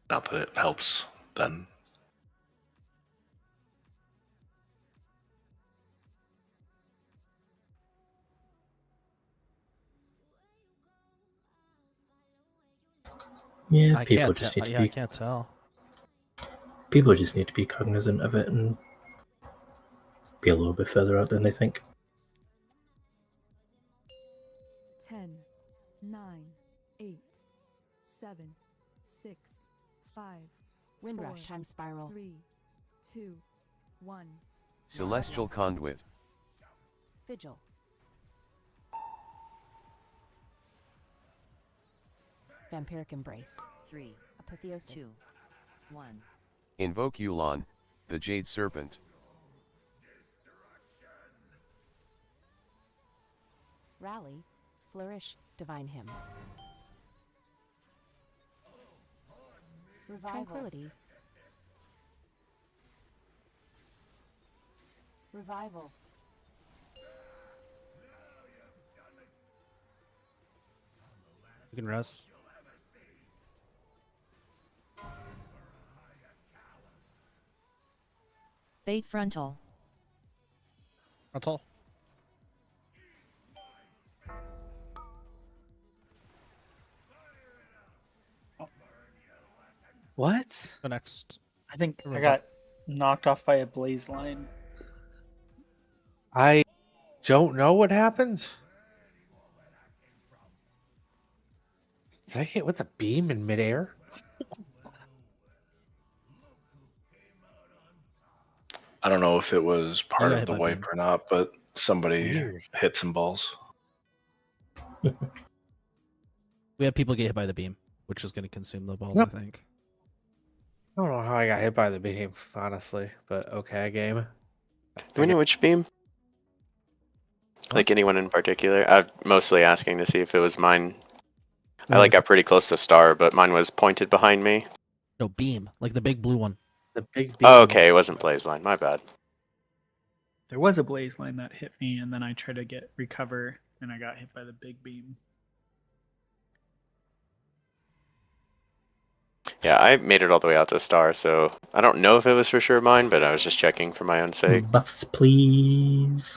Not that it helps then. Yeah, I people can't just tell. need to Yeah, I be can't tell. people just need to be cognizant of it and be a little bit further out than they think. 10, 9, 8, 7, 6, 5, Windrush. 4, Time spiral. 3, 2, 1. Celestial Conduit. Vigil. Vampiric embrace. 3, Apotheosis. 2, 1. Invoke Yulon, the Jade Serpent. Rally. Flourish. Divine hymn. Revival. Tranquility. Revival. You can rest. Bait frontal. Frontal. What? The next. I think I got knocked off by a blaze line. I don't know what happened. Did I hit with a beam in midair? I don't know if it was part got of hit the by wipe beam. or not, but somebody Weird. hit some balls. We had people get hit by the beam, which is going to consume the balls, Yep. I think. I don't know how I got hit by the beam, honestly, but okay, game. Do we know which beam? Like anyone in particular? I'm mostly asking to see if it was mine. I got pretty close to Star, but mine was pointed behind me. No, beam. Like the big blue one. The big beam. Oh, okay, it wasn't Blaze Line. My bad. There was a blaze line that hit me, and then I tried to recover, and I got hit by the big beam. Yeah, I made it all the way out to Star, so I don't know if it was for sure mine, but I was just checking for my own sake. Buffs, please.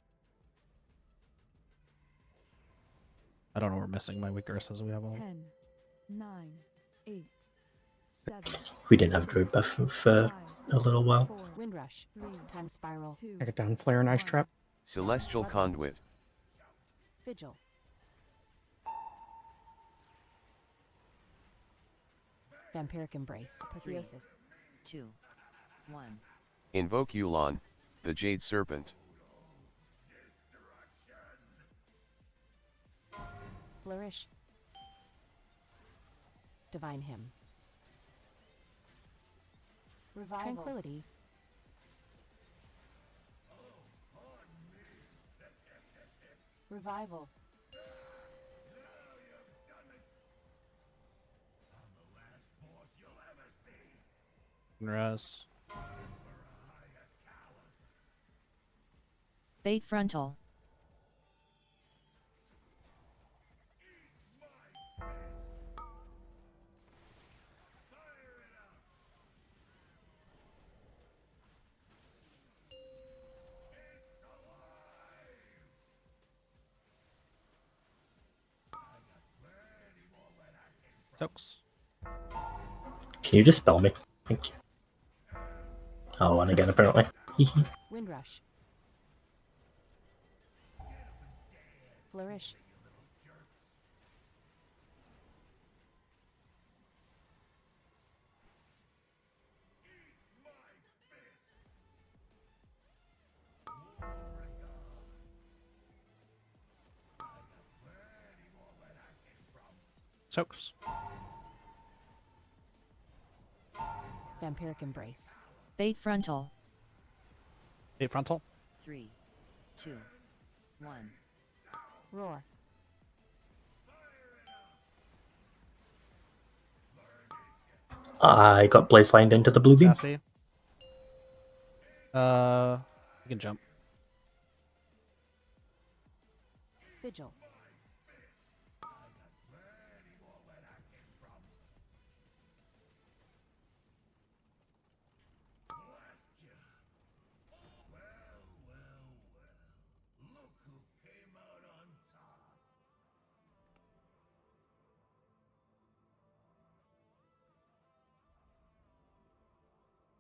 I don't know. We're missing. My weaker says we have all. 10, 9, 8, 7. We didn't have Druid buff for a little while. Windrush. 3, Time spiral. 2, I get down flare and ice trap. Celestial Conduit. Vigil. Vampiric Embrace. Apotheosis. 2, 1. Invoke Yulon, the Jade Serpent. Flourish. Divine Hymn. Revival. Tranquility. Revival. Res. Bait Frontal. Soaks. Can you dispel me? Thank you. Oh, and again, apparently. Windrush. Flourish. Soaks. Vampiric Embrace. Bait Frontal. Bait Frontal. 3, 2, 1. Roar. I got Blaze lined into the blue beam. Sassy. You can jump. Vigil.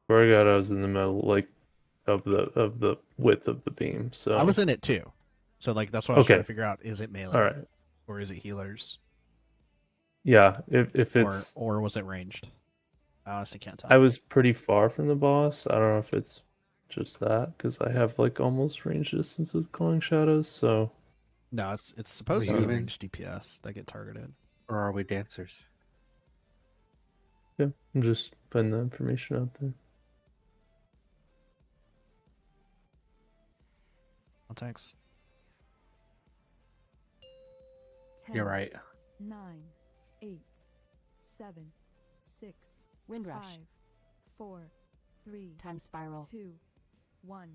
Where I got, I was in the middle, like of the width of the beam. So I was in it too. So like that's what I was trying to figure out. Is it melee? All right. Or is it healers? Yeah, if it's or was it ranged? I honestly can't tell. I was pretty far from the boss. I don't know if it's just that because I have like almost range distance with Calling Shadows. So no, it's supposed to be ranged DPS that get targeted. Or are we dancers? yeah, I'm just putting the information out there. Oh, thanks. 10, You're right. 9, 8, 7, 6, Windrush. 5, 4, 3, Time Spiral. 2, 1.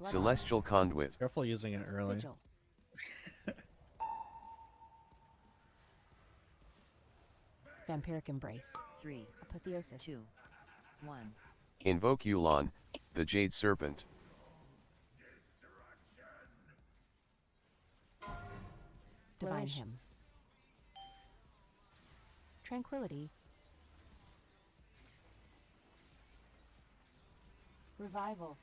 Celestial Conduit. Careful using it early. Vigil. Vampiric Embrace. 3. Apotheosis. 2, 1. Invoke Yulon, the Jade Serpent. Divine Hymn. Tranquility. Revival.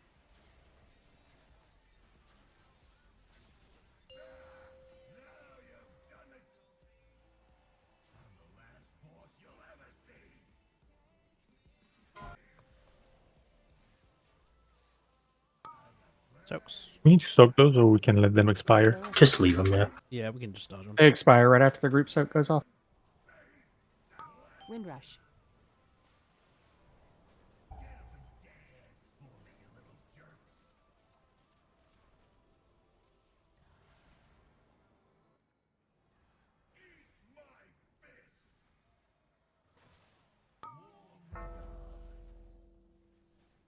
Soaks. We need to soak those, or we can let them expire. Just leave them, yeah. Yeah, we can just dodge them. They expire right after the group soak goes off. Windrush.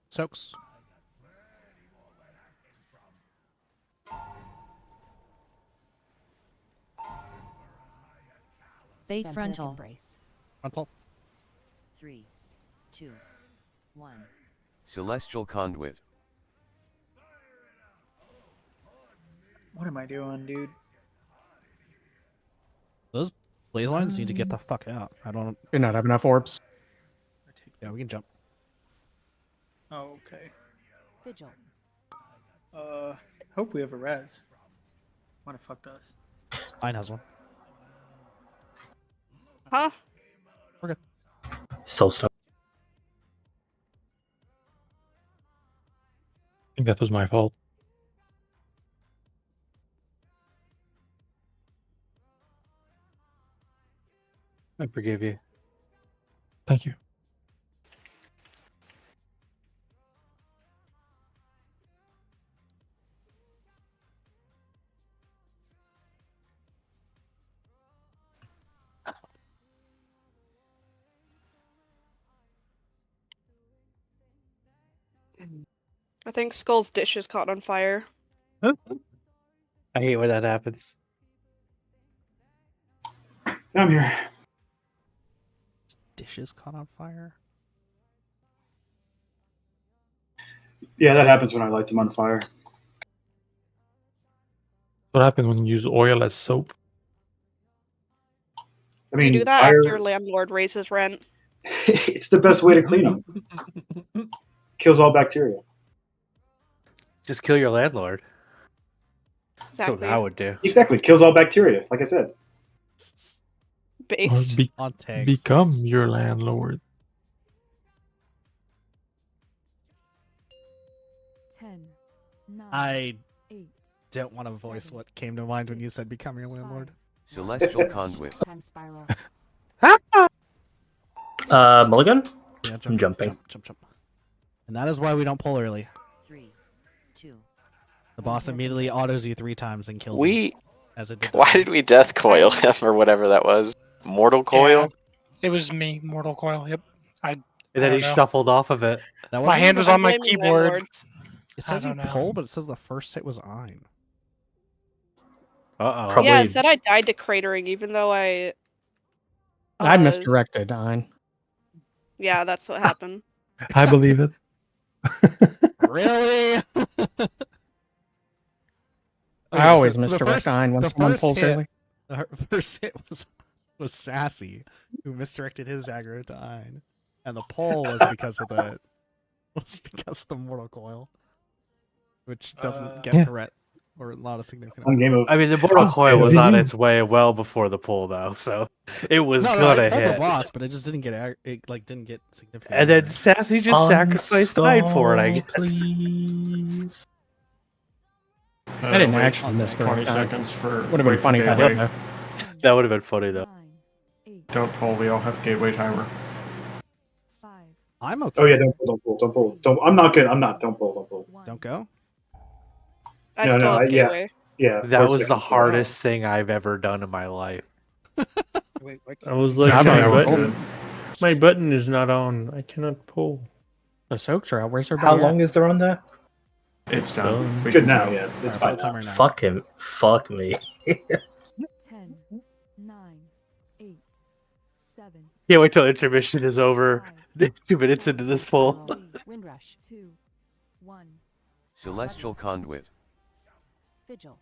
Soaks. Bait Frontal. Embrace. Frontal. 3, 2, 1. Celestial Conduit. What am I doing, dude? Those blaze lines need to get the fuck out. I don't. Do not have enough orbs. Yeah, we can jump. Oh, okay. Vigil. Hope we have a res. Might have fucked us. Mine has one. Huh? We're good. Soul Stone. I think that was my fault. I forgive you. Thank you. I think Skull's dish is caught on fire. I hate when that happens. I'm here. Dishes caught on fire. Yeah, that happens when I light them on fire. What happens when you use oil as soap? I You mean, do that fire, after your landlord raises rent. it's the best way to clean them. Kills all bacteria. Just kill your landlord. That's Exactly. what I would do. Exactly. Kills all bacteria, like I said. Or Based. On tags. become your landlord. 10, 9, I 8, don't want to voice what came to mind when you said become your landlord. Celestial Conduit. Time spiral. Mulligan? Yeah, I'm jumping. Jump. And that is why we don't pull early. 3, 2. The boss immediately autos you 3 times and kills you. We. As it did. Why did we death coil him or whatever that was? Mortal coil? Yeah, it was me, Mortal Coil. Yep. And then don't he know. shuffled off of it. That My wasn't hand even was a- on my blaming keyboard. landlords. It says I you don't know. pull, but it says the first hit was Ein. Uh-oh. Probably. Yeah, it said I died to cratering, even though I. I misdirected Ein. Yeah, that's what happened. I believe it. Really? I always misdirect Ein when the someone first pulls hit, early. The first hit was Sassy, who misdirected his aggro to Ein, and the pull was because of the Mortal Coil, which doesn't get threat or a lot of significant. On game of. I mean, the Mortal Coil was on its way well before the pull, though, so it was No, gonna it pulled hit. the boss, but it just didn't get didn't get significant. And then Sassy just sacrificed Hyde for it, I guess. Please. I didn't wait actually misdirect 20 Ein. seconds for. Would have been wait for funny if I gateway. did, though. That would have been funny, though. 8, Don't pull. We all have gateway timer. 5, I'm okay. Oh yeah, don't pull. I'm not good. I'm not. Don't pull. Don't go. I No, still no, have yeah. gateway. Yeah. That 4 was the seconds. hardest thing I've ever done in my life. I was like, I'm my not button, my button is not on. I cannot pull. The soaks are out. Where's How everybody long at? is there on there? It's done. It's We good can now. go. Yeah, it's Alright, fine put a now. timer now. Fuck him. Fuck me. 10, 9, 8, 7, Yeah, wait till intermission is over. 2 minutes into this pull. Wind rush. 2, 1. Celestial Conduit. Vigil.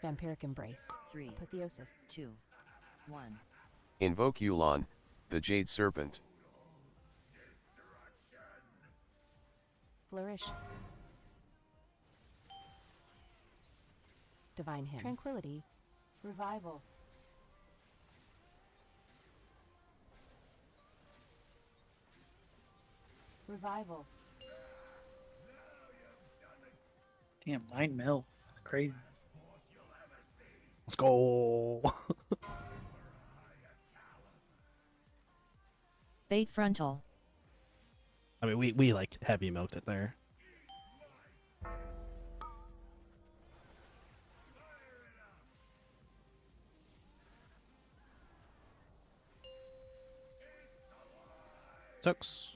Vampiric embrace. 3. Apotheosis. 2, 1. Invoke Yulon, the Jade Serpent. Flourish. Divine hymn. Tranquility. Revival. Revival. Damn, 9 mil. Crazy. Let's go. Bait frontal. I mean, we like heavy milked it there. Soaks.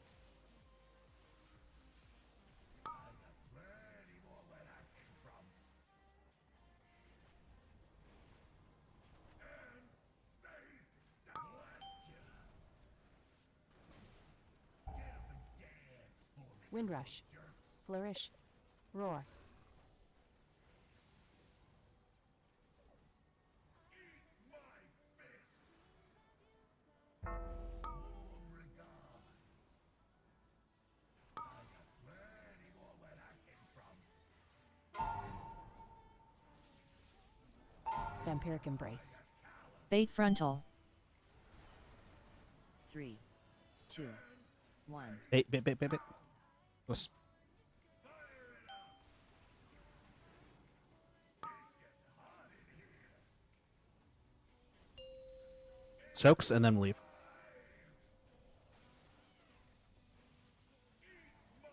Wind rush. Flourish. Roar. Vampiric embrace. Bait frontal. 3, 2, 1. Bait. Listen. Soaks and then leave.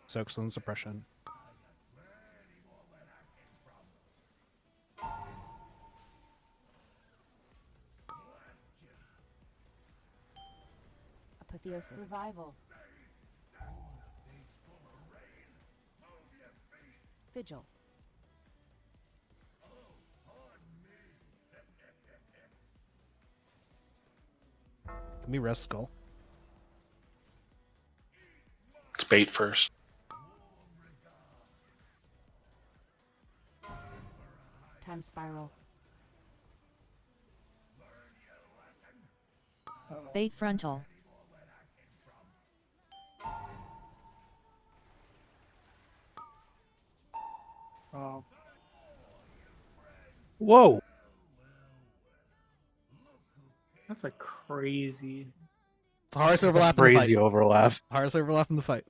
Soaks and suppression. Apotheosis. Revival. Vigil. Can we rest skull? It's bait first. Time spiral. Bait frontal. Whoa! That's a crazy. Hardest That's a overlap. crazy in the fight. overlap. Hardest overlap in the fight.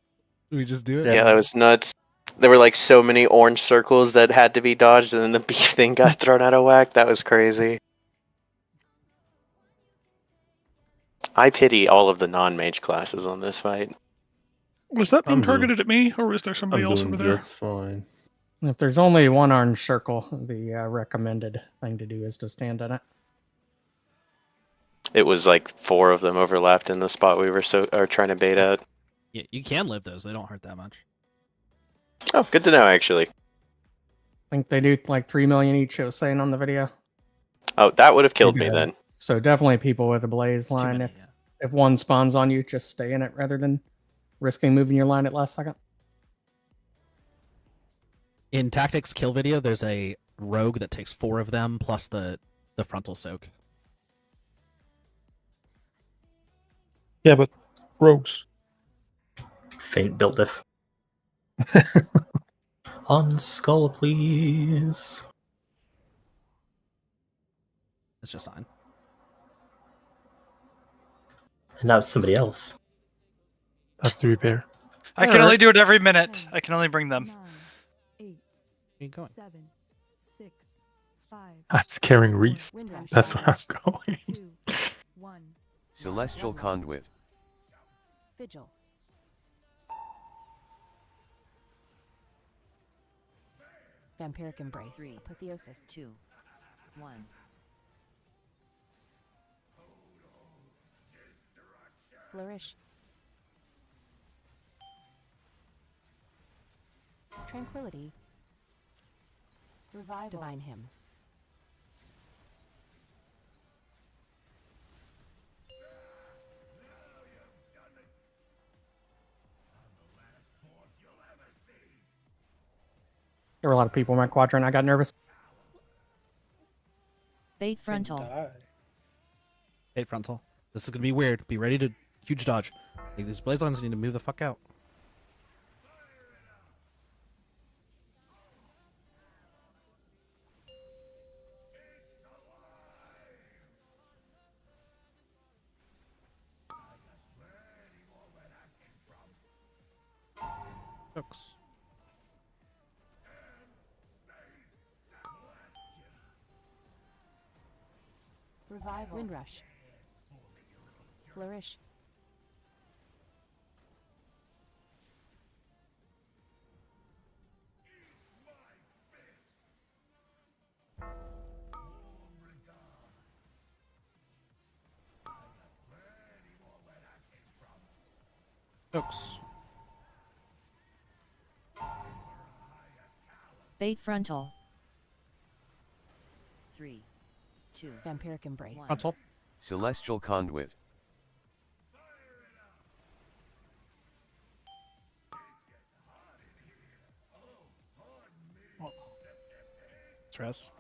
We just do it. Yeah, that was nuts. There were like so many orange circles that had to be dodged, and then the beef thing got thrown out of whack. That was crazy. I pity all of the non-mage classes on this fight. Was that being I'm doing- targeted at me, or was there somebody I'm else doing over there? just fine. If there's only one orange circle, the recommended thing to do is to stand in it. It was like 4 of them overlapped in the spot we were trying to bait at. Yeah, you can live those. They don't hurt that much. Oh, good to know, actually. I think they do like 3 million each, it was saying on the video. Oh, that would have killed me Yeah. then. So definitely people with a blaze line. many, If one spawns on you, just stay in it rather than risking moving your line at last second. In Tactics kill video, there's a rogue that takes 4 of them plus the frontal soak. Yeah, but rogues. Faint build diff. On skull, please. It's just fine. And now it's somebody else. Have to repair. I can only do it every minute. I can only bring them. 9, 8, Where you going? 7, 6, 5. I'm scaring Reese. Wind rush. That's where I'm going. 2, 1. Celestial Conduit. Vigil. Vampiric embrace. 3, Apotheosis. 2, 1. Flourish. Tranquility. Revival. Divine hymn. There were a lot of people in my quadrant. I got nervous. Bait frontal. Bait frontal. This is gonna be weird. Be ready to huge dodge. Like, these blaze lines need to move the fuck out. Hooks. Revival. Wind rush. Flourish. Hooks. Bait frontal. 3, 2. Vampiric embrace. Frontal. Celestial Conduit. Stress.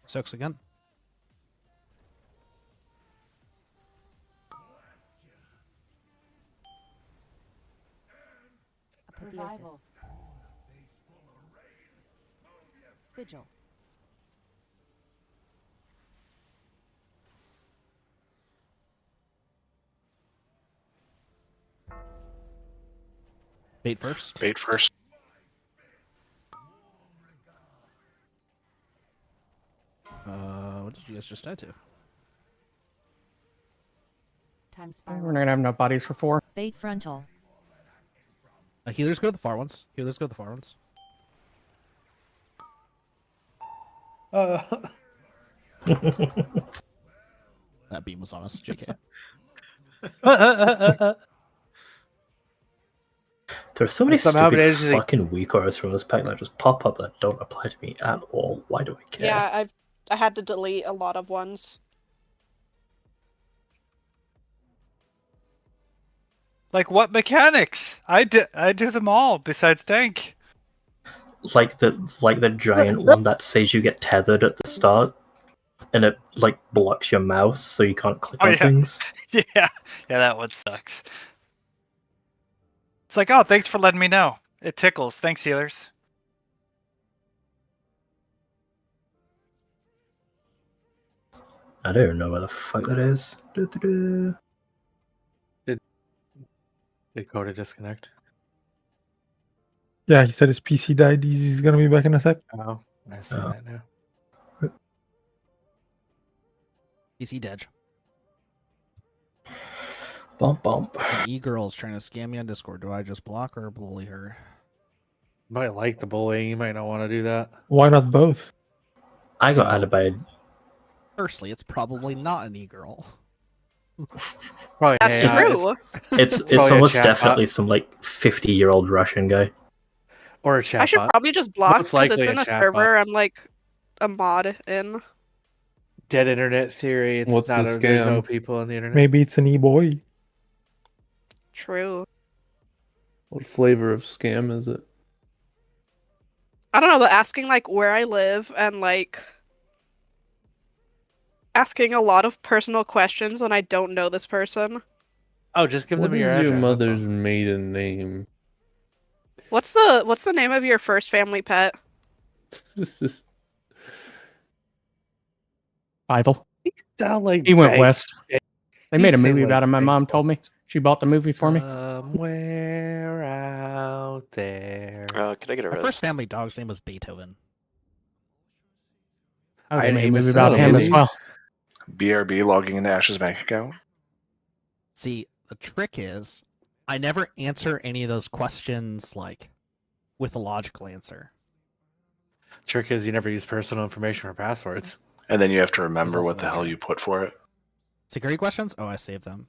Soaks again. Apotheosis. Vigil. Bait first. Bait first. What did you guys just die to? Time We're spiral. not gonna have enough bodies for 4. Bait frontal. Healers go to the far ones. Healers go to the far ones. That beam was on us, JK. There are so many Somehow stupid managed to- fucking weak auras from this pack that just pop up that don't apply to me at all. Why do I care? Yeah, I had to delete a lot of ones. Like what mechanics? I do them all besides tank. Like the giant one that says you get tethered at the start, and it like blocks your mouse so you can't click Oh, on yeah. things. Yeah, that one sucks. It's like, oh, thanks for letting me know. It tickles. Thanks, healers. I don't even know where the fuck that is. Doo-doo-doo. Did Coda disconnect? Yeah, he said his PC died. He's gonna be back in a sec. Oh, I see Oh. that now. PC dead. Bump bump. An e-girl's trying to scam me on Discord. Do I just block or bully her? You might like the bullying. You might not want to do that. Why not both? I got So- added by. Firstly, it's probably not an e-girl. Probably That's AI. true. It's probably a almost chatbot. definitely some like 50-year-old Russian guy. Or a chatbot. I should probably just block Most because it's likely in a chatbot. server. I'm like a mod in. Dead internet theory. It's What's not the there's no scam? people on the internet. Maybe it's an e-boy. True. What flavor of scam is it? I don't know, but asking like where I live and like asking a lot of personal questions when I don't know this person. Oh, just give What them your is address. your that's all. mother's maiden name? What's the name of your first family pet? Bible. Sound like He went Banks. west. They made a You movie sound about like him. My Banks. mom told me. She bought the movie for me. Somewhere out there. Could I get a My res? first family dog's name was Beethoven. Oh, they I made a name movie is about not him as Andy. well. BRB logging into Ash's bank account. See, the trick is, I never answer any of those questions like with a logical answer. Trick is you never use personal information for passwords. And then you have to remember also what the not hell true. you put for it. Security questions? Oh, I save them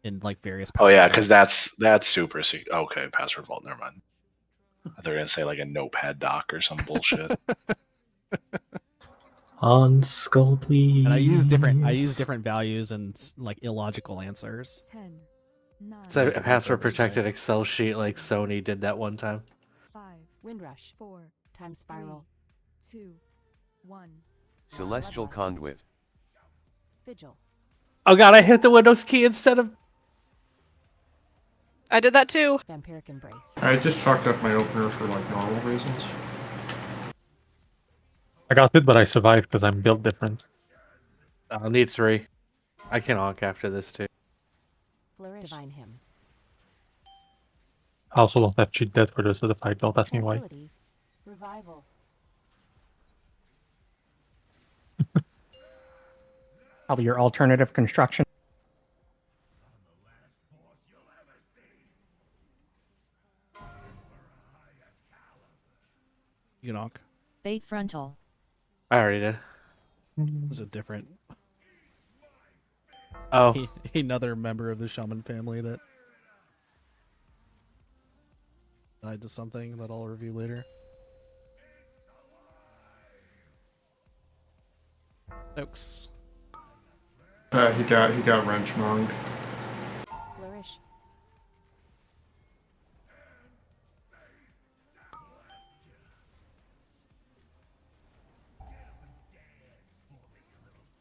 in like various. Oh yeah, password because vaults. that's super secret. Okay, password vault. Never mind. I thought you were gonna say like a notepad doc or some bullshit. On skull, please. And I use different values and like illogical answers. 10, 9, It's a Multiple password servers, protected yeah. Excel sheet like Sony did that one time. 5, Windrush. 4, Time spiral. 2, 1. Celestial Conduit. Vigil. Oh god, I hit the Windows key instead of. I did that too. Vampiric embrace. I just fucked up my opener for like normal reasons. I got it, but I survived because I'm built different. I'll need 3. I can onk after this too. Flourish. Divine him. I also don't have cheat death for this of the fight. Don't ask me why. Tranquility. Revival. Probably your alternative construction. Unok. Bait frontal. I already did. Is it different? Oh. Another member of the shaman family that died to something that I'll review later. Oaks. He got wrench monged. Flourish.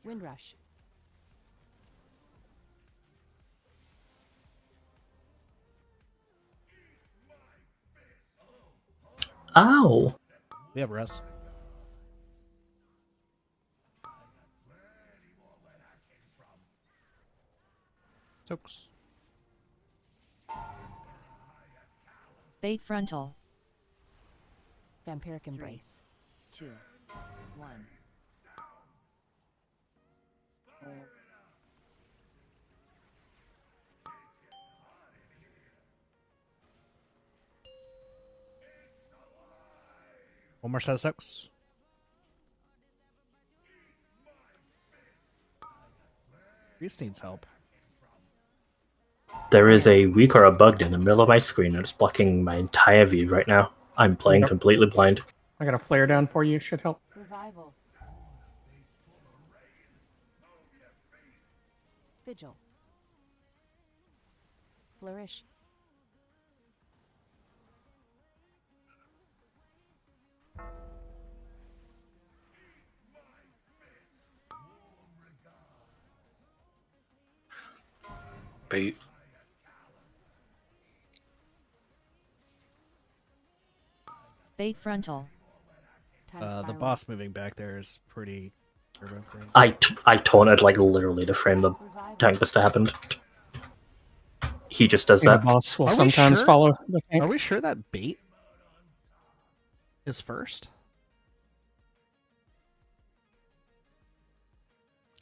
Windrush. Ow! We have res. Soaks. Bait frontal. Vampiric embrace. 2, 1. One more set of soaks. Reese needs help. There is a weak or a bug in the middle of my screen that's blocking my entire view right now. I'm playing Yep. completely blind. I got a flare down for you. Should help. Revival. Vigil. Flourish. Bait. Bait frontal. The boss moving back there is pretty turbo crazy. I taunted like literally to frame the tank bust happened. He just does The that. boss will Are we sometimes sure? follow the tank. Are we sure that bait is first?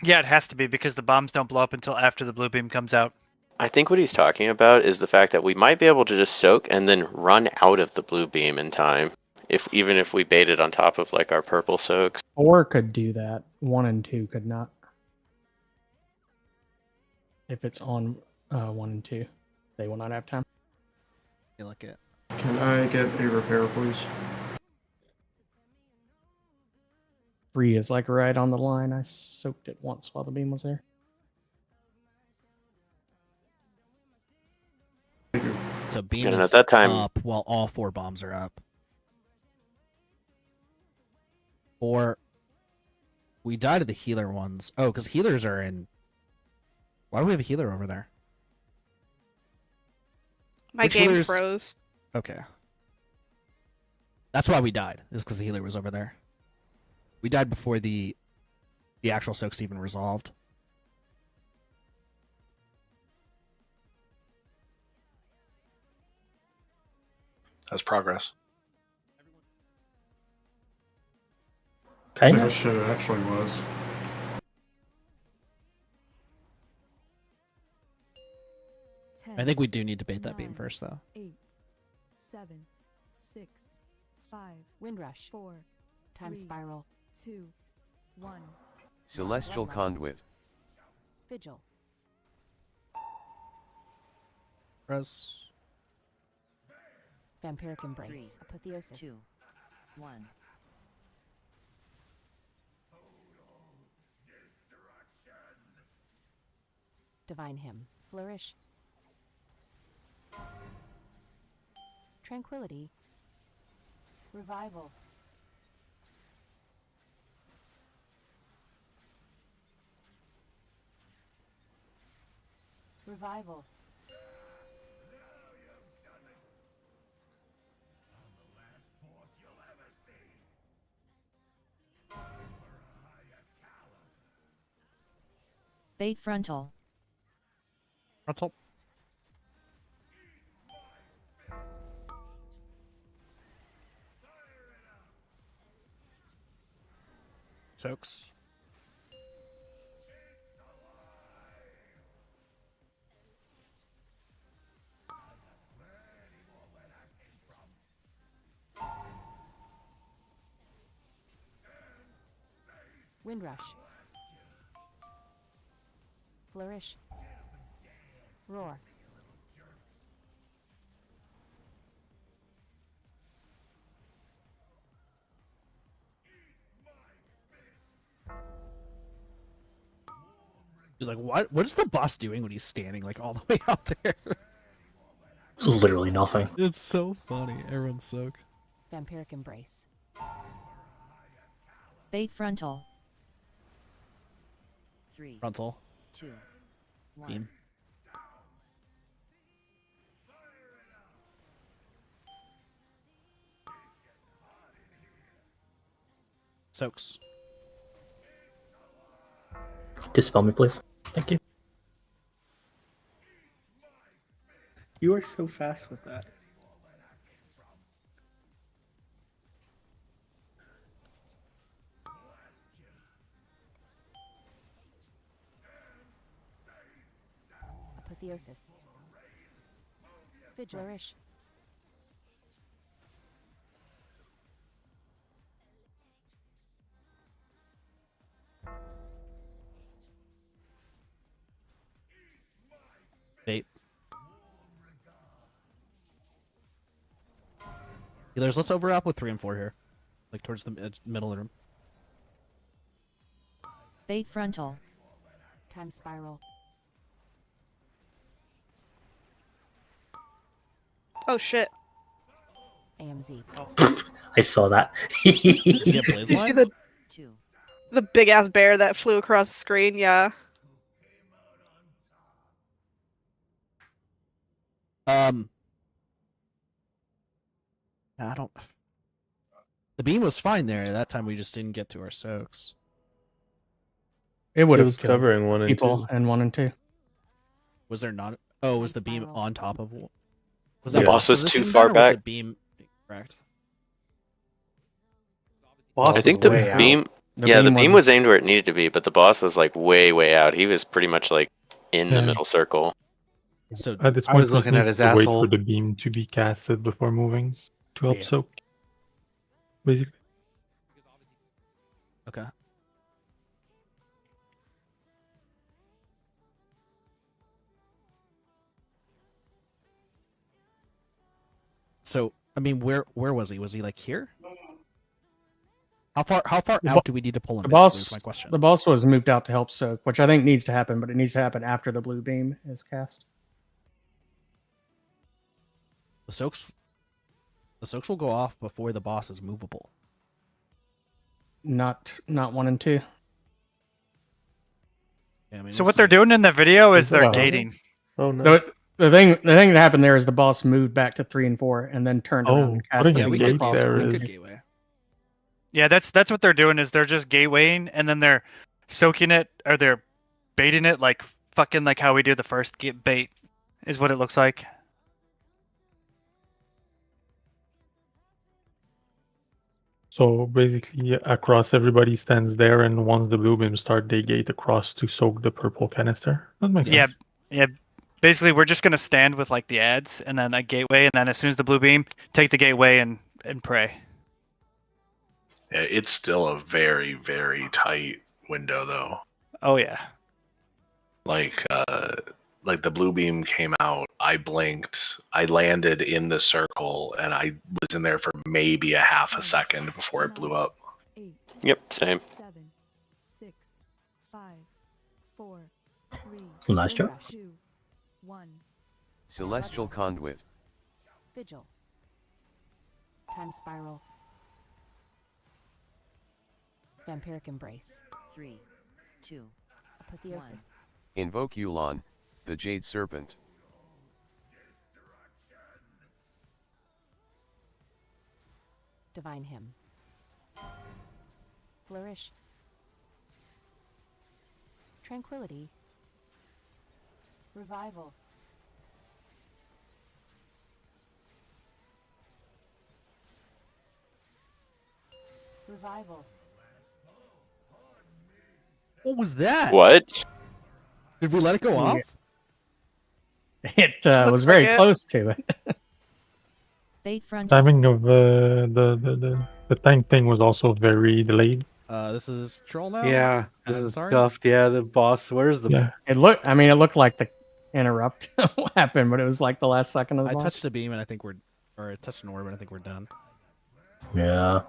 Yeah, it has to be because the bombs don't blow up until after the blue beam comes out. I think what he's talking about is the fact that we might be able to just soak and then run out of the blue beam in time. Even if we baited on top of like our purple soaks. 4 could do that. 1 and 2 could not. If it's on 1 and 2, they will not have time. You look at. Can I get a repair, please? 3 is like right on the line. I soaked it once while the beam was there. So beam And is at that time, up while all 4 bombs are up. 4. We died to the healer ones. Oh, because healers are in. Why do we have a healer over there? My Which game healers- froze. Okay. That's why we died, is because the healer was over there. We died before the actual soaks even resolved. That's progress. Okay. That shit actually was. I think we do need to bait that beam first, though. 8, 7, 6, 5, Windrush. 4, Time 3, spiral. 2, 1. Celestial Conduit. Vigil. Res. Vampiric embrace. 3, Apotheosis. 2, 1. Divine hymn. Flourish. Tranquility. Revival. Revival. Bait frontal. Frontal. Soaks. Windrush. Flourish. Roar. You're like, what is the boss doing when he's standing like all the way out there? Literally nothing. It's so funny. Everyone's soaked. Vampiric embrace. Bait frontal. 3, Frontal. 2, 1. Beam. Soaks. Dispel me, please. Thank you. You are so fast with that. Apotheosis. Flourish. Bait. Healers, let's overlap with 3 and 4 here. Like towards the middle of the room. Bait frontal. Time spiral. Oh shit. AMZ. I saw that. You see the big ass bear that flew across the screen? Yeah. I don't. The beam was fine there. That time we just didn't get to our soaks. It would It have was killed covering 1 and people 2. and 1 and 2. Was there not? Oh, was the beam on top of? Was The that boss was too position far then, or was back. it beam correct? I think the beam. The beam was aimed where it needed to be, but the boss was like way out. He was pretty much like in the Yeah. middle circle. So At this I point, was we looking need at his to wait asshole. for the beam to be casted before moving to help Yeah. soak. Basically. Okay. So I mean, where was he? Was he like here? How far out do we need to pull him? The basically, is boss, my question. the boss was moved out to help soak, which I think needs to happen, but it needs to happen after the blue beam is cast. The soaks will go off before the boss is movable. Not 1 and 2. Yeah, I mean, So what they're doing in the video is they're Well, gating. Oh no. The thing that happened there is the boss moved back to 3 and 4 and then turned around and cast putting the a beam gate across there the is- beam. Gateway. Yeah, that's what they're doing is they're just gatewaying and then they're soaking it or they're baiting it like fucking like how we do the first bait is what it looks like. So basically, across everybody stands there, and once the blue beam start, they gate across to soak the purple canister. That makes Yeah, sense. yeah. Basically, we're just gonna stand with like the ads and then a gateway, and then as soon as the blue beam, take the gateway and pray. Yeah, it's still a very tight window though. Oh yeah. Like the blue beam came out, I blinked, I landed in the circle, and I was in there for maybe a half a second before it blew up. Yep, same. 7, 6, 5, 4, 3, Nice job. 2, 1. Celestial Conduit. Vigil. Time spiral. Vampiric embrace. 3, 2, Apotheosis. Invoke Yulon, the Jade Serpent. Divine hymn. Flourish. Tranquility. Revival. Revival. What was that? What? Did we let it go off? It Looks was very like it. close to it. Bait frontal. Timing of the tank thing was also very delayed. This is troll now. Yeah, this I'm is sorry. scuffed. Yeah, the boss. Where's the? Yeah. It looked like the interrupt happened, but it was like the last second of the I boss. touched a beam and I think I touched an orb and I think we're done. Yeah.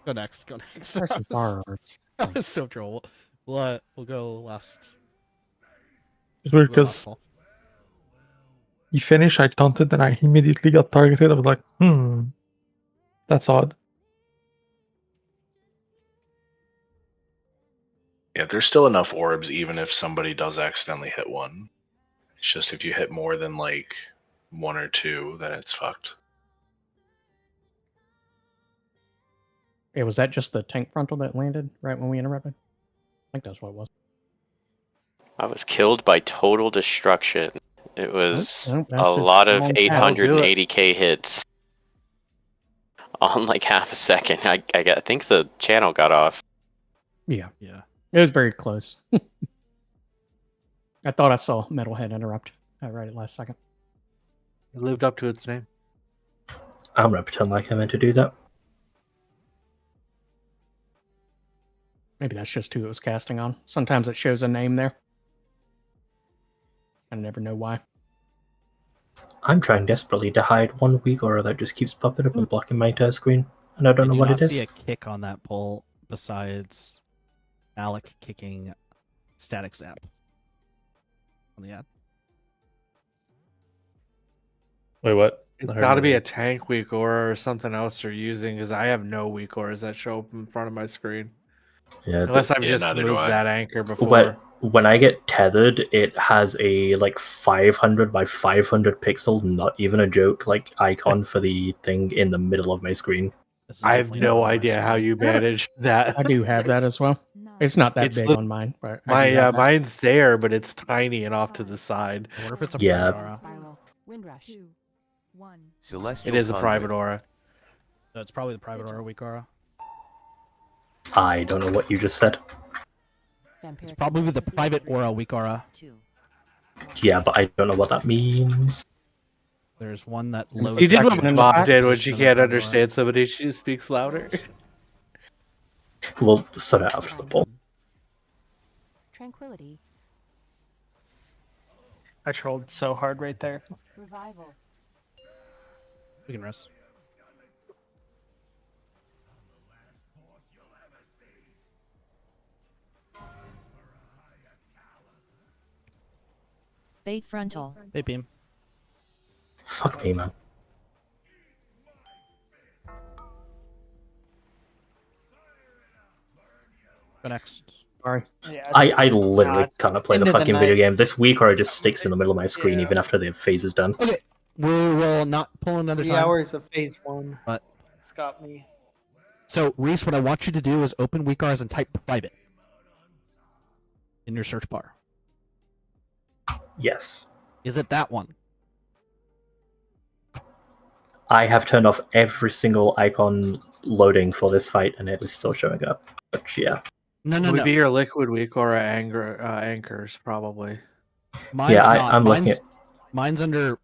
Go next. Go next. There's some far orbs. That was so troll. We'll go last. It's weird We'll go last because call. he finished, I taunted, and I immediately got targeted. I was like, that's odd. Yeah, there's still enough orbs even if somebody does accidentally hit one. It's just if you hit more than like 1 or 2, then it's fucked. was that just the tank frontal that landed right when we interrupted? I think that's what it was. I was killed by total destruction. It was nope, a that's just lot of long path. 880k hits on like half a second. I think the channel got off. Yeah. Yeah. It was very close. I thought I saw Metalhead interrupt right at last second. It lived up to its name. I'm gonna pretend like I meant to do that. Maybe that's just who it was casting on. Sometimes it shows a name there. I never know why. I'm trying desperately to hide one weak aura that just keeps popping up and blocking my entire screen, and I don't know what it I is. see a kick on that poll besides Alec kicking Static Zap on the ad. Wait, what? It's I heard got to be nothing. a tank weak aura or something else they're using because I have no weak auras that show up in front of my screen. Yeah, Unless I've Yeah, just neither do moved I. that anchor before. When I get tethered, it has a like 500 by 500 pixel, not even a joke, like icon for the thing in the middle of my screen. I have no idea how you manage that. I do have that as well. It's not that It's big lit- on mine, but I do My have that. mine's there, but it's tiny and off to the side. I wonder if it's a Yeah. private aura. Spiral. Wind rush. 2, 1. Celestial It is a Conduit. private aura. No, it's probably the private aura weak aura. I don't know what you just said. It's probably the private aura weak aura. Yeah, but I don't know what that means. There's one that loads. You did what section my in mom the did when position she of the can't private understand somebody. She speaks louder. We'll sort it after the poll. Tranquility. I trolled so hard right there. Revival. aura. We can rest. Bait frontal. Bait beam. Fuck me, man. Go next. Sorry. Yeah, I literally it's can't play the into the fucking video night. game. This weak aura just sticks in the middle of my screen even after the phase is done. Okay. We will not pull another 3 time. hours of phase 1. But It's got me. so Reese, what I want you to do is open weak auras and type private in your search bar. Yes. Is it that one? I have turned off every single icon loading for this fight, and it is still showing up. But yeah. No. Would be your liquid weak aura anchors probably. Mine's Yeah, not. I'm looking at. Mine's under.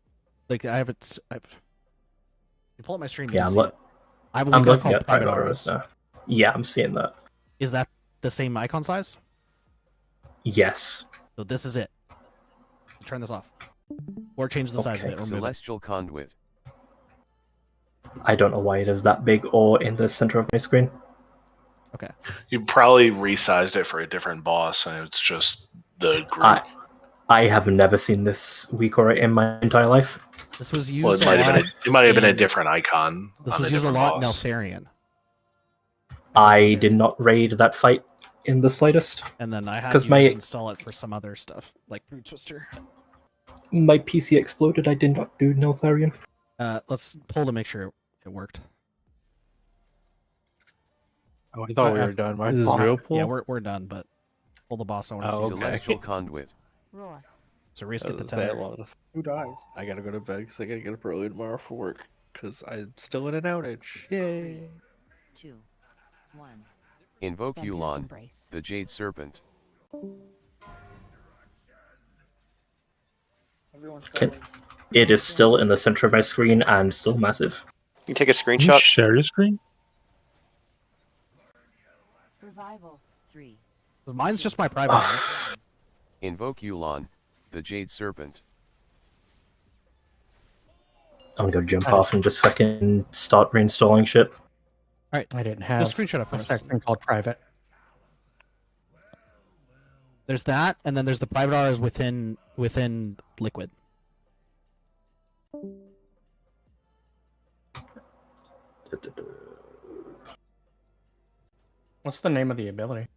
Like I have it. You pull up my stream. You Yeah, can see it. I have a I'm weak aura looking called at private private auras. auras now. Yeah, I'm seeing that. Is that the same icon size? Yes. So this is it. Turn this off, or change the size of it. Or move it. Celestial Conduit. I don't know why it is that big or in the center of my screen. Okay. You probably resized it for a different boss, and it's just the group. I have never seen this weak aura in my entire life. This was used. Well, it might have been a different icon. This on was a used a different lot boss. in Eltharion. I did not raid that fight in the slightest. And then I had because you install it for some other stuff, like Brute Twister. my PC exploded. I did not do Neltharion. Let's pull to make sure it worked. Oh, I thought we were done. Is this real pull? Yeah, we're done, but pull the boss. I want to see. Celestial Conduit. Roar. So Reese, get the Doesn't say tether. a lot of- Who dies? I gotta go to bed because I gotta get up early tomorrow for work because I'm still in an outage. Yay! 2, 1. Invoke Vampiric Yulon, embrace. the Jade Serpent. Everyone's Can- going. It is still in the center of my screen and still massive. You take a Can you screenshot. share your screen? Revival. 3. Mine's just my private. aura. Invoke Yulon, the Jade Serpent. I'm gonna jump off and just fucking start reinstalling shit. All right. I didn't have screenshot it for a us. section called private. There's that, and then there's the private auras within Liquid. What's the name of the ability?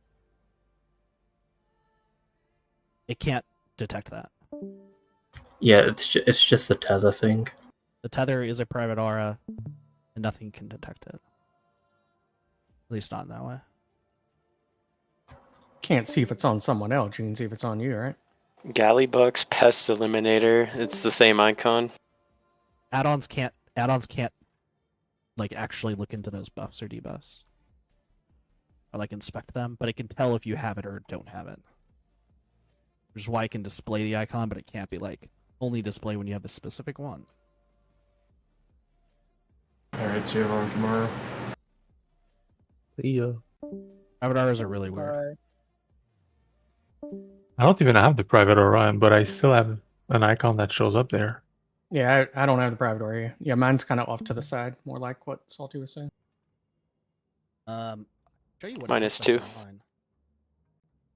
It can't detect that. Yeah, it's just a tether thing. The tether is a private aura, and nothing can detect it. least not in that way. Can't see if it's on someone else. You can see if it's on you, right? Gallybugs, Pest Eliminator. It's the same icon. Add-ons can't like actually look into those buffs or debuffs. Or like inspect them, but it can tell if you have it or don't have it. Which is why it can display the icon, but it can't be like only display when you have the specific one. Alright, see you around tomorrow. See ya. Avatars are really weird. I don't even have the private Orion, but I still have an icon that shows up there. Yeah, I don't have the private area. Yeah, mine's kind of off to the side, more like what Salty was saying. Show you what it Minus looks like 2. online.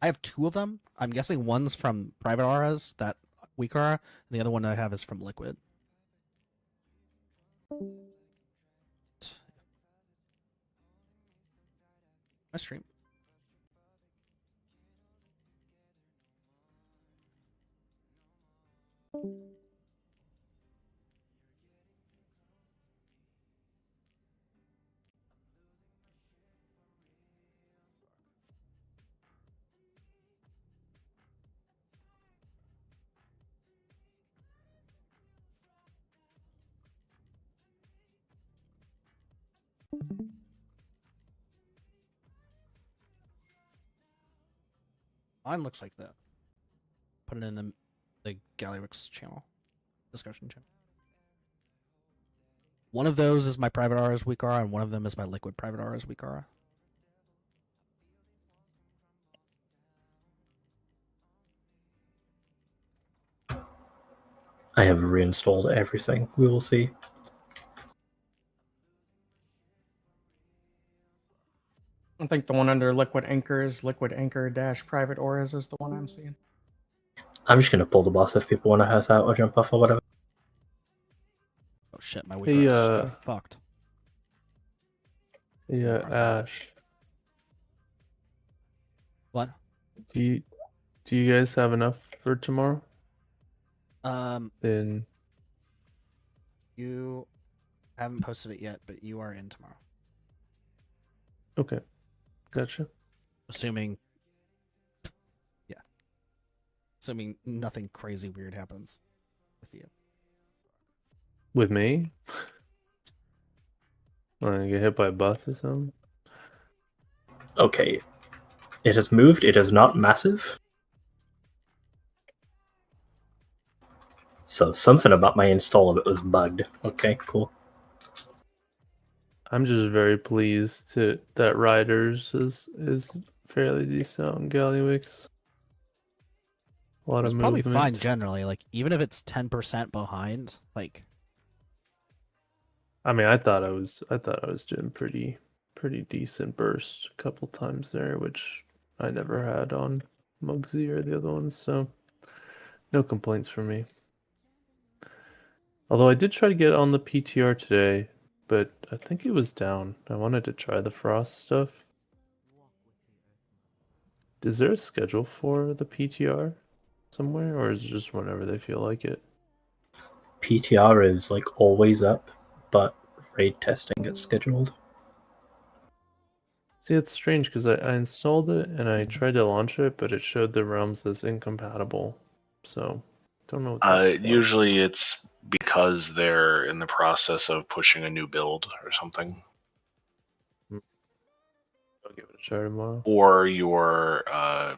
I have 2 of them. I'm guessing one's from private auras, that weak aura, and the other one I have is from liquid. My stream. Mine looks like that. Put it in the Gallywix channel, discussion channel. One of those is my private aura's weak aura, and one of them is my liquid private aura's weak aura. I have reinstalled everything. We will see. I think the one under liquid anchors, liquid anchor dash private auras is the one I'm seeing. I'm just gonna pull the boss if people want to have that or jump off or whatever. Oh shit, my weak aura's fucked. Yeah, Ash. What? Do you guys have enough for tomorrow? Then You haven't posted it yet, but you are in tomorrow. okay, gotcha. Assuming nothing crazy weird happens with you. With me? Want to get hit by a bus or something? Okay. It has moved. It is not massive. So something about my install of it was bugged. Okay, cool. I'm just very pleased that Riders is fairly decent on Gallywix. A lot It's of probably movement. fine generally. Like even if it's 10% behind, like I mean, I thought I was doing pretty decent burst a couple times there, which I never had on Mugsy or the other ones, so no complaints from me. Although I did try to get on the PTR today, but I think it was down. I wanted to try the Frost stuff. Is there a schedule for the PTR somewhere, or is it just whenever they feel like it? PTR is like always up, but raid testing gets scheduled. See, it's strange because I installed it and I tried to launch it, but it showed the realms as incompatible. So, don't know what that's about. Usually it's because they're in the process of pushing a new build or something. I'll give it a try tomorrow. Or your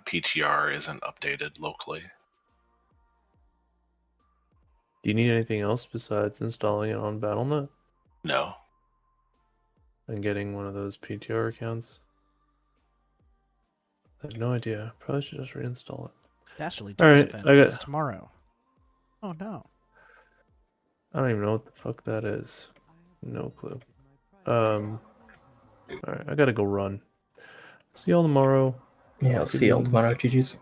PTR isn't updated locally. Do you need anything else besides installing it on BattleNet? No. And getting one of those PTR accounts? I have no idea. Probably should just reinstall it. Dastardly All right, event I got. is tomorrow. Oh no. I don't even know what the fuck that is. No clue. All right, I gotta go run. See y'all tomorrow. Yeah, I'll see y'all tomorrow, GG's.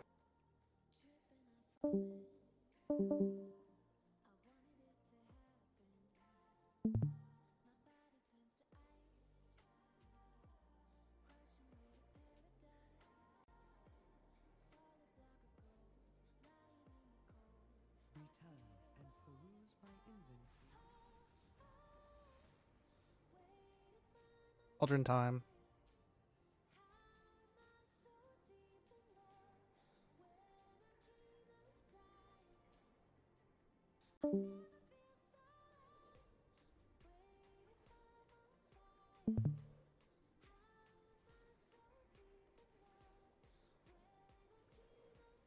Aldrin time.